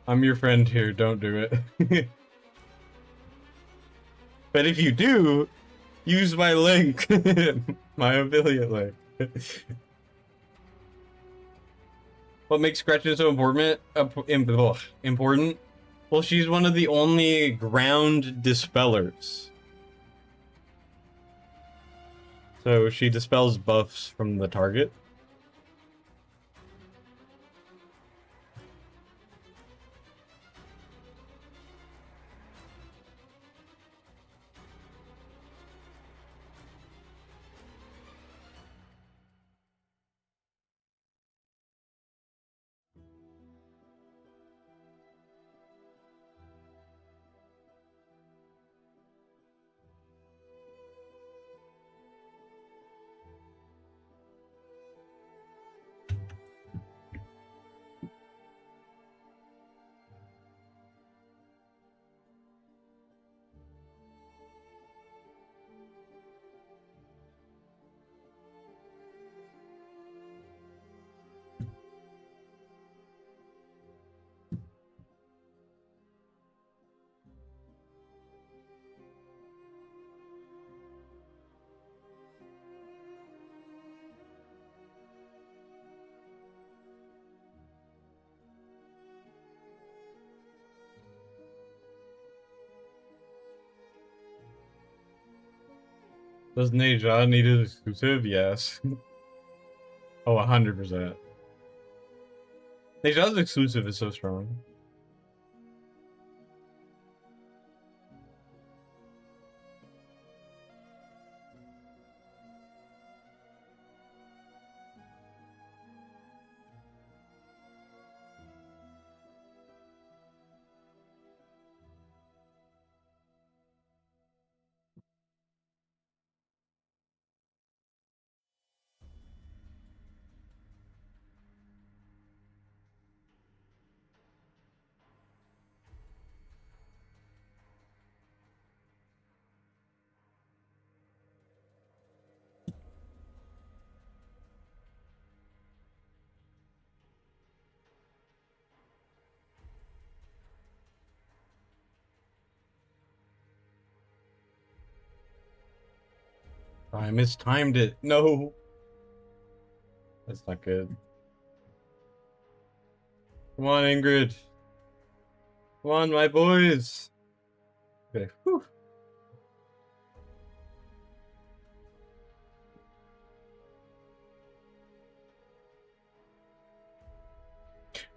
I'm your friend here, don't do it. But if you do, use my link. My affiliate link. What makes Gretchen so important? Well, she's one of the only ground dispellers. So she dispels buffs from the target. Does Neja need an exclusive? Yes. Oh, 100%. Neja's exclusive is so strong. I mistimed it. No. That's not good. Come on, Ingrid. Come on, my boys. Okay. Whew.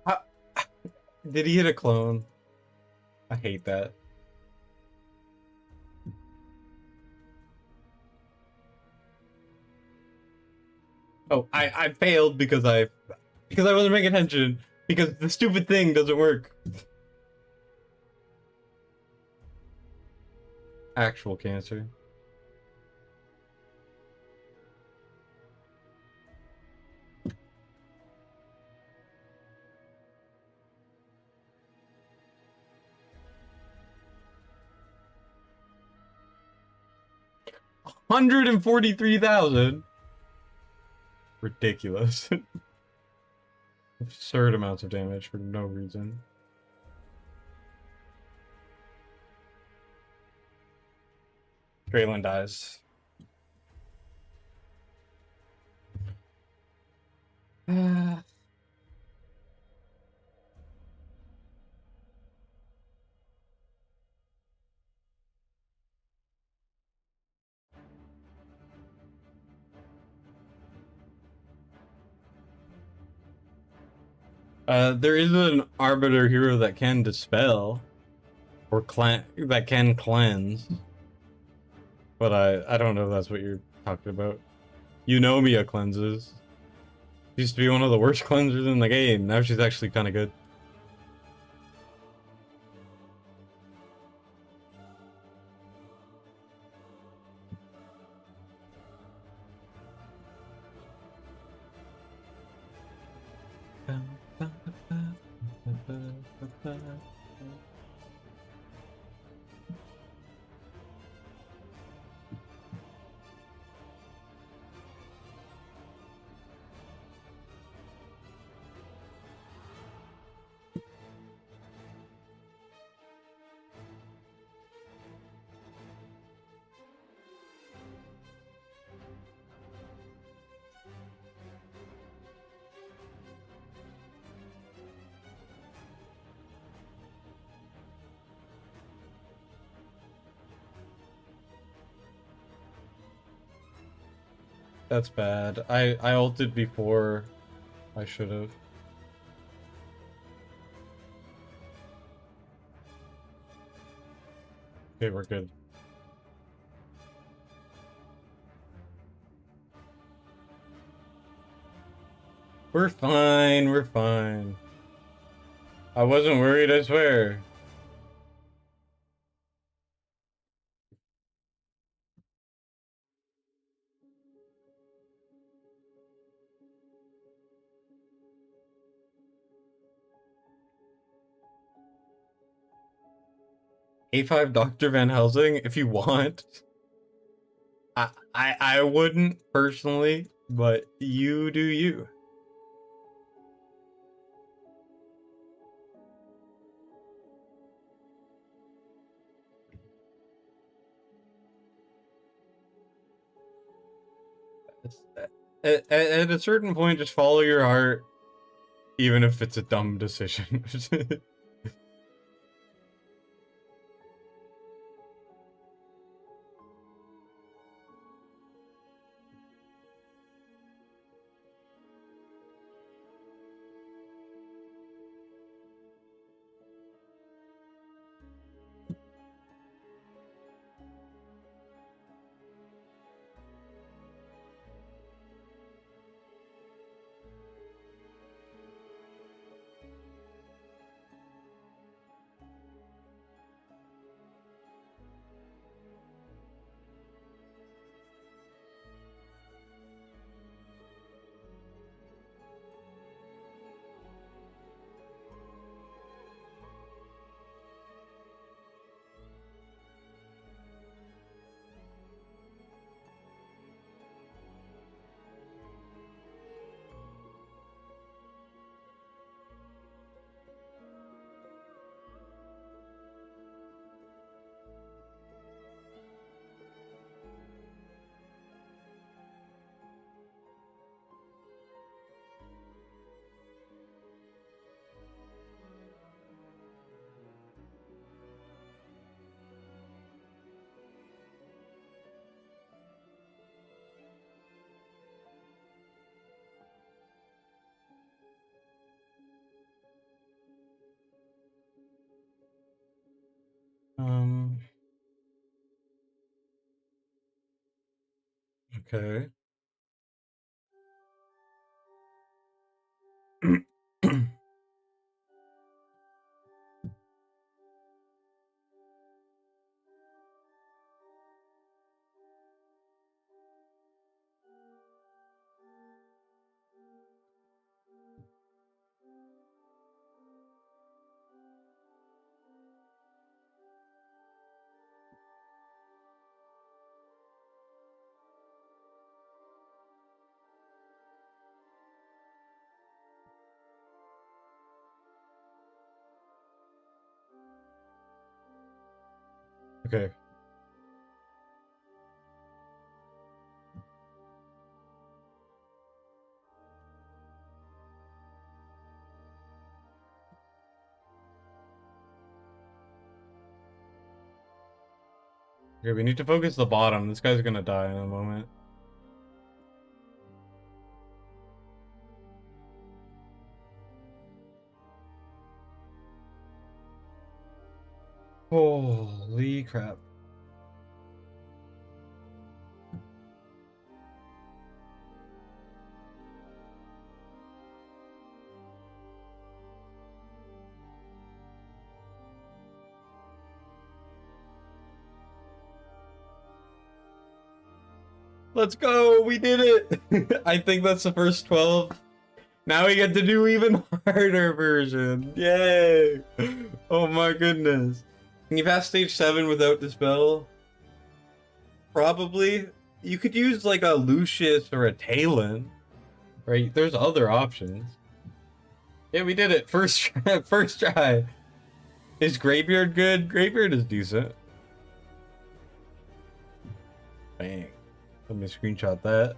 How, did he hit a clone? I hate that. Oh, I failed because I wasn't paying attention because the stupid thing doesn't work. Actual cancer. $143,000. Ridiculous. Absurd amounts of damage for no reason. Traylon dies. There is an Arbiter hero that can dispel, or that can cleanse, but I don't know if that's what you're talking about. Eunomia cleanses. She used to be one of the worst cleansers in the game. Now she's actually kind of good. That's bad. I ulted before I should have. Okay, we're good. We're fine, we're fine. I wasn't worried, I swear. A5 Dr. Van Helsing, if you want. I wouldn't personally, but you do you. At a certain point, just follow your heart, even if it's a dumb decision. Okay. Okay. Okay, we need to focus the bottom. This guy's gonna die in a moment. Holy crap. Let's go! We did it! I think that's the first 12. Now we get to do even harder version. Yay! Oh my goodness. Can you pass stage 7 without Dispel? Probably. You could use like a Lucius or a Talon. Right? There's other options. Yeah, we did it. First try. First try. Is Greybeard good? Greybeard is decent. Bang. Let me screenshot that.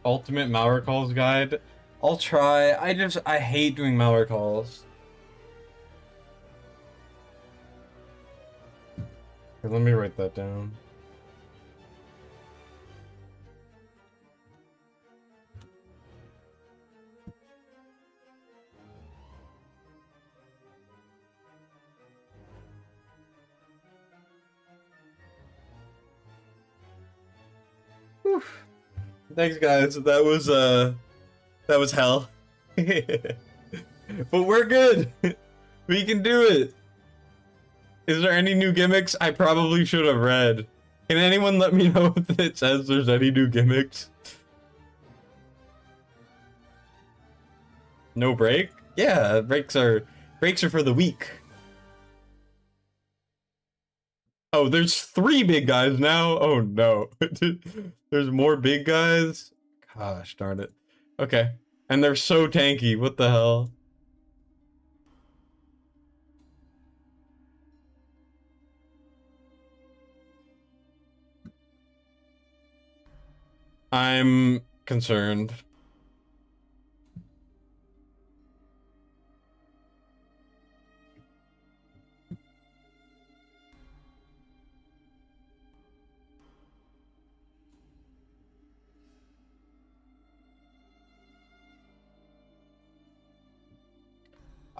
Ultimate malware calls guide. I'll try. I hate doing malware calls. Here, let me write that down. Whew. Thanks guys. That was hell. But we're good. We can do it. Is there any new gimmicks? I probably should have read. Can anyone let me know if it says there's any new gimmicks? No break? Yeah, breaks are for the weak. Oh, there's 3 big guys now? Oh no. There's more big guys? Gosh darn it. Okay. And they're so tanky. What the hell? I'm concerned.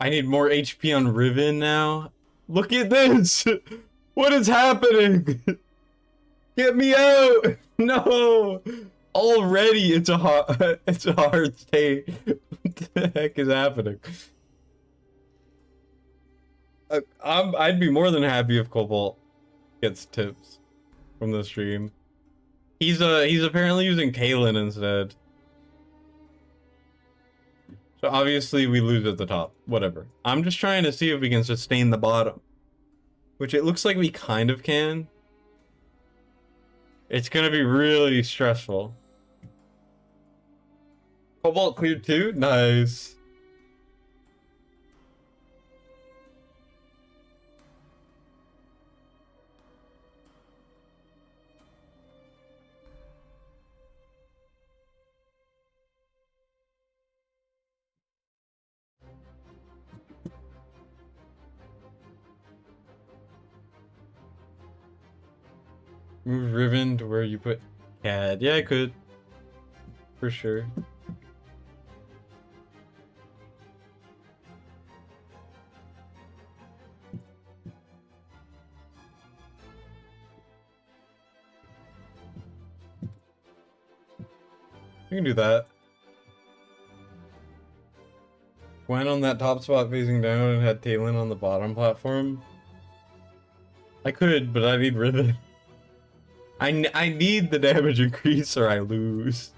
I need more HP on Riven now. Look at this! What is happening? Get me out! No! Already it's a hard state. What the heck is happening? I'd be more than happy if Cobalt gets tips from the stream. He's apparently using Talon instead. So obviously we lose at the top. Whatever. I'm just trying to see if we can sustain the bottom. Which it looks like we kind of can. It's gonna be really stressful. Cobalt cleared too? Nice. Move Riven to where you put CAD. Yeah, I could. For sure. We can do that. Went on that top spot facing down and had Talon on the bottom platform. I could, but I need Riven. I need the damage increase or I lose.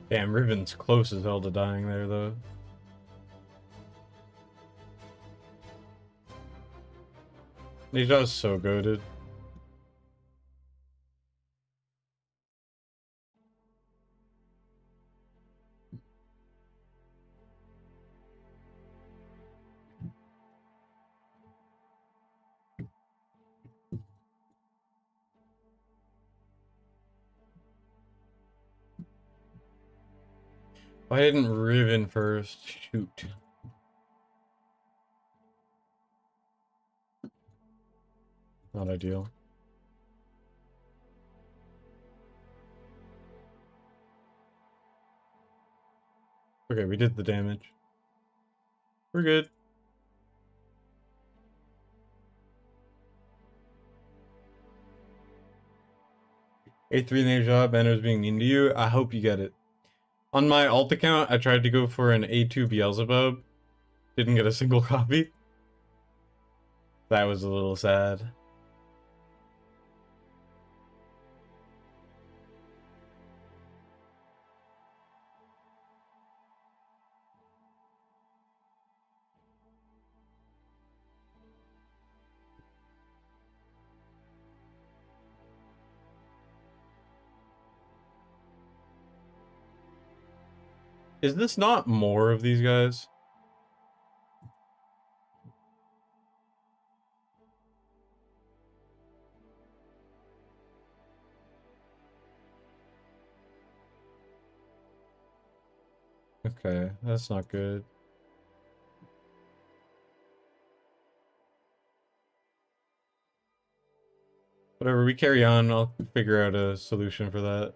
Damn, Riven's close as hell to dying there, though. He's just so goated. I didn't Riven first. Shoot. Not ideal. Okay, we did the damage. We're good. A3 Neja, banner's being mean to you. I hope you get it. On my alt account, I tried to go for an A2 Beelzebub. Didn't get a single copy. That was a little sad. Is this not more of these guys? Okay, that's not good. Whatever, we carry on. I'll figure out a solution for that.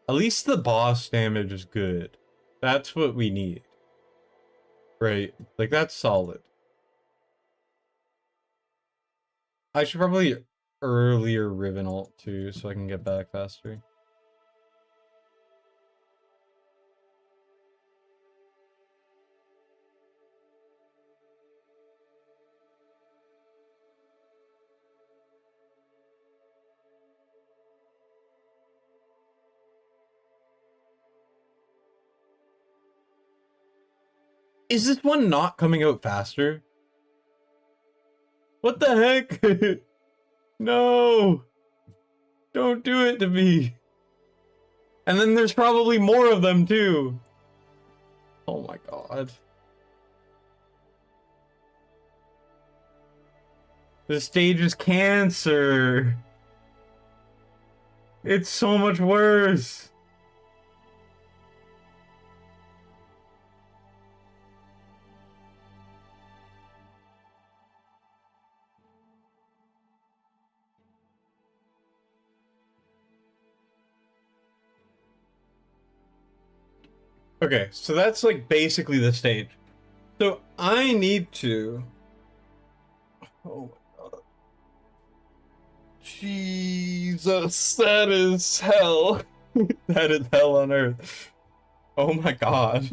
At least the boss damage is good. That's what we need. Right? Like, that's solid. I should probably earlier Riven ult too, so I can get back faster. Is this one not coming out faster? What the heck? No! Don't do it to me! And then there's probably more of them too! Oh my god. This stage is cancer! It's so much worse! Okay, so that's like basically the stage. So I need to... Oh my god. Jesus, that is hell. That is hell on earth. Oh my god.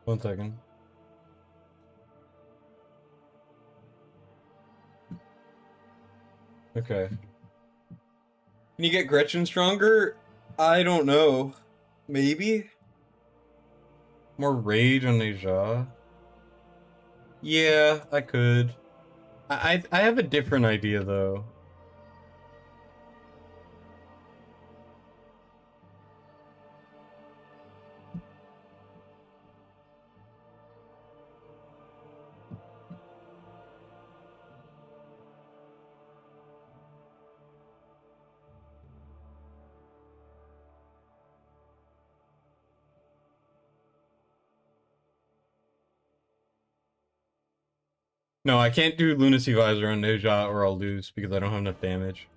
One second. Okay. Can you get Gretchen stronger? I don't know. Maybe? More rage on Neja? Yeah, I could. I have a different idea though. No, I can't do Lunacy Visor on Neja or I'll lose because I don't have enough damage.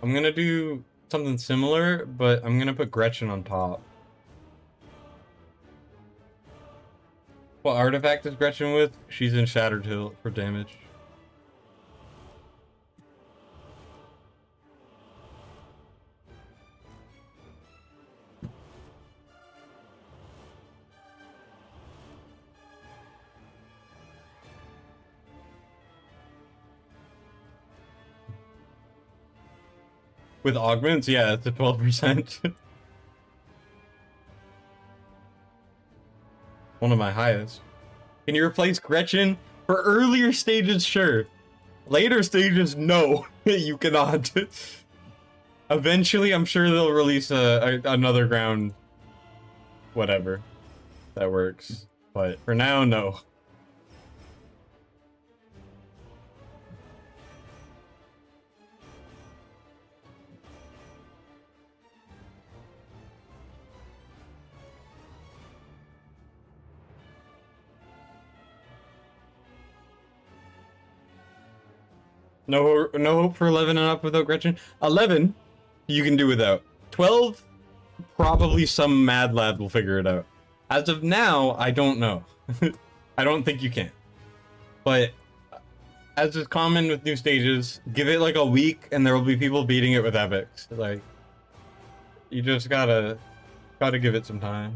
I'm gonna do something similar, but I'm gonna put Gretchen on top. What artifact is Gretchen with? She's in Shattered Hill for damage. With augments, yeah, it's a 12%. One of my highest. Can you replace Gretchen? For earlier stages, sure. Later stages, no. You cannot. Eventually, I'm sure they'll release another ground whatever that works. But for now, no. No, no hope for 11 and up without Gretchen. 11, you can do without. 12, probably some mad lad will figure it out. As of now, I don't know. I don't think you can. But as is common with new stages, give it like a week and there will be people beating it with epics. Like, you just gotta give it some time.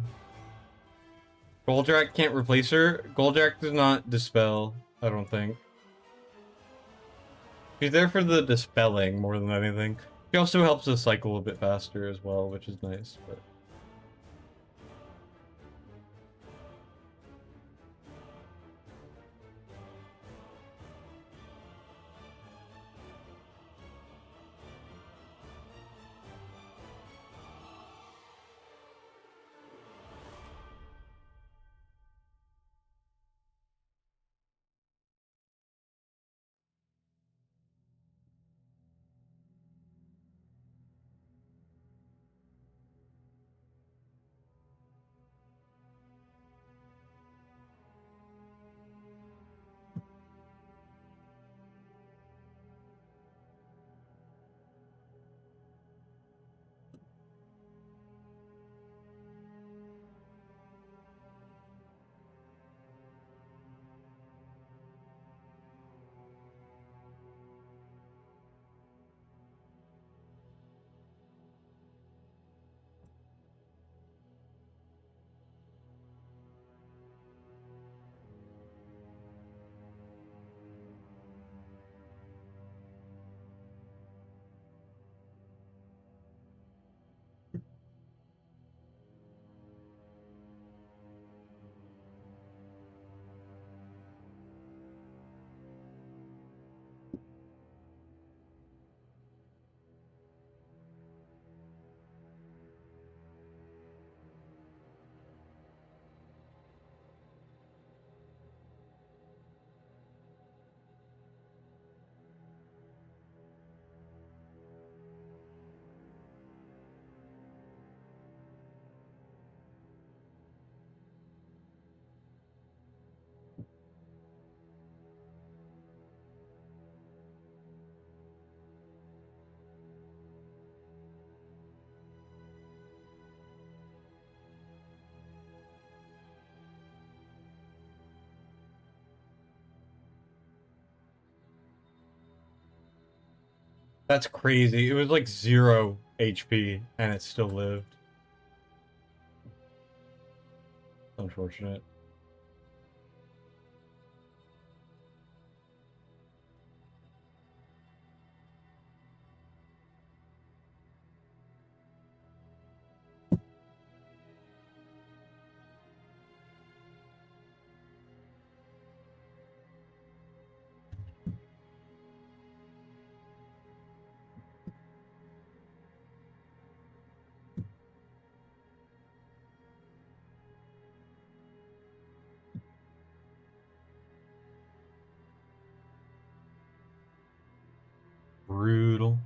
Goldrack can't replace her. Goldrack does not dispel, I don't think. She's there for the dispelling more than anything. She also helps us cycle a bit faster as well, which is nice, but... That's crazy. It was like 0 HP and it still lived. Unfortunate. Brutal.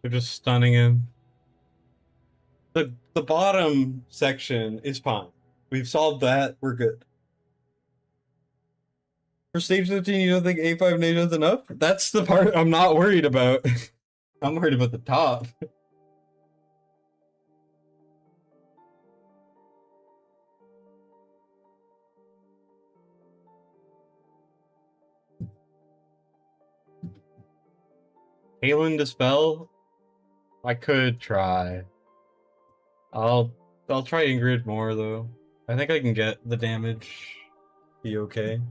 They're just stunning him. The bottom section is fine. We've solved that. We're good. For stage 15, you don't think A5 Nation is enough? That's the part I'm not worried about. I'm worried about the top. Halen Dispel? I could try. I'll I'll try Ingrid more though. I think I can get the damage. Be okay.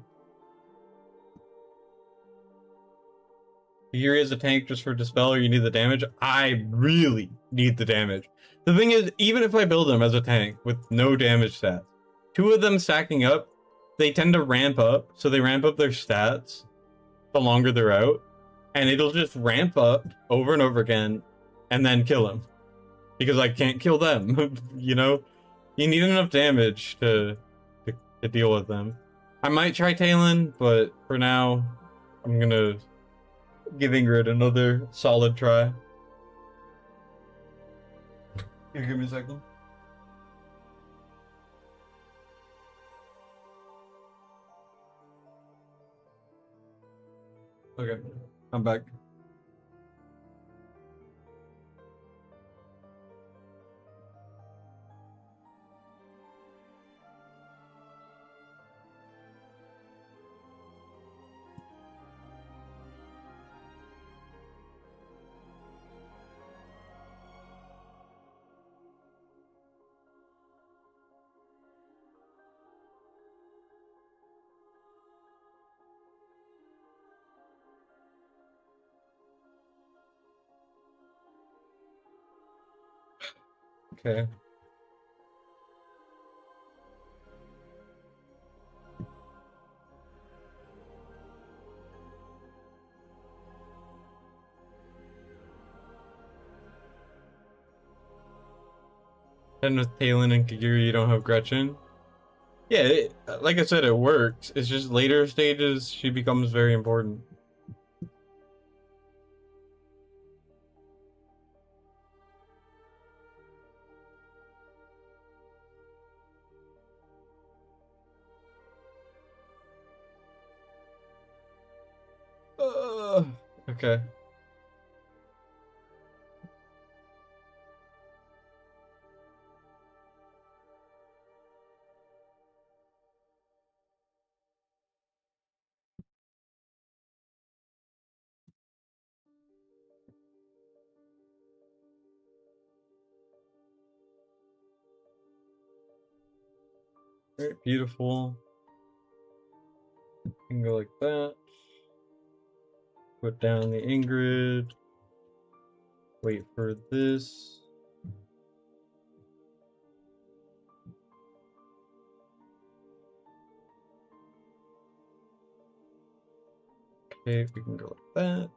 Yuri as a tank just for Dispel, or you need the damage? I really need the damage. The thing is, even if I build him as a tank with no damage stats, two of them stacking up, they tend to ramp up, so they ramp up their stats the longer they're out, and it'll just ramp up over and over again, and then kill him. Because I can't kill them, you know? You need enough damage to deal with them. I might try Talon, but for now, I'm gonna give Ingrid another solid try. Here, give me a second. Okay, I'm back. Okay. And with Talon and Kagiri, you don't have Gretchen. Yeah, like I said, it works. It's just later stages, she becomes very important. Okay. Very beautiful. You can go like that. Put down the Ingrid. Wait for this. Okay, we can go like that.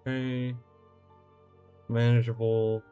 Okay. Manageable.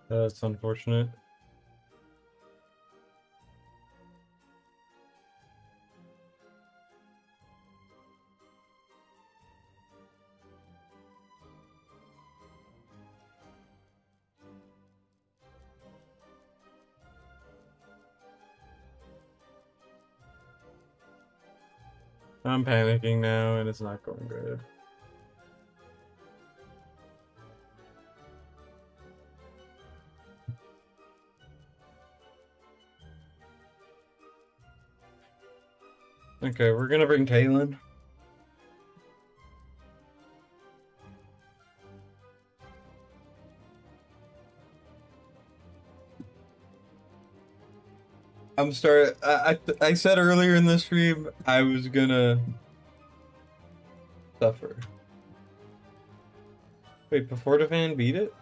That's unfortunate. I'm panicking now and it's not going good. Okay, we're gonna bring Talon. I'm sorry. I said earlier in the stream I was gonna suffer. Wait, before the fan beat it?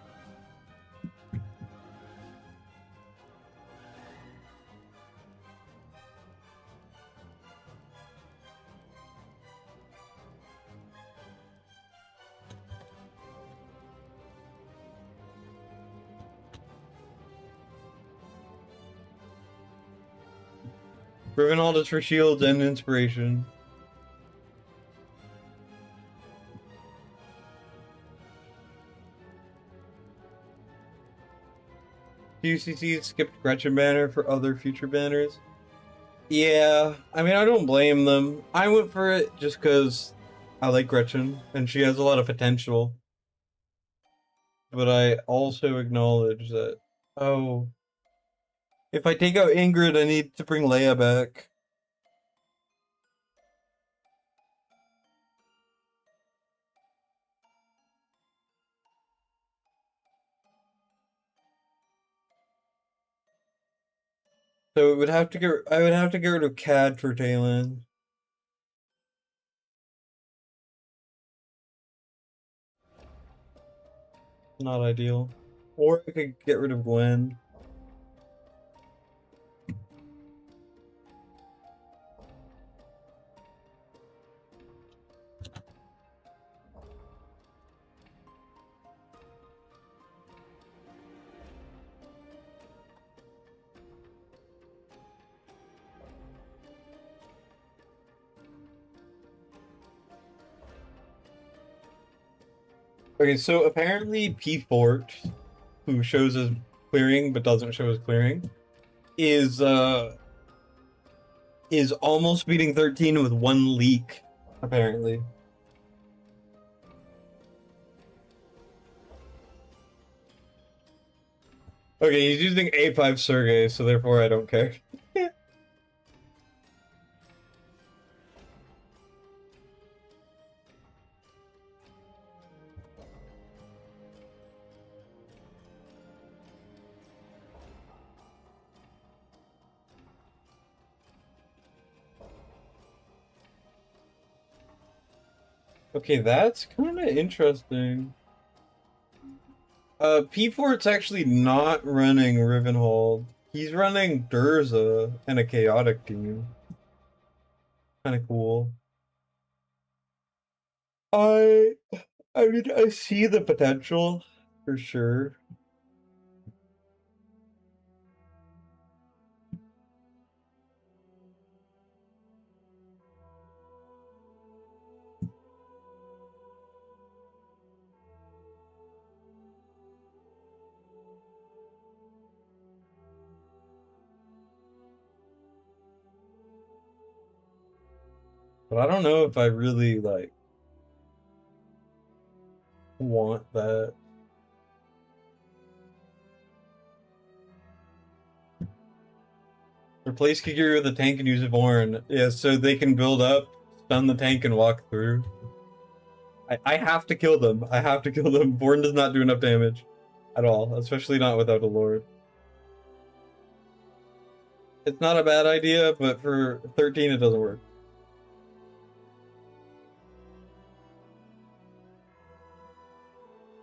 Rivenhold is for shields and inspiration. QCC skipped Gretchen banner for other future banners. Yeah, I mean, I don't blame them. I went for it just because I like Gretchen and she has a lot of potential. But I also acknowledge that, oh, if I take out Ingrid, I need to bring Leia back. So it would have to get. I would have to get rid of Cad for Talon. Not ideal. Or I could get rid of Gwen. Okay, so apparently P Fort, who shows as clearing but doesn't show as clearing, is almost beating 13 with one leak, apparently. Okay, he's using A5 Sergei, so therefore I don't care. Okay, that's kind of interesting. P Fort's actually not running Rivenhold. He's running Durza and a chaotic team. Kind of cool. I I mean, I see the potential for sure. But I don't know if I really like want that. Replace Kigiri with a tank and use Vorn. Yeah, so they can build up, stun the tank, and walk through. I have to kill them. I have to kill them. Vorn does not do enough damage at all, especially not without a Lord. It's not a bad idea, but for 13 it doesn't work.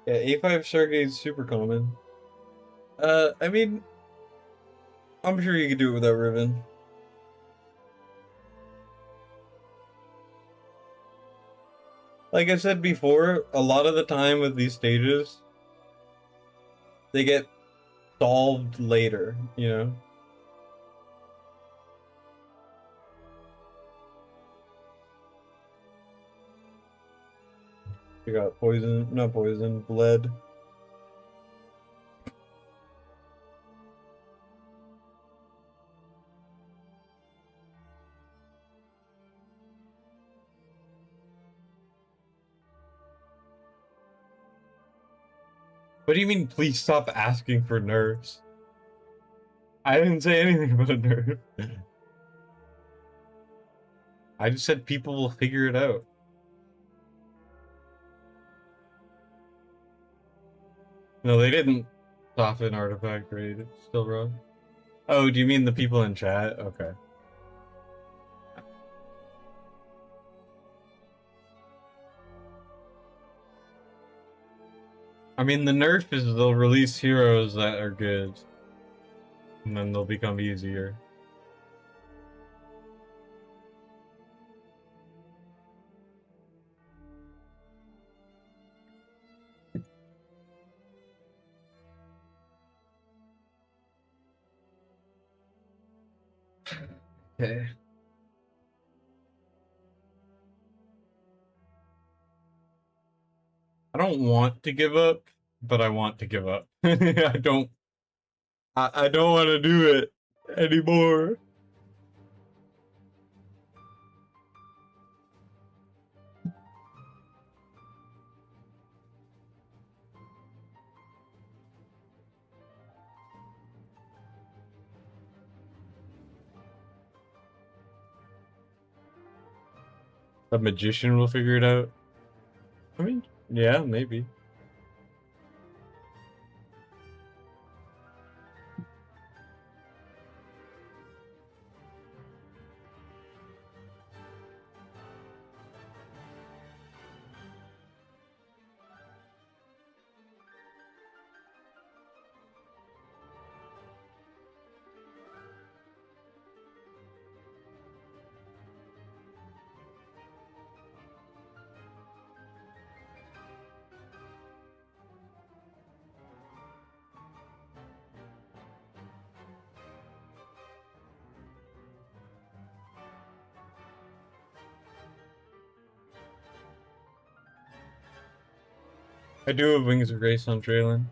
Yeah, A5 Sergei is super common. I mean, I'm sure you could do it without Riven. Like I said before, a lot of the time with these stages, they get solved later, you know? You got poison, not poison, bled. What do you mean, please stop asking for nerfs? I didn't say anything about a nerf. I just said people will figure it out. No, they didn't soften artifact rate. It's still wrong. Oh, do you mean the people in chat? Okay. I mean, the nerf is they'll release heroes that are good, and then they'll become easier. Okay. I don't want to give up, but I want to give up. I don't want to do it anymore. A magician will figure it out. I mean, yeah, maybe. I do have Wings of Grace on Traylon.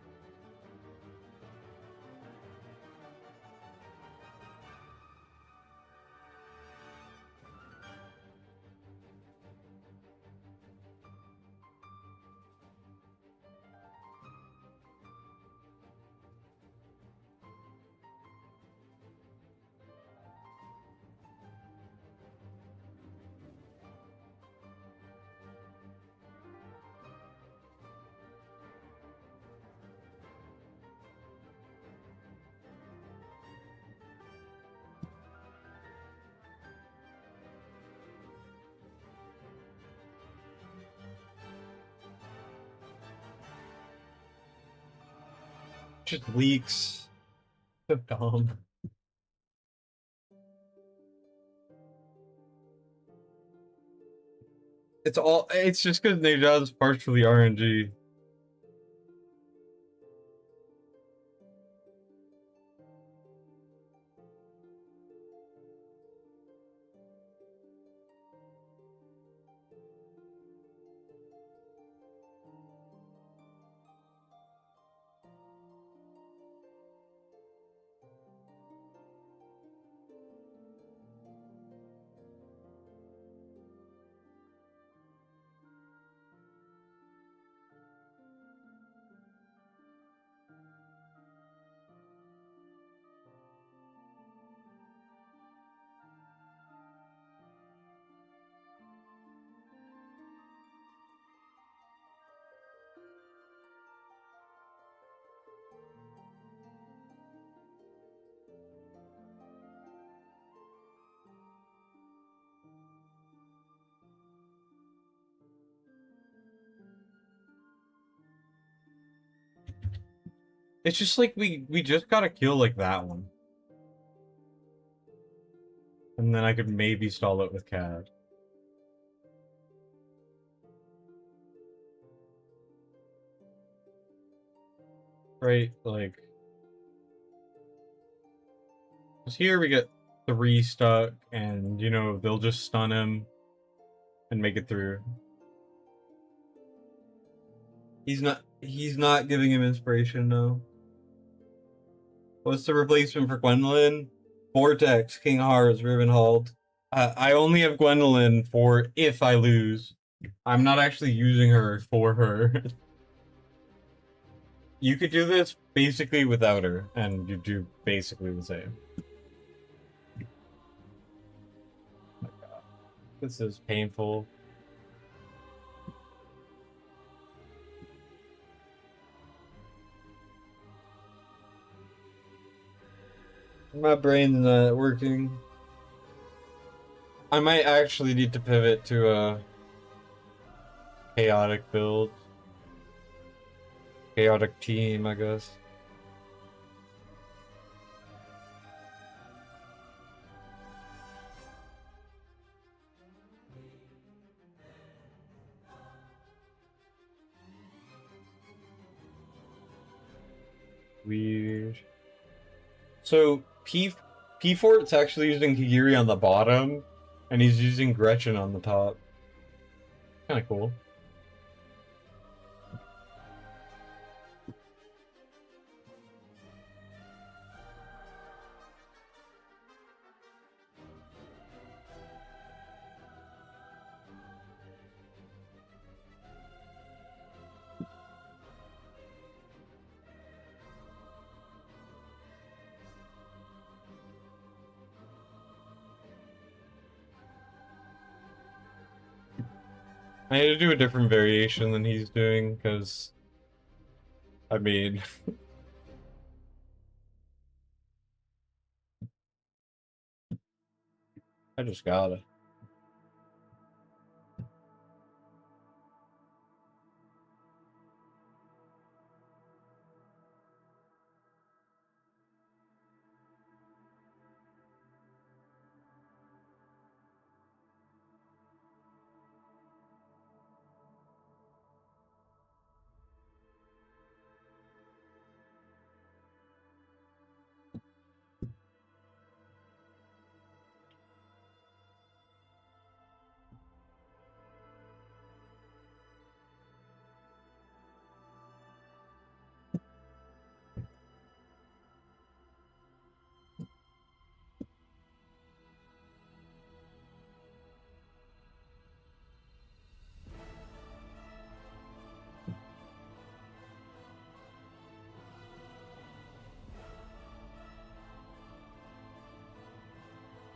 Just leaks. So dumb. It's just because Nejad's partially RNG. It's just like we just gotta kill like that one. And then I could maybe stall it with CAD. Right, like... Cause here we get 3 stuck, and, you know, they'll just stun him and make it through. He's not giving him inspiration, no. What's the replacement for Gwendolyn? Vortex, King Hars, Rivenhold. I only have Gwendolyn for if I lose. I'm not actually using her for her. You could do this basically without her, and you do basically the same. Oh my God. This is painful. My brain's not working. I might actually need to pivot to a chaotic build. Chaotic team, I guess. Weird. So P Fort's actually using Kigiri on the bottom, and he's using Gretchen on the top. Kind of cool. I need to do a different variation than he's doing, because, I mean, I just gotta.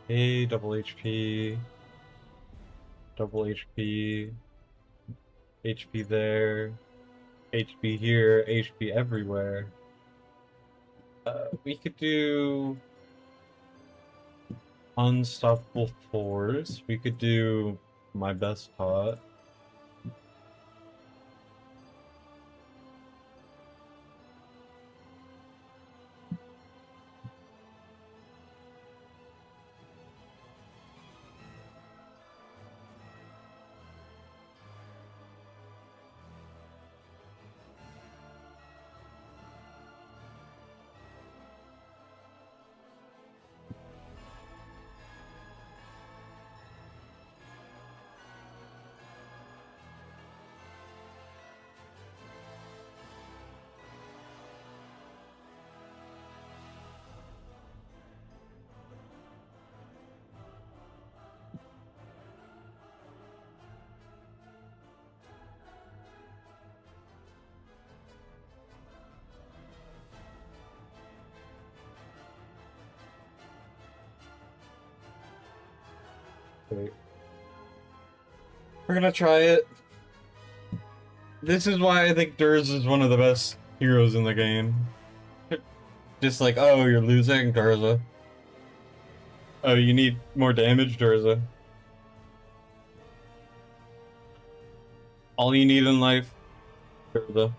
A double HP, double HP, HP there, HP here, HP everywhere. We could do Unstoppable Force. We could do My Best Taught. Wait. We're gonna try it. This is why I think Durs is one of the best heroes in the game. Just like, oh, you're losing, Durza. Oh, you need more damage, Durza. All you need in life, Durza.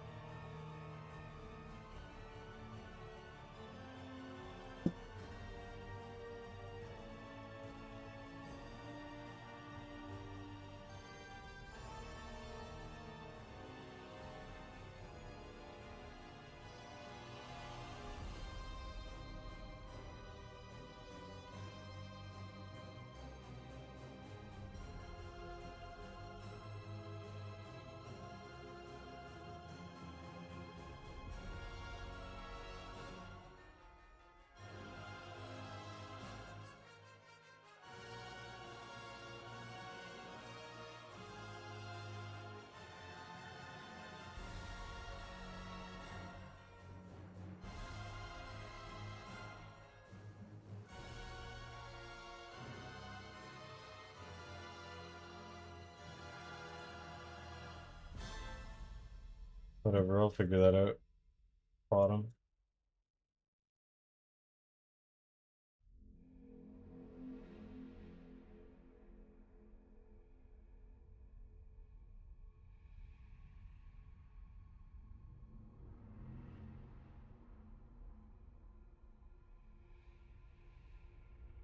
Whatever, I'll figure that out. Bottom.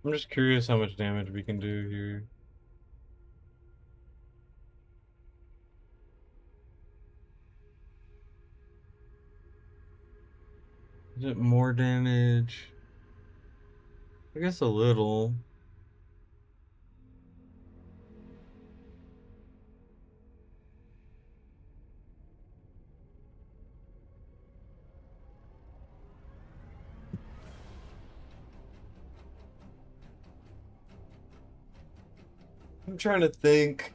I'm just curious how much damage we can do here. Is it more damage? I guess a little. I'm trying to think.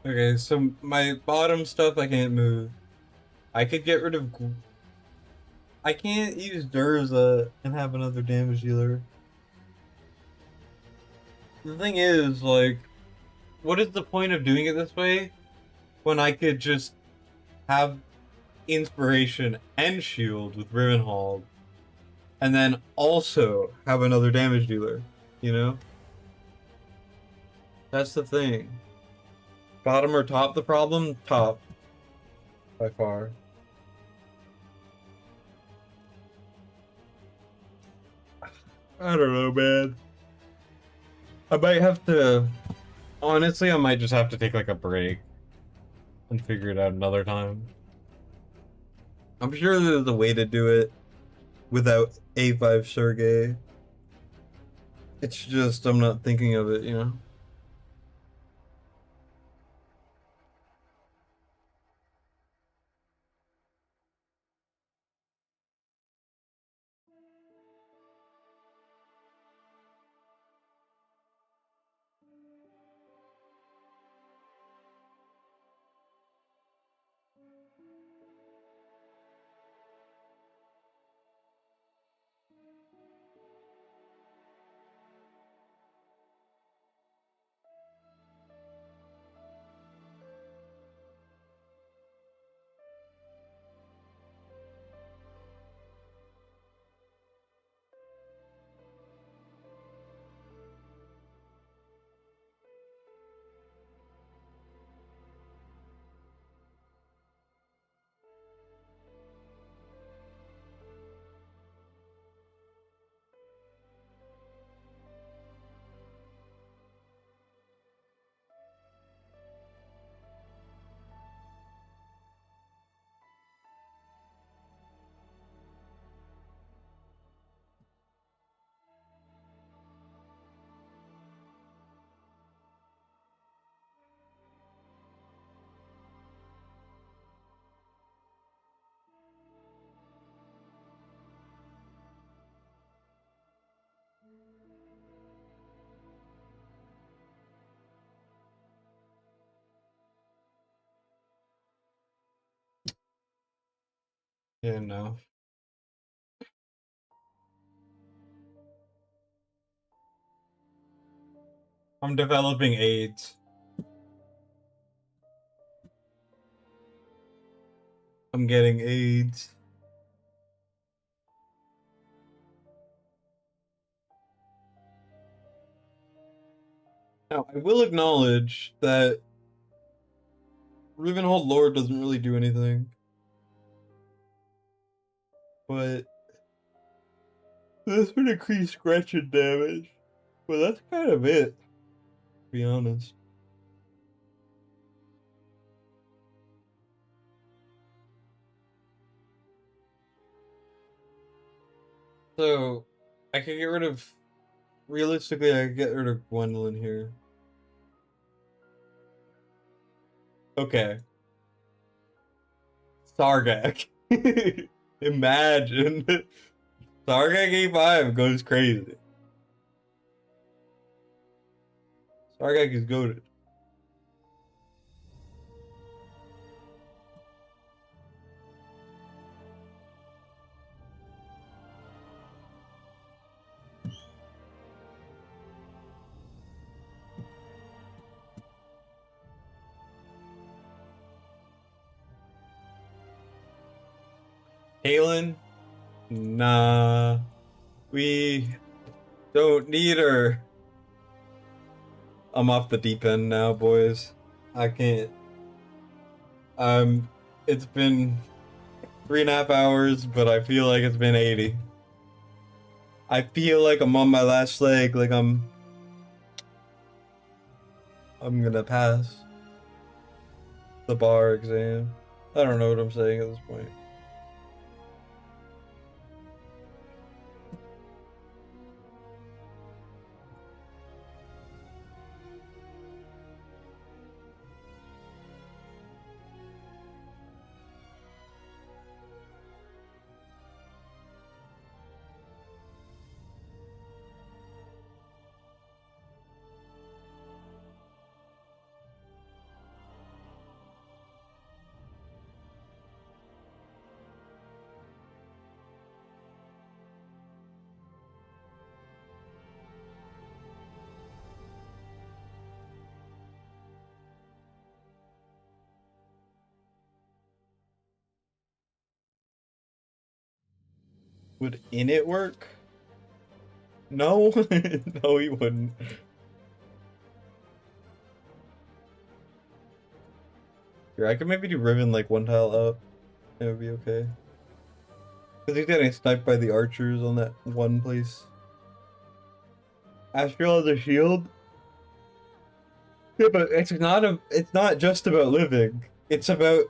Okay, so my bottom stuff I can't move. I could get rid of. I can't use Durza and have another damage dealer. The thing is, like, what is the point of doing it this way when I could just have inspiration and shield with Rivenhold and then also have another damage dealer, you know? That's the thing. Bottom or top the problem? Top. By far. I don't know, man. I might have to... Honestly, I might just have to take like a break and figure it out another time. I'm sure there's a way to do it without A5 Sergey. It's just I'm not thinking of it, you know? Yeah, no. I'm developing AIDS. I'm getting AIDS. Now, I will acknowledge that Ravenhold Lord doesn't really do anything. But this would increase scratching damage. But that's kind of it, to be honest. So, I could get rid of... Realistically, I could get rid of Gwendolyn here. Okay. Sargak. Imagine. Sargak A5 goes crazy. Sargak is goated. Kaylin? Nah. We don't need her. I'm off the deep end now, boys. I can't. It's been 3.5 hours, but I feel like it's been 80. I feel like I'm on my last leg, like I'm gonna pass the bar exam. I don't know what I'm saying at this point. Would in it work? No, no, he wouldn't. Here, I could maybe do Riven like one tile up. It would be okay. Because he's getting sniped by the archers on that one place. Astral has a shield. Yeah, but it's not just about living. It's about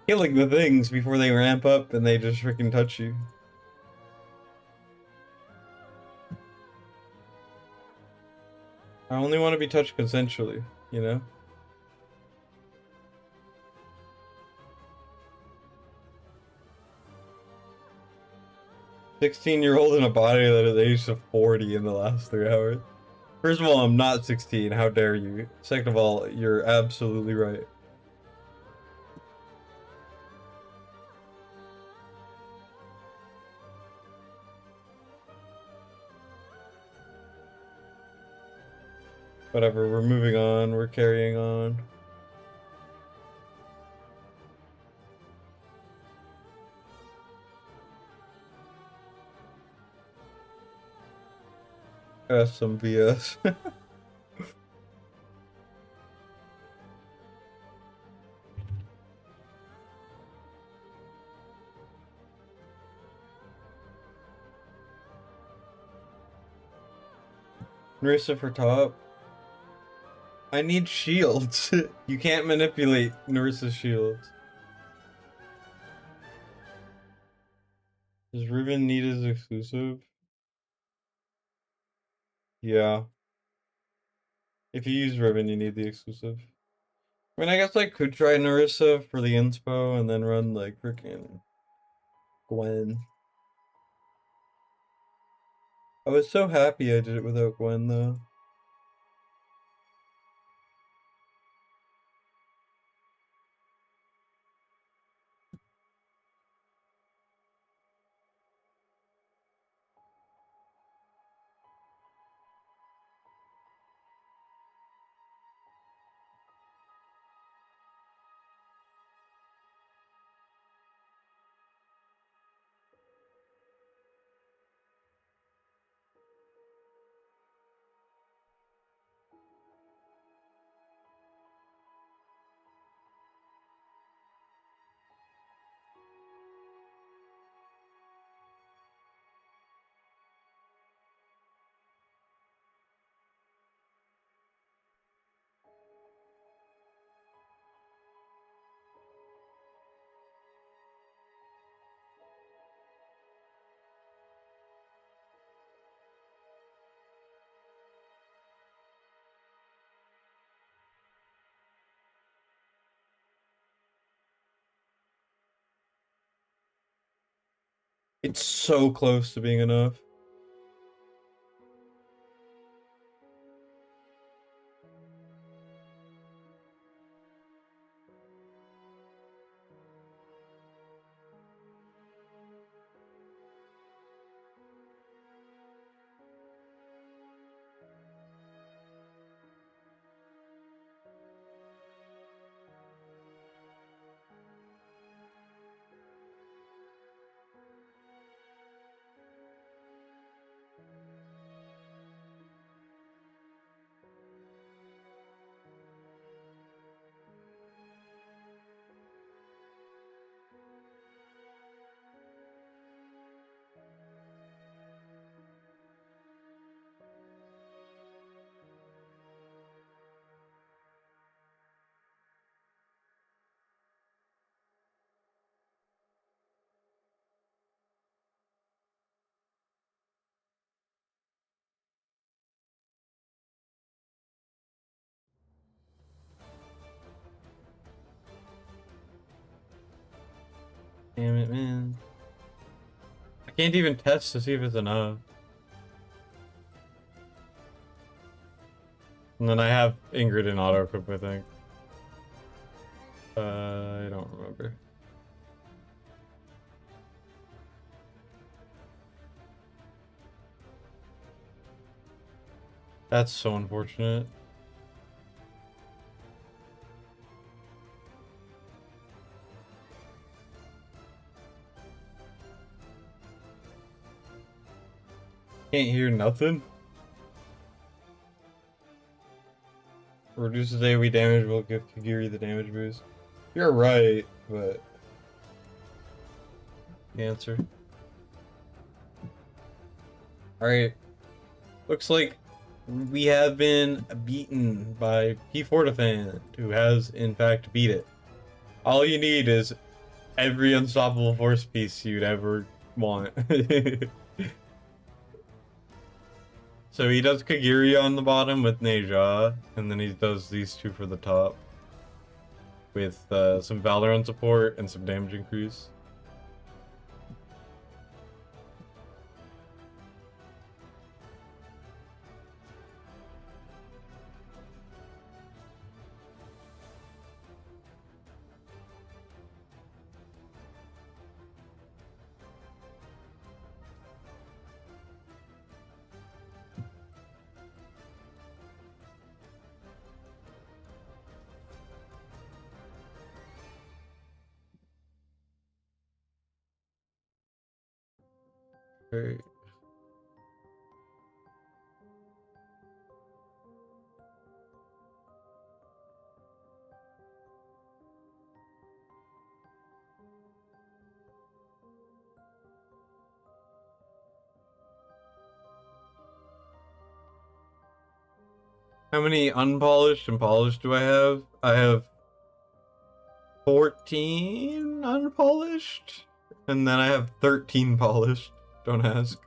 killing the things before they ramp up and they just freaking touch you. I only want to be touched consensually, you know? "16-year-old in a body that is aged to 40 in the last 3 hours. First of all, I'm not 16. How dare you? Second of all, you're absolutely right. Whatever, we're moving on. We're carrying on. That's some BS. Narissa for top. I need shields. You can't manipulate Narissa's shields. Does Riven need his exclusive? Yeah. If you use Riven, you need the exclusive. I mean, I guess I could try Narissa for the inspo and then run like freaking Gwen. I was so happy I did it without Gwen though. It's so close to being enough. Damn it, man. I can't even test to see if it's enough. And then I have Ingrid in auto equip, I think. I don't remember. That's so unfortunate. Can't hear nothing. Reduces AoE damage, will give Kagiri the damage boost. You're right, but... Answer. Alright. Looks like we have been beaten by P4defend, who has in fact beat it. All you need is every unstoppable force piece you'd ever want. So he does Kagiri on the bottom with Neja, and then he does these two for the top. With some Valorant support and some damage increase. Great. How many unpolished and polished do I have? I have 14 unpolished, and then I have 13 polished. Don't ask.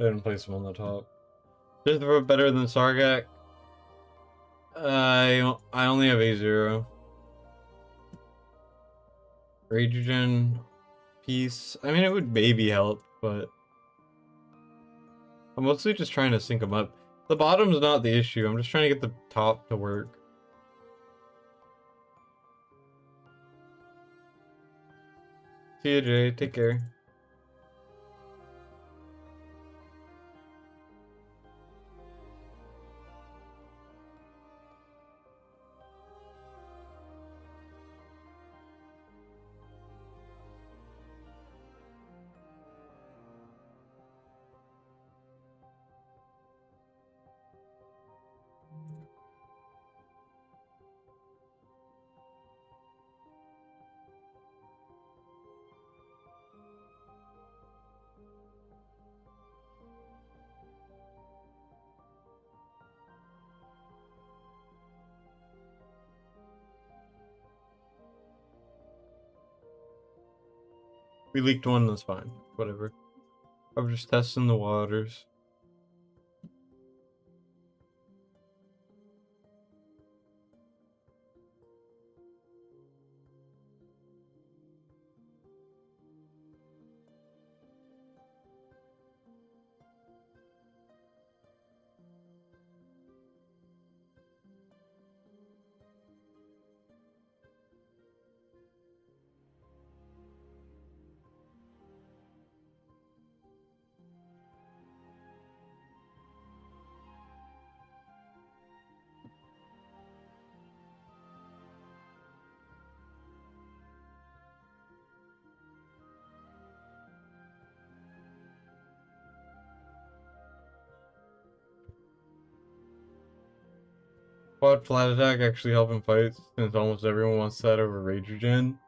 I didn't place him on the top. Just better than Sargak. I only have A0. Ragegen piece. I mean, it would maybe help, but I'm mostly just trying to sync them up. The bottom's not the issue. I'm just trying to get the top to work. See you, Jay. Take care. We leaked one, that's fine. Whatever. I'm just testing the waters. Quad flat attack actually help in fights, since almost everyone wants that over Ragegen.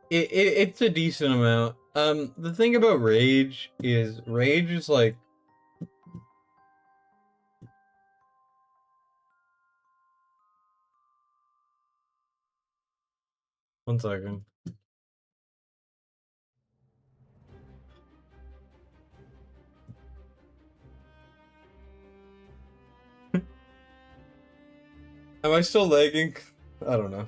It's a decent amount. The thing about Rage is like One second. Am I still lagging? I don't know.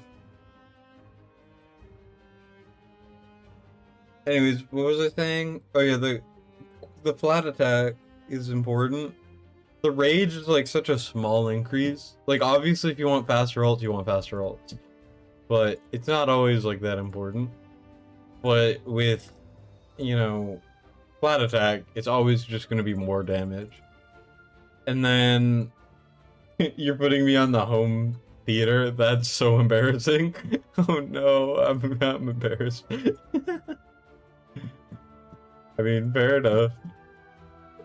Anyways, what was I saying? Oh yeah, the flat attack is important. The rage is like such a small increase. Like obviously if you want faster ults, you want faster ults. But it's not always like that important. But with, you know, flat attack, it's always just gonna be more damage. And then you're putting me on the home theater. That's so embarrassing. Oh no, I'm embarrassed. I mean, fair enough.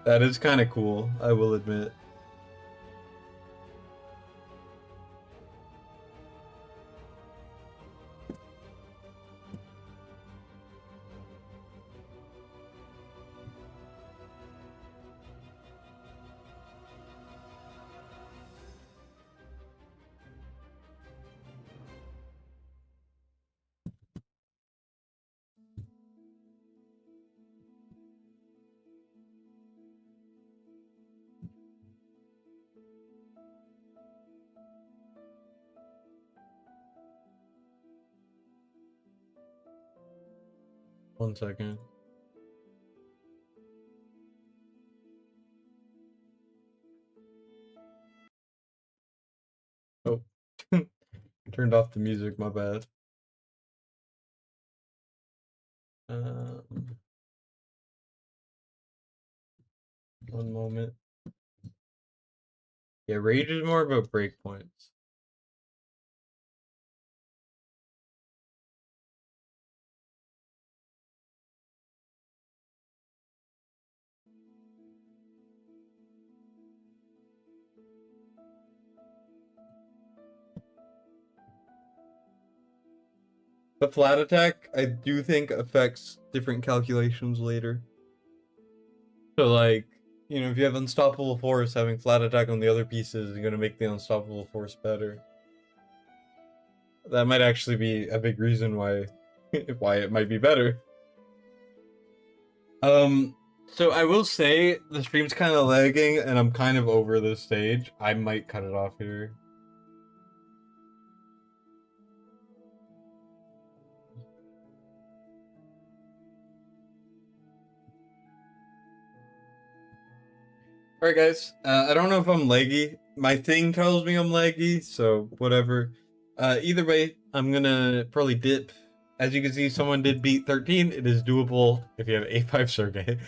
That is kind of cool, I will admit. One second. Oh, turned off the music, my bad. One moment. Yeah, rage is more about breakpoints. The flat attack, I do think affects different calculations later. So like, you know, if you have unstoppable force, having flat attack on the other pieces is gonna make the unstoppable force better. That might actually be a big reason why why it might be better. So I will say the stream's kind of lagging and I'm kind of over this stage. I might cut it off here. Alright guys, I don't know if I'm laggy. My thing tells me I'm laggy, so whatever. Either way, I'm gonna probably dip. As you can see, someone did beat 13. It is doable if you have A5 Sergey.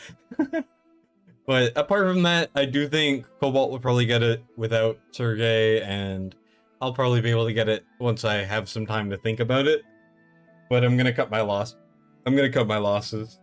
But apart from that, I do think Cobalt will probably get it without Sergey, and I'll probably be able to get it once I have some time to think about it. But I'm gonna cut my loss. I'm gonna cut my losses.